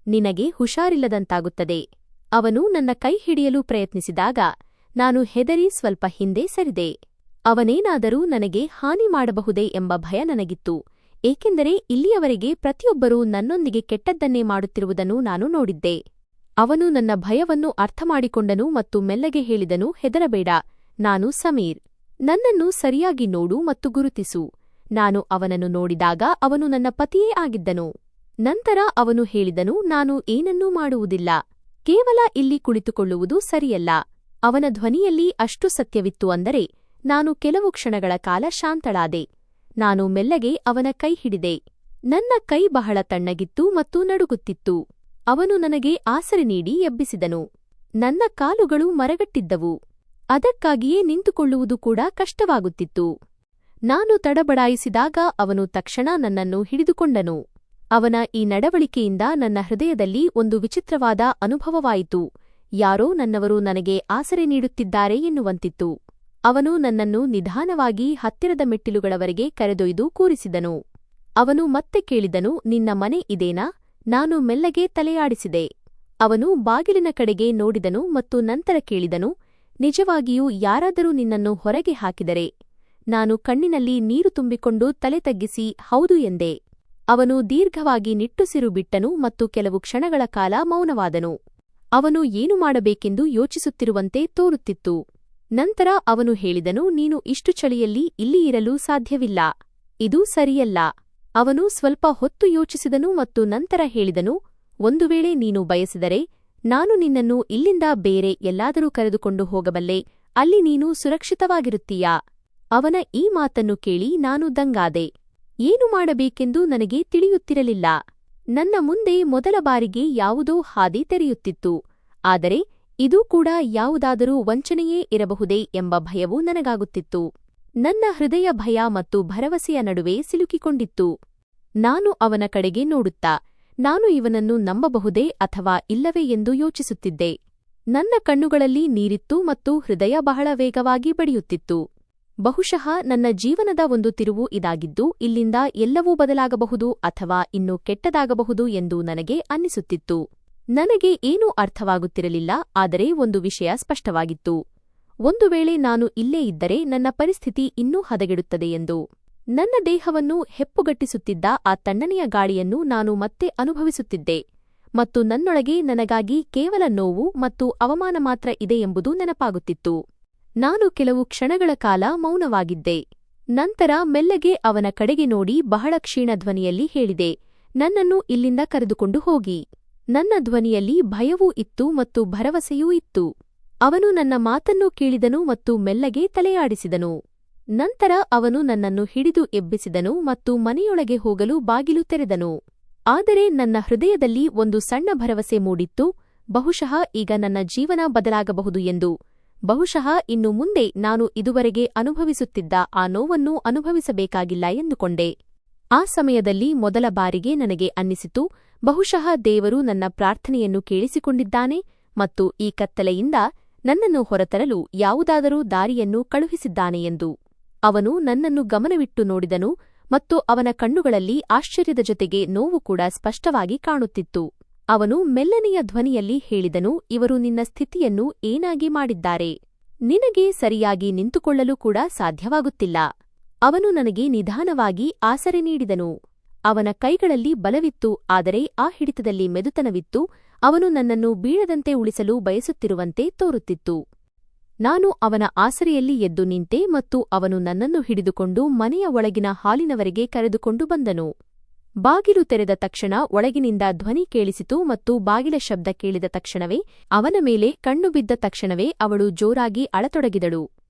ನಿನಗೆ ಹುಷಾರಿಲ್ಲದಂತಾಗುತ್ತದೆ. ಅವನು ನನ್ನ ಕೈ ಹಿಡಿಯಲು ಪ್ರಯತ್ನಿಸಿದಾಗ ನಾನು ಹೆದರಿ ಸ್ವಲ್ಪ ಹಿಂದೆ ಸರಿದೆ. ಅವನೇನಾದರೂ ನನಗೆ ಹಾನಿ ಮಾಡಬಹುದೇ ಎಂಬ ಭಯ ನನಗಿತ್ತು, ಏಕೆಂದರೆ ಇಲ್ಲಿಯವರೆಗೆ ಪ್ರತಿಯೊಬ್ಬರೂ ನನ್ನೊಂದಿಗೆ ಕೆಟ್ಟದ್ದನ್ನೇ ಮಾಡುತ್ತಿರುವುದನ್ನು ನಾನು ನೋಡಿದ್ದೆ. ಅವನು ನನ್ನ ಭಯವನ್ನು ಅರ್ಥಮಾಡಿಕೊಂಡನು ಮತ್ತು ಮೆಲ್ಲಗೆ ಹೇಳಿದನು, ಹೆದರಬೇಡ, ನಾನು ಸಮೀರ್. ನನ್ನನ್ನು ಸರಿಯಾಗಿ ನೋಡು ಮತ್ತು ಗುರುತಿಸು. ನಾನು ಅವನನ್ನು ನೋಡಿದಾಗ ಅವನು ನನ್ನ ಪತಿಯೇ ಆಗಿದ್ದನು. ನಂತರ ಅವನು ಹೇಳಿದನು, ನಾನು ಏನನ್ನೂ ಮಾಡುವುದಿಲ್ಲ, ಕೇವಲ ಇಲ್ಲಿ ಕುಳಿತುಕೊಳ್ಳುವುದು ಸರಿಯಲ್ಲ. ಅವನ ಧ್ವನಿಯಲ್ಲಿ ಅಷ್ಟು ಸತ್ಯವಿತ್ತು ಅಂದರೆ ನಾನು ಕೆಲವು ಕ್ಷಣಗಳ ಕಾಲ ಶಾಂತಳಾದೆ. ನಾನು ಮೆಲ್ಲಗೆ ಅವನ ಕೈ ಹಿಡಿದೆ. ನನ್ನ ಕೈ ಬಹಳ ತಣ್ಣಗಿತ್ತು ಮತ್ತು ನಡುಗುತ್ತಿತ್ತು. ಅವನು ನನಗೆ ಆಸರೆ ನೀಡಿ ಎಬ್ಬಿಸಿದನು. ನನ್ನ ಕಾಲುಗಳು ಮರಗಟ್ಟಿದ್ದವು, ಅದಕ್ಕಾಗಿಯೇ ನಿಂತುಕೊಳ್ಳುವುದು ಕೂಡ ಕಷ್ಟವಾಗುತ್ತಿತ್ತು. ನಾನು ತಡಬಡಾಯಿಸಿದಾಗ ಅವನು ತಕ್ಷಣ ನನ್ನನ್ನು ಹಿಡಿದುಕೊಂಡನು. ಅವನ ಈ ನಡವಳಿಕೆಯಿಂದ ನನ್ನ ಹೃದಯದಲ್ಲಿ ಒಂದು ವಿಚಿತ್ರವಾದ ಅನುಭವವಾಯಿತು. ಯಾರೋ ನನ್ನವರು ನನಗೆ ಆಸರೆ ನೀಡುತ್ತಿದ್ದಾರೆ ಎನ್ನುವಂತಿತ್ತು. ಅವನು ನನ್ನನ್ನು ನಿಧಾನವಾಗಿ ಹತ್ತಿರದ ಮೆಟ್ಟಿಲುಗಳವರೆಗೆ ಕರೆದೊಯ್ದು ಕೂರಿಸಿದನು. ಅವನು ಮತ್ತೆ ಕೇಳಿದನು, ನಿನ್ನ ಮನೆ ಇದೇನಾ? ನಾನು ಮೆಲ್ಲಗೆ ತಲೆಯಾಡಿಸಿದೆ. ಅವನು ಬಾಗಿಲಿನ ಕಡೆಗೆ ನೋಡಿದನು ಮತ್ತು ನಂತರ ಕೇಳಿದನು, ನಿಜವಾಗಿಯೂ ಯಾರಾದರೂ ನಿನ್ನನ್ನು ಹೊರಗೆ ಹಾಕಿದರೆ? ನಾನು ಕಣ್ಣಿನಲ್ಲಿ ನೀರು ತುಂಬಿಕೊಂಡು ತಲೆ ತಗ್ಗಿಸಿ ಹೌದು ಎಂದೆ. ಅವನು ದೀರ್ಘವಾಗಿ ನಿಟ್ಟುಸಿರು ಬಿಟ್ಟನು ಮತ್ತು ಕೆಲವು ಕ್ಷಣಗಳ ಕಾಲ ಮೌನವಾದನು. ಅವನು ಏನು ಮಾಡಬೇಕೆಂದು ಯೋಚಿಸುತ್ತಿರುವಂತೆ ತೋರುತ್ತಿತ್ತು. ನಂತರ ಅವನು ಹೇಳಿದನು, ನೀನು ಇಷ್ಟು ಚಳಿಯಲ್ಲಿ ಇಲ್ಲಿ ಇರಲು ಸಾಧ್ಯವಿಲ್ಲ, ಇದು ಸರಿಯಲ್ಲ. ಅವನು ಸ್ವಲ್ಪ ಹೊತ್ತು ಯೋಚಿಸಿದನು ಮತ್ತು ನಂತರ ಹೇಳಿದನು, ಒಂದು ವೇಳೆ ನೀನು ಬಯಸಿದರೆ ನಾನು ನಿನ್ನನ್ನು ಇಲ್ಲಿಂದ ಬೇರೆ ಎಲ್ಲಾದರೂ ಕರೆದುಕೊಂಡು ಹೋಗಬಲ್ಲೆ, ಅಲ್ಲಿ ನೀನು ಸುರಕ್ಷಿತವಾಗಿರುತ್ತೀಯಾ? ಅವನ ಈ ಮಾತನ್ನು ಕೇಳಿ ನಾನು ದಂಗಾದೆ. ಏನು ಮಾಡಬೇಕೆಂದು ನನಗೆ ತಿಳಿಯುತ್ತಿರಲಿಲ್ಲ. ನನ್ನ ಮುಂದೆ ಮೊದಲ ಬಾರಿಗೆ ಯಾವುದೋ ಹಾದಿ ತೆರೆಯುತ್ತಿತ್ತು, ಆದರೆ ಇದೂ ಕೂಡ ಯಾವುದಾದರೂ ವಂಚನೆಯೇ ಇರಬಹುದೇ ಎಂಬ ಭಯವು ನನಗಾಗುತ್ತಿತ್ತು. ನನ್ನ ಹೃದಯ ಭಯ ಮತ್ತು ಭರವಸೆಯ ನಡುವೆ ಸಿಲುಕಿಕೊಂಡಿತ್ತು. ನಾನು ಅವನ ಕಡೆಗೆ ನೋಡುತ್ತಾ, ನಾನು ಇವನನ್ನು ನಂಬಬಹುದೇ ಅಥವಾ ಇಲ್ಲವೇ ಎಂದು ಯೋಚಿಸುತ್ತಿದ್ದೆ. ನನ್ನ ಕಣ್ಣುಗಳಲ್ಲಿ ನೀರಿತ್ತು ಮತ್ತು ಹೃದಯ ಬಹಳ ವೇಗವಾಗಿ ಬಡಿಯುತ್ತಿತ್ತು. ಬಹುಶಃ ನನ್ನ ಜೀವನದ ಒಂದು ತಿರುವು ಇದಾಗಿದ್ದು, ಇಲ್ಲಿಂದ ಎಲ್ಲವೂ ಬದಲಾಗಬಹುದು ಅಥವಾ ಇನ್ನೂ ಕೆಟ್ಟದಾಗಬಹುದು ಎಂದು ನನಗೆ ಅನ್ನಿಸುತ್ತಿತ್ತು. ನನಗೆ ಏನೂ ಅರ್ಥವಾಗುತ್ತಿರಲಿಲ್ಲ, ಆದರೆ ಒಂದು ವಿಷಯ ಸ್ಪಷ್ಟವಾಗಿತ್ತು. ಒಂದು ವೇಳೆ ನಾನು ಇಲ್ಲೇ ಇದ್ದರೆ ನನ್ನ ಪರಿಸ್ಥಿತಿ ಇನ್ನೂ ಹದಗೆಡುತ್ತದೆ ಎಂದು. ನನ್ನ ದೇಹವನ್ನು ಹೆಪ್ಪುಗಟ್ಟಿಸುತ್ತಿದ್ದ ಆ ತಣ್ಣನೆಯ ಗಾಳಿಯನ್ನು ನಾನು ಮತ್ತೆ ಅನುಭವಿಸುತ್ತಿದ್ದೆ ಮತ್ತು ನನ್ನೊಳಗೆ ನನಗಾಗಿ ಕೇವಲ ನೋವು ಮತ್ತು ಅವಮಾನ ಮಾತ್ರ ಇದೆ ಎಂಬುದು ನೆನಪಾಗುತ್ತಿತ್ತು. ನಾನು ಕೆಲವು ಕ್ಷಣಗಳ ಕಾಲ ಮೌನವಾಗಿದ್ದೆ. ನಂತರ ಮೆಲ್ಲಗೆ ಅವನ ಕಡೆಗೆ ನೋಡಿ ಬಹಳ ಕ್ಷೀಣ ಧ್ವನಿಯಲ್ಲಿ ಹೇಳಿದೆ, ನನ್ನನ್ನು ಇಲ್ಲಿಂದ ಕರೆದುಕೊಂಡು ಹೋಗಿ. ನನ್ನ ಧ್ವನಿಯಲ್ಲಿ ಭಯವೂ ಇತ್ತು ಮತ್ತು ಭರವಸೆಯೂ ಇತ್ತು. ಅವನು ನನ್ನ ಮಾತನ್ನು ಕೇಳಿದನು ಮತ್ತು ಮೆಲ್ಲಗೆ ತಲೆಯಾಡಿಸಿದನು. ನಂತರ ಅವನು ನನ್ನನ್ನು ಹಿಡಿದು ಎಬ್ಬಿಸಿದನು ಮತ್ತು ಮನೆಯೊಳಗೆ ಹೋಗಲು ಬಾಗಿಲು ತೆರೆದನು. ಆದರೆ ನನ್ನ ಹೃದಯದಲ್ಲಿ ಒಂದು ಸಣ್ಣ ಭರವಸೆ ಮೂಡಿತ್ತು, ಬಹುಶಃ ಈಗ ನನ್ನ ಜೀವನ ಬದಲಾಗಬಹುದು ಎಂದು. ಬಹುಶಃ ಇನ್ನು ಮುಂದೆ ನಾನು ಇದುವರೆಗೆ ಅನುಭವಿಸುತ್ತಿದ್ದ ಆ ನೋವನ್ನು ಅನುಭವಿಸಬೇಕಾಗಿಲ್ಲ ಎಂದುಕೊಂಡೆ. ಆ ಸಮಯದಲ್ಲಿ ಮೊದಲ ಬಾರಿಗೆ ನನಗೆ ಅನ್ನಿಸಿತು, ಬಹುಶಃ ದೇವರು ನನ್ನ ಪ್ರಾರ್ಥನೆಯನ್ನು ಕೇಳಿಸಿಕೊಂಡಿದ್ದಾನೆ ಮತ್ತು ಈ ಕತ್ತಲೆಯಿಂದ ನನ್ನನ್ನು ಹೊರತರಲು ಯಾವುದಾದರೂ ದಾರಿಯನ್ನು ಕಳುಹಿಸಿದ್ದಾನೆ ಎಂದು. ಅವನು ನನ್ನನ್ನು ಗಮನವಿಟ್ಟು ನೋಡಿದನು ಮತ್ತು ಅವನ ಕಣ್ಣುಗಳಲ್ಲಿ ಆಶ್ಚರ್ಯದ ಜೊತೆಗೆ ನೋವು ಕೂಡ ಸ್ಪಷ್ಟವಾಗಿ ಕಾಣುತ್ತಿತ್ತು. ಅವನು ಮೆಲ್ಲನೆಯ ಧ್ವನಿಯಲ್ಲಿ ಹೇಳಿದನು, ಇವರು ನಿನ್ನ ಸ್ಥಿತಿಯನ್ನು ಏನಾಗಿ ಮಾಡಿದ್ದಾರೆ? ನಿನಗೆ ಸರಿಯಾಗಿ ನಿಂತುಕೊಳ್ಳಲು ಕೂಡ ಸಾಧ್ಯವಾಗುತ್ತಿಲ್ಲ. ಅವನು ನನಗೆ ನಿಧಾನವಾಗಿ ಆಸರೆ ನೀಡಿದನು. ಅವನ ಕೈಗಳಲ್ಲಿ ಬಲವಿತ್ತು, ಆದರೆ ಆ ಹಿಡಿತದಲ್ಲಿ ಮೆದುತನವಿತ್ತು. ಅವನು ನನ್ನನ್ನು ಬೀಳದಂತೆ ಉಳಿಸಲು ಬಯಸುತ್ತಿರುವಂತೆ ತೋರುತ್ತಿತ್ತು. ನಾನು ಅವನ ಆಸರೆಯಲ್ಲಿ ಎದ್ದು ನಿಂತೆ ಮತ್ತು ಅವನು ನನ್ನನ್ನು ಹಿಡಿದುಕೊಂಡು ಮನೆಯ ಒಳಗಿನ ಹಾಲಿನವರೆಗೆ ಕರೆದುಕೊಂಡು ಬಂದನು. ಬಾಗಿಲು ತೆರೆದ ತಕ್ಷಣ ಒಳಗಿನಿಂದ ಧ್ವನಿ ಕೇಳಿಸಿತು ಮತ್ತು ಬಾಗಿಲ ಶಬ್ದ ಕೇಳಿದ ತಕ್ಷಣವೇ, ಅವನ ಮೇಲೆ ಕಣ್ಣು ಬಿದ್ದ ತಕ್ಷಣವೇ ಅವಳು ಜೋರಾಗಿ ಅಳತೊಡಗಿದಳು.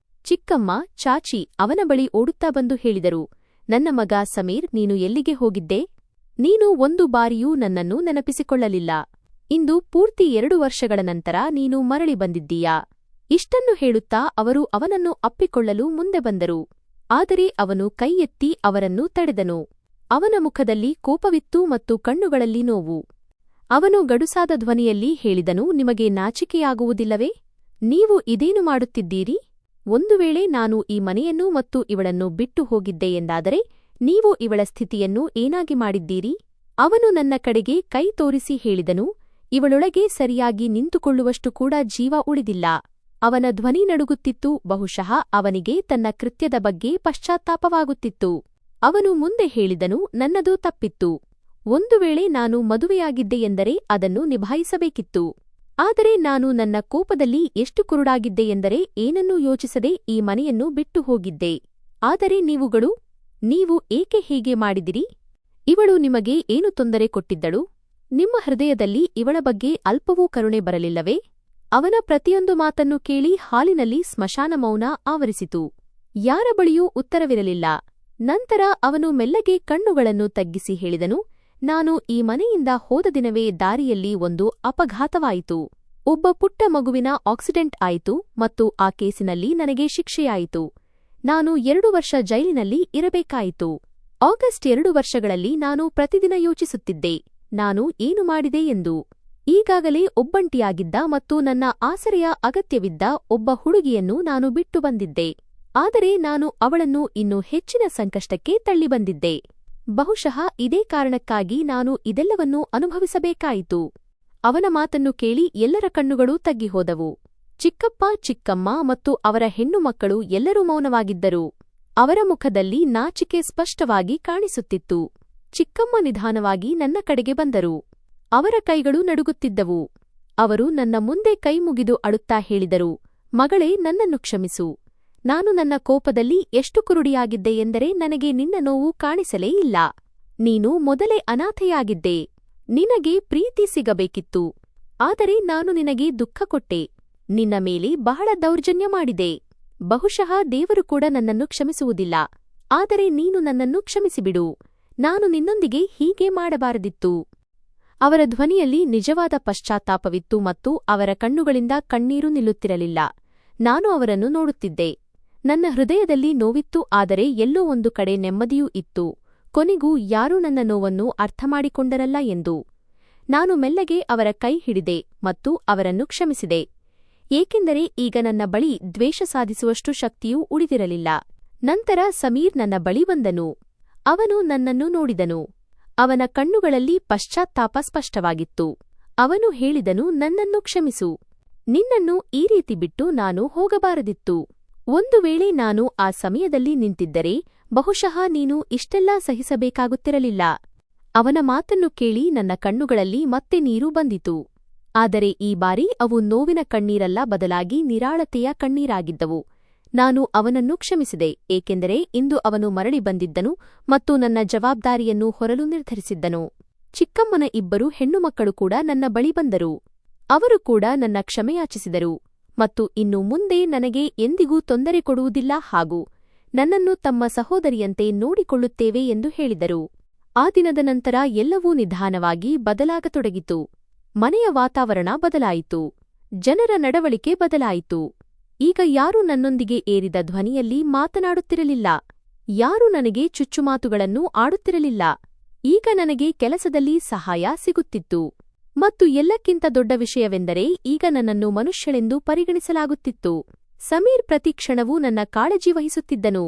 ಚಿಕ್ಕಮ್ಮ, ಚಾಚಿ ಅವನ ಬಳಿ ಓಡುತ್ತಾ ಬಂದು ಹೇಳಿದರು, ನನ್ನ ಮಗ ಸಮೀರ್, ನೀನು ಎಲ್ಲಿಗೆ ಹೋಗಿದ್ದೆ? ನೀನು ಒಂದು ಬಾರಿಯೂ ನನ್ನನ್ನು ನೆನಪಿಸಿಕೊಳ್ಳಲಿಲ್ಲ. ಇಂದು ಪೂರ್ತಿ 2 ವರ್ಷಗಳ ನಂತರ ನೀನು ಮರಳಿ ಬಂದಿದ್ದೀಯಾ? ಇಷ್ಟನ್ನು ಹೇಳುತ್ತಾ ಅವರು ಅವನನ್ನು ಅಪ್ಪಿಕೊಳ್ಳಲು ಮುಂದೆ ಬಂದರು. ಆದರೆ ಅವನು ಕೈ ಎತ್ತಿ ಅವರನ್ನು ತಡೆದನು. ಅವನ ಮುಖದಲ್ಲಿ ಕೋಪವಿತ್ತು ಮತ್ತು ಕಣ್ಣುಗಳಲ್ಲಿ ನೋವು. ಅವನು ಗಡುಸಾದ ಧ್ವನಿಯಲ್ಲಿ ಹೇಳಿದನು, ನಿಮಗೆ ನಾಚಿಕೆಯಾಗುವುದಿಲ್ಲವೇ? ನೀವು ಇದೇನು ಮಾಡುತ್ತಿದ್ದೀರಿ? ಒಂದು ವೇಳೆ ನಾನು ಈ ಮನೆಯನ್ನು ಮತ್ತು ಇವಳನ್ನು ಬಿಟ್ಟು ಹೋಗಿದ್ದೆ ಎಂದಾದರೆ ನೀವು ಇವಳ ಸ್ಥಿತಿಯನ್ನು ಏನಾಗಿ ಮಾಡಿದ್ದೀರಿ? ಅವನು ನನ್ನ ಕಡೆಗೆ ಕೈ ತೋರಿಸಿ ಹೇಳಿದನು, ಇವಳೊಳಗೆ ಸರಿಯಾಗಿ ನಿಂತುಕೊಳ್ಳುವಷ್ಟು ಕೂಡ ಜೀವ ಉಳಿದಿಲ್ಲ. ಅವನ ಧ್ವನಿ ನಡುಗುತ್ತಿತ್ತು. ಬಹುಶಃ ಅವನಿಗೆ ತನ್ನ ಕೃತ್ಯದ ಬಗ್ಗೆ ಪಶ್ಚಾತ್ತಾಪವಾಗುತ್ತಿತ್ತು. ಅವನು ಮುಂದೆ ಹೇಳಿದನು, ನನ್ನದು ತಪ್ಪಿತ್ತು. ಒಂದು ವೇಳೆ ನಾನು ಮದುವೆಯಾಗಿದ್ದೆಯೆಂದರೆ ಅದನ್ನು ನಿಭಾಯಿಸಬೇಕಿತ್ತು. ಆದರೆ ನಾನು ನನ್ನ ಕೋಪದಲ್ಲಿ ಎಷ್ಟು ಕುರುಡಾಗಿದ್ದೆ ಎಂದರೆ ಏನನ್ನೂ ಯೋಚಿಸದೆ ಈ ಮನೆಯನ್ನು ಬಿಟ್ಟು ಹೋಗಿದ್ದೆ. ಆದರೆ ನೀವು ಏಕೆ ಹೀಗೆ ಮಾಡಿದಿರಿ? ಇವಳು ನಿಮಗೆ ಏನು ತೊಂದರೆ ಕೊಟ್ಟಿದ್ದಳು? ನಿಮ್ಮ ಹೃದಯದಲ್ಲಿ ಇವಳ ಬಗ್ಗೆ ಅಲ್ಪವೂ ಕರುಣೆ ಬರಲಿಲ್ಲವೇ? ಅವನ ಪ್ರತಿಯೊಂದು ಮಾತನ್ನು ಕೇಳಿ ಹಾಲಿನಲ್ಲಿ ಸ್ಮಶಾನ ಮೌನ ಆವರಿಸಿತು. ಯಾರ ಬಳಿಯೂ ಉತ್ತರವಿರಲಿಲ್ಲ. ನಂತರ ಅವನು ಮೆಲ್ಲಗೆ ಕಣ್ಣುಗಳನ್ನು ತಗ್ಗಿಸಿ ಹೇಳಿದನು, ನಾನು ಈ ಮನೆಯಿಂದ ಹೋದ ದಿನವೇ ದಾರಿಯಲ್ಲಿ ಒಂದು ಅಪಘಾತವಾಯಿತು. ಒಬ್ಬ ಪುಟ್ಟ ಮಗುವಿನ ಆಕ್ಸಿಡೆಂಟ್ ಆಯಿತು ಮತ್ತು ಆ ಕೇಸಿನಲ್ಲಿ ನನಗೆ ಶಿಕ್ಷೆಯಾಯಿತು. ನಾನು 2 ವರ್ಷ ಜೈಲಿನಲ್ಲಿ ಇರಬೇಕಾಯಿತು. ಆಗಸ್ಟ್ 2 ವರ್ಷಗಳಲ್ಲಿ ನಾನು ಪ್ರತಿದಿನ ಯೋಚಿಸುತ್ತಿದ್ದೆ, ನಾನು ಏನು ಮಾಡಿದೆ ಎಂದು. ಈಗಾಗಲೇ ಒಬ್ಬಂಟಿಯಾಗಿದ್ದ ಮತ್ತು ನನ್ನ ಆಸರೆಯ ಅಗತ್ಯವಿದ್ದ ಒಬ್ಬ ಹುಡುಗಿಯನ್ನು ನಾನು ಬಿಟ್ಟು ಬಂದಿದ್ದೆ. ಆದರೆ ನಾನು ಅವಳನ್ನು ಇನ್ನೂ ಹೆಚ್ಚಿನ ಸಂಕಷ್ಟಕ್ಕೆ ತಳ್ಳಿಬಂದಿದ್ದೆ. ಬಹುಶಃ ಇದೇ ಕಾರಣಕ್ಕಾಗಿ ನಾನು ಇದೆಲ್ಲವನ್ನೂ ಅನುಭವಿಸಬೇಕಾಯಿತು. ಅವನ ಮಾತನ್ನು ಕೇಳಿ ಎಲ್ಲರ ಕಣ್ಣುಗಳೂ ತಗ್ಗಿಹೋದವು. ಚಿಕ್ಕಪ್ಪ, ಚಿಕ್ಕಮ್ಮ ಮತ್ತು ಅವರ ಹೆಣ್ಣು ಮಕ್ಕಳು ಎಲ್ಲರೂ ಮೌನವಾಗಿದ್ದರು. ಅವರ ಮುಖದಲ್ಲಿ ನಾಚಿಕೆ ಸ್ಪಷ್ಟವಾಗಿ ಕಾಣಿಸುತ್ತಿತ್ತು. ಚಿಕ್ಕಮ್ಮ ನಿಧಾನವಾಗಿ ನನ್ನ ಕಡೆಗೆ ಬಂದರು. ಅವರ ಕೈಗಳು ನಡುಗುತ್ತಿದ್ದವು. ಅವರು ನನ್ನ ಮುಂದೆ ಕೈ ಮುಗಿದು ಅಳುತ್ತಾ ಹೇಳಿದರು, ಮಗಳೇ, ನನ್ನನ್ನು ಕ್ಷಮಿಸು. ನಾನು ನನ್ನ ಕೋಪದಲ್ಲಿ ಎಷ್ಟು ಕುರುಡಿಯಾಗಿದ್ದೆ ಎಂದರೆ ನನಗೆ ನಿನ್ನ ನೋವು ಕಾಣಿಸಲೇ ಇಲ್ಲ. ನೀನು ಮೊದಲೇ ಅನಾಥೆಯಾಗಿದ್ದೆ. ನಿನಗೆ ಪ್ರೀತಿ ಸಿಗಬೇಕಿತ್ತು. ಆದರೆ ನಾನು ನಿನಗೆ ದುಃಖ ಕೊಟ್ಟೆ. ನಿನ್ನ ಮೇಲೆ ಬಹಳ ದೌರ್ಜನ್ಯ ಮಾಡಿದೆ. ಬಹುಶಃ ದೇವರು ಕೂಡ ನನ್ನನ್ನು ಕ್ಷಮಿಸುವುದಿಲ್ಲ. ಆದರೆ ನೀನು ನನ್ನನ್ನು ಕ್ಷಮಿಸಿಬಿಡು. ನಾನು ನಿನ್ನೊಂದಿಗೆ ಹೀಗೆ ಮಾಡಬಾರದಿತ್ತು. ಅವರ ಧ್ವನಿಯಲ್ಲಿ ನಿಜವಾದ ಪಶ್ಚಾತ್ತಾಪವಿತ್ತು ಮತ್ತು ಅವರ ಕಣ್ಣುಗಳಿಂದ ಕಣ್ಣೀರು ನಿಲ್ಲುತ್ತಿರಲಿಲ್ಲ. ನಾನು ಅವರನ್ನು ನೋಡುತ್ತಿದ್ದೆ. ನನ್ನ ಹೃದಯದಲ್ಲಿ ನೋವಿತ್ತು, ಆದರೆ ಎಲ್ಲೋ ಒಂದು ಕಡೆ ನೆಮ್ಮದಿಯೂ ಇತ್ತು. ಕೊನೆಗೂ ಯಾರೂ ನನ್ನ ನೋವನ್ನು ಅರ್ಥಮಾಡಿಕೊಂಡರಲ್ಲ ಎಂದು. ನಾನು ಮೆಲ್ಲಗೆ ಅವರ ಕೈ ಹಿಡಿದೆ ಮತ್ತು ಅವರನ್ನು ಕ್ಷಮಿಸಿದೆ. ಏಕೆಂದರೆ ಈಗ ನನ್ನ ಬಳಿ ದ್ವೇಷ ಸಾಧಿಸುವಷ್ಟು ಶಕ್ತಿಯೂ ಉಳಿದಿರಲಿಲ್ಲ. ನಂತರ ಸಮೀರ್ ನನ್ನ ಬಳಿ ಬಂದನು. ಅವನು ನನ್ನನ್ನು ನೋಡಿದನು. ಅವನ ಕಣ್ಣುಗಳಲ್ಲಿ ಪಶ್ಚಾತ್ತಾಪ ಸ್ಪಷ್ಟವಾಗಿತ್ತು. ಅವನು ಹೇಳಿದನು, ನನ್ನನ್ನು ಕ್ಷಮಿಸು. ನಿನ್ನನ್ನು ಈ ರೀತಿ ಬಿಟ್ಟು ನಾನು ಹೋಗಬಾರದಿತ್ತು. ಒಂದು ವೇಳೆ ನಾನು ಆ ಸಮಯದಲ್ಲಿ ನಿಂತಿದ್ದರೆ ಬಹುಶಃ ನೀನು ಇಷ್ಟೆಲ್ಲಾ ಸಹಿಸಬೇಕಾಗುತ್ತಿರಲಿಲ್ಲ. ಅವನ ಮಾತನ್ನು ಕೇಳಿ ನನ್ನ ಕಣ್ಣುಗಳಲ್ಲಿ ಮತ್ತೆ ನೀರು ಬಂದಿತು. ಆದರೆ ಈ ಬಾರಿ ಅವು ನೋವಿನ ಕಣ್ಣೀರಲ್ಲ, ಬದಲಾಗಿ ನಿರಾಳತೆಯ ಕಣ್ಣೀರಾಗಿದ್ದವು. ನಾನು ಅವನನ್ನು ಕ್ಷಮಿಸಿದೆ, ಏಕೆಂದರೆ ಇಂದು ಅವನು ಮರಳಿ ಬಂದಿದ್ದನು ಮತ್ತು ನನ್ನ ಜವಾಬ್ದಾರಿಯನ್ನು ಹೊರಲು ನಿರ್ಧರಿಸಿದ್ದನು. ಚಿಕ್ಕಮ್ಮನ 2 ಹೆಣ್ಣುಮಕ್ಕಳು ಕೂಡ ನನ್ನ ಬಳಿ ಬಂದರು. ಅವರು ಕೂಡ ನನ್ನ ಕ್ಷಮೆಯಾಚಿಸಿದರು ಮತ್ತು ಇನ್ನು ಮುಂದೆ ನನಗೆ ಎಂದಿಗೂ ತೊಂದರೆ ಕೊಡುವುದಿಲ್ಲ ಹಾಗೂ ನನ್ನನ್ನು ತಮ್ಮ ಸಹೋದರಿಯಂತೆ ನೋಡಿಕೊಳ್ಳುತ್ತೇವೆ ಎಂದು ಹೇಳಿದರು. ಆ ದಿನದ ನಂತರ ಎಲ್ಲವೂ ನಿಧಾನವಾಗಿ ಬದಲಾಗತೊಡಗಿತು. ಮನೆಯ ವಾತಾವರಣ ಬದಲಾಯಿತು. ಜನರ ನಡವಳಿಕೆ ಬದಲಾಯಿತು. ಈಗ ಯಾರೂ ನನ್ನೊಂದಿಗೆ ಏರಿದ ಧ್ವನಿಯಲ್ಲಿ ಮಾತನಾಡುತ್ತಿರಲಿಲ್ಲ. ಯಾರೂ ನನಗೆ ಚುಚ್ಚುಮಾತುಗಳನ್ನು ಆಡುತ್ತಿರಲಿಲ್ಲ. ಈಗ ನನಗೆ ಕೆಲಸದಲ್ಲಿ ಸಹಾಯ ಸಿಗುತ್ತಿತ್ತು. ಮತ್ತು ಎಲ್ಲಕ್ಕಿಂತ ದೊಡ್ಡ ವಿಷಯವೆಂದರೆ ಈಗ ನನ್ನನ್ನು ಮನುಷ್ಯಳೆಂದು ಪರಿಗಣಿಸಲಾಗುತ್ತಿತ್ತು. ಸಮೀರ್ ಪ್ರತಿ ಕ್ಷಣವೂ ನನ್ನ ಕಾಳಜಿ ವಹಿಸುತ್ತಿದ್ದನು.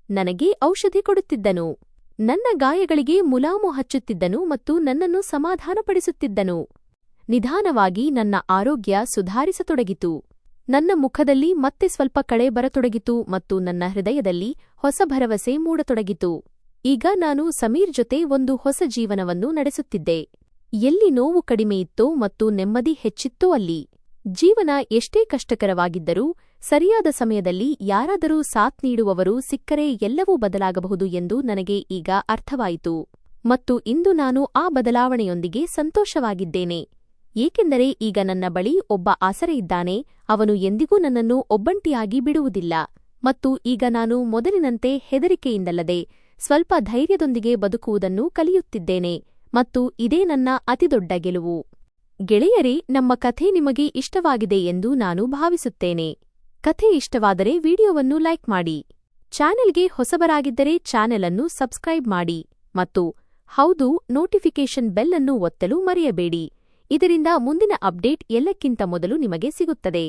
ನನಗೆ ಔಷಧಿ ಕೊಡುತ್ತಿದ್ದನು. ನನ್ನ ಗಾಯಗಳಿಗೆ ಮುಲಾಮು ಹಚ್ಚುತ್ತಿದ್ದನು ಮತ್ತು ನನ್ನನ್ನು ಸಮಾಧಾನಪಡಿಸುತ್ತಿದ್ದನು. ನಿಧಾನವಾಗಿ ನನ್ನ ಆರೋಗ್ಯ ಸುಧಾರಿಸತೊಡಗಿತು. ನನ್ನ ಮುಖದಲ್ಲಿ ಮತ್ತೆ ಸ್ವಲ್ಪ ಕಳೆ ಬರತೊಡಗಿತು ಮತ್ತು ನನ್ನ ಹೃದಯದಲ್ಲಿ ಹೊಸ ಭರವಸೆ ಮೂಡತೊಡಗಿತು. ಈಗ ನಾನು ಸಮೀರ್ ಜೊತೆ ಒಂದು ಹೊಸ ಜೀವನವನ್ನು ನಡೆಸುತ್ತಿದ್ದೆ. ಎಲ್ಲಿ ನೋವು ಕಡಿಮೆಯಿತ್ತೋ ಮತ್ತು ನೆಮ್ಮದಿ ಹೆಚ್ಚಿತ್ತೋ ಅಲ್ಲಿ. ಜೀವನ ಎಷ್ಟೇ ಕಷ್ಟಕರವಾಗಿದ್ದರೂ ಸರಿಯಾದ ಸಮಯದಲ್ಲಿ ಯಾರಾದರೂ ಸಾಥ್ ನೀಡುವವರು ಸಿಕ್ಕರೆ ಎಲ್ಲವೂ ಬದಲಾಗಬಹುದು ಎಂದು ನನಗೆ ಈಗ ಅರ್ಥವಾಯಿತು. ಮತ್ತು ಇಂದು ನಾನು ಆ ಬದಲಾವಣೆಯೊಂದಿಗೆ ಸಂತೋಷವಾಗಿದ್ದೇನೆ. ಏಕೆಂದರೆ ಈಗ ನನ್ನ ಬಳಿ ಒಬ್ಬ ಆಸರೆ ಇದ್ದಾನೆ. ಅವನು ಎಂದಿಗೂ ನನ್ನನ್ನು ಒಬ್ಬಂಟಿಯಾಗಿ ಬಿಡುವುದಿಲ್ಲ. ಮತ್ತು ಈಗ ನಾನು ಮೊದಲಿನಂತೆ ಹೆದರಿಕೆಯಿಂದಲ್ಲದೆ ಸ್ವಲ್ಪ ಧೈರ್ಯದೊಂದಿಗೆ ಬದುಕುವುದನ್ನು ಕಲಿಯುತ್ತಿದ್ದೇನೆ. ಮತ್ತು ಇದೇ ನನ್ನ ಅತಿದೊಡ್ಡ ಗೆಲುವು. ಗೆಳೆಯರೇ, ನಮ್ಮ ಕಥೆ ನಿಮಗೆ ಇಷ್ಟವಾಗಿದೆ ಎಂದು ನಾನು ಭಾವಿಸುತ್ತೇನೆ. ಕಥೆ ಇಷ್ಟವಾದರೆ ವಿಡಿಯೋವನ್ನು ಲೈಕ್ ಮಾಡಿ. ಚಾನೆಲ್ಗೆ ಹೊಸಬರಾಗಿದ್ದರೆ ಚಾನೆಲ್ ಅನ್ನು ಸಬ್ಸ್ಕ್ರೈಬ್ ಮಾಡಿ ಮತ್ತು ಹೌದು, ನೋಟಿಫಿಕೇಷನ್ ಬೆಲ್ ಅನ್ನು ಒತ್ತಲು ಮರೆಯಬೇಡಿ. ಇದರಿಂದ ಮುಂದಿನ ಅಪ್ಡೇಟ್ ಎಲ್ಲಕ್ಕಿಂತ ಮೊದಲು ನಿಮಗೆ ಸಿಗುತ್ತದೆ.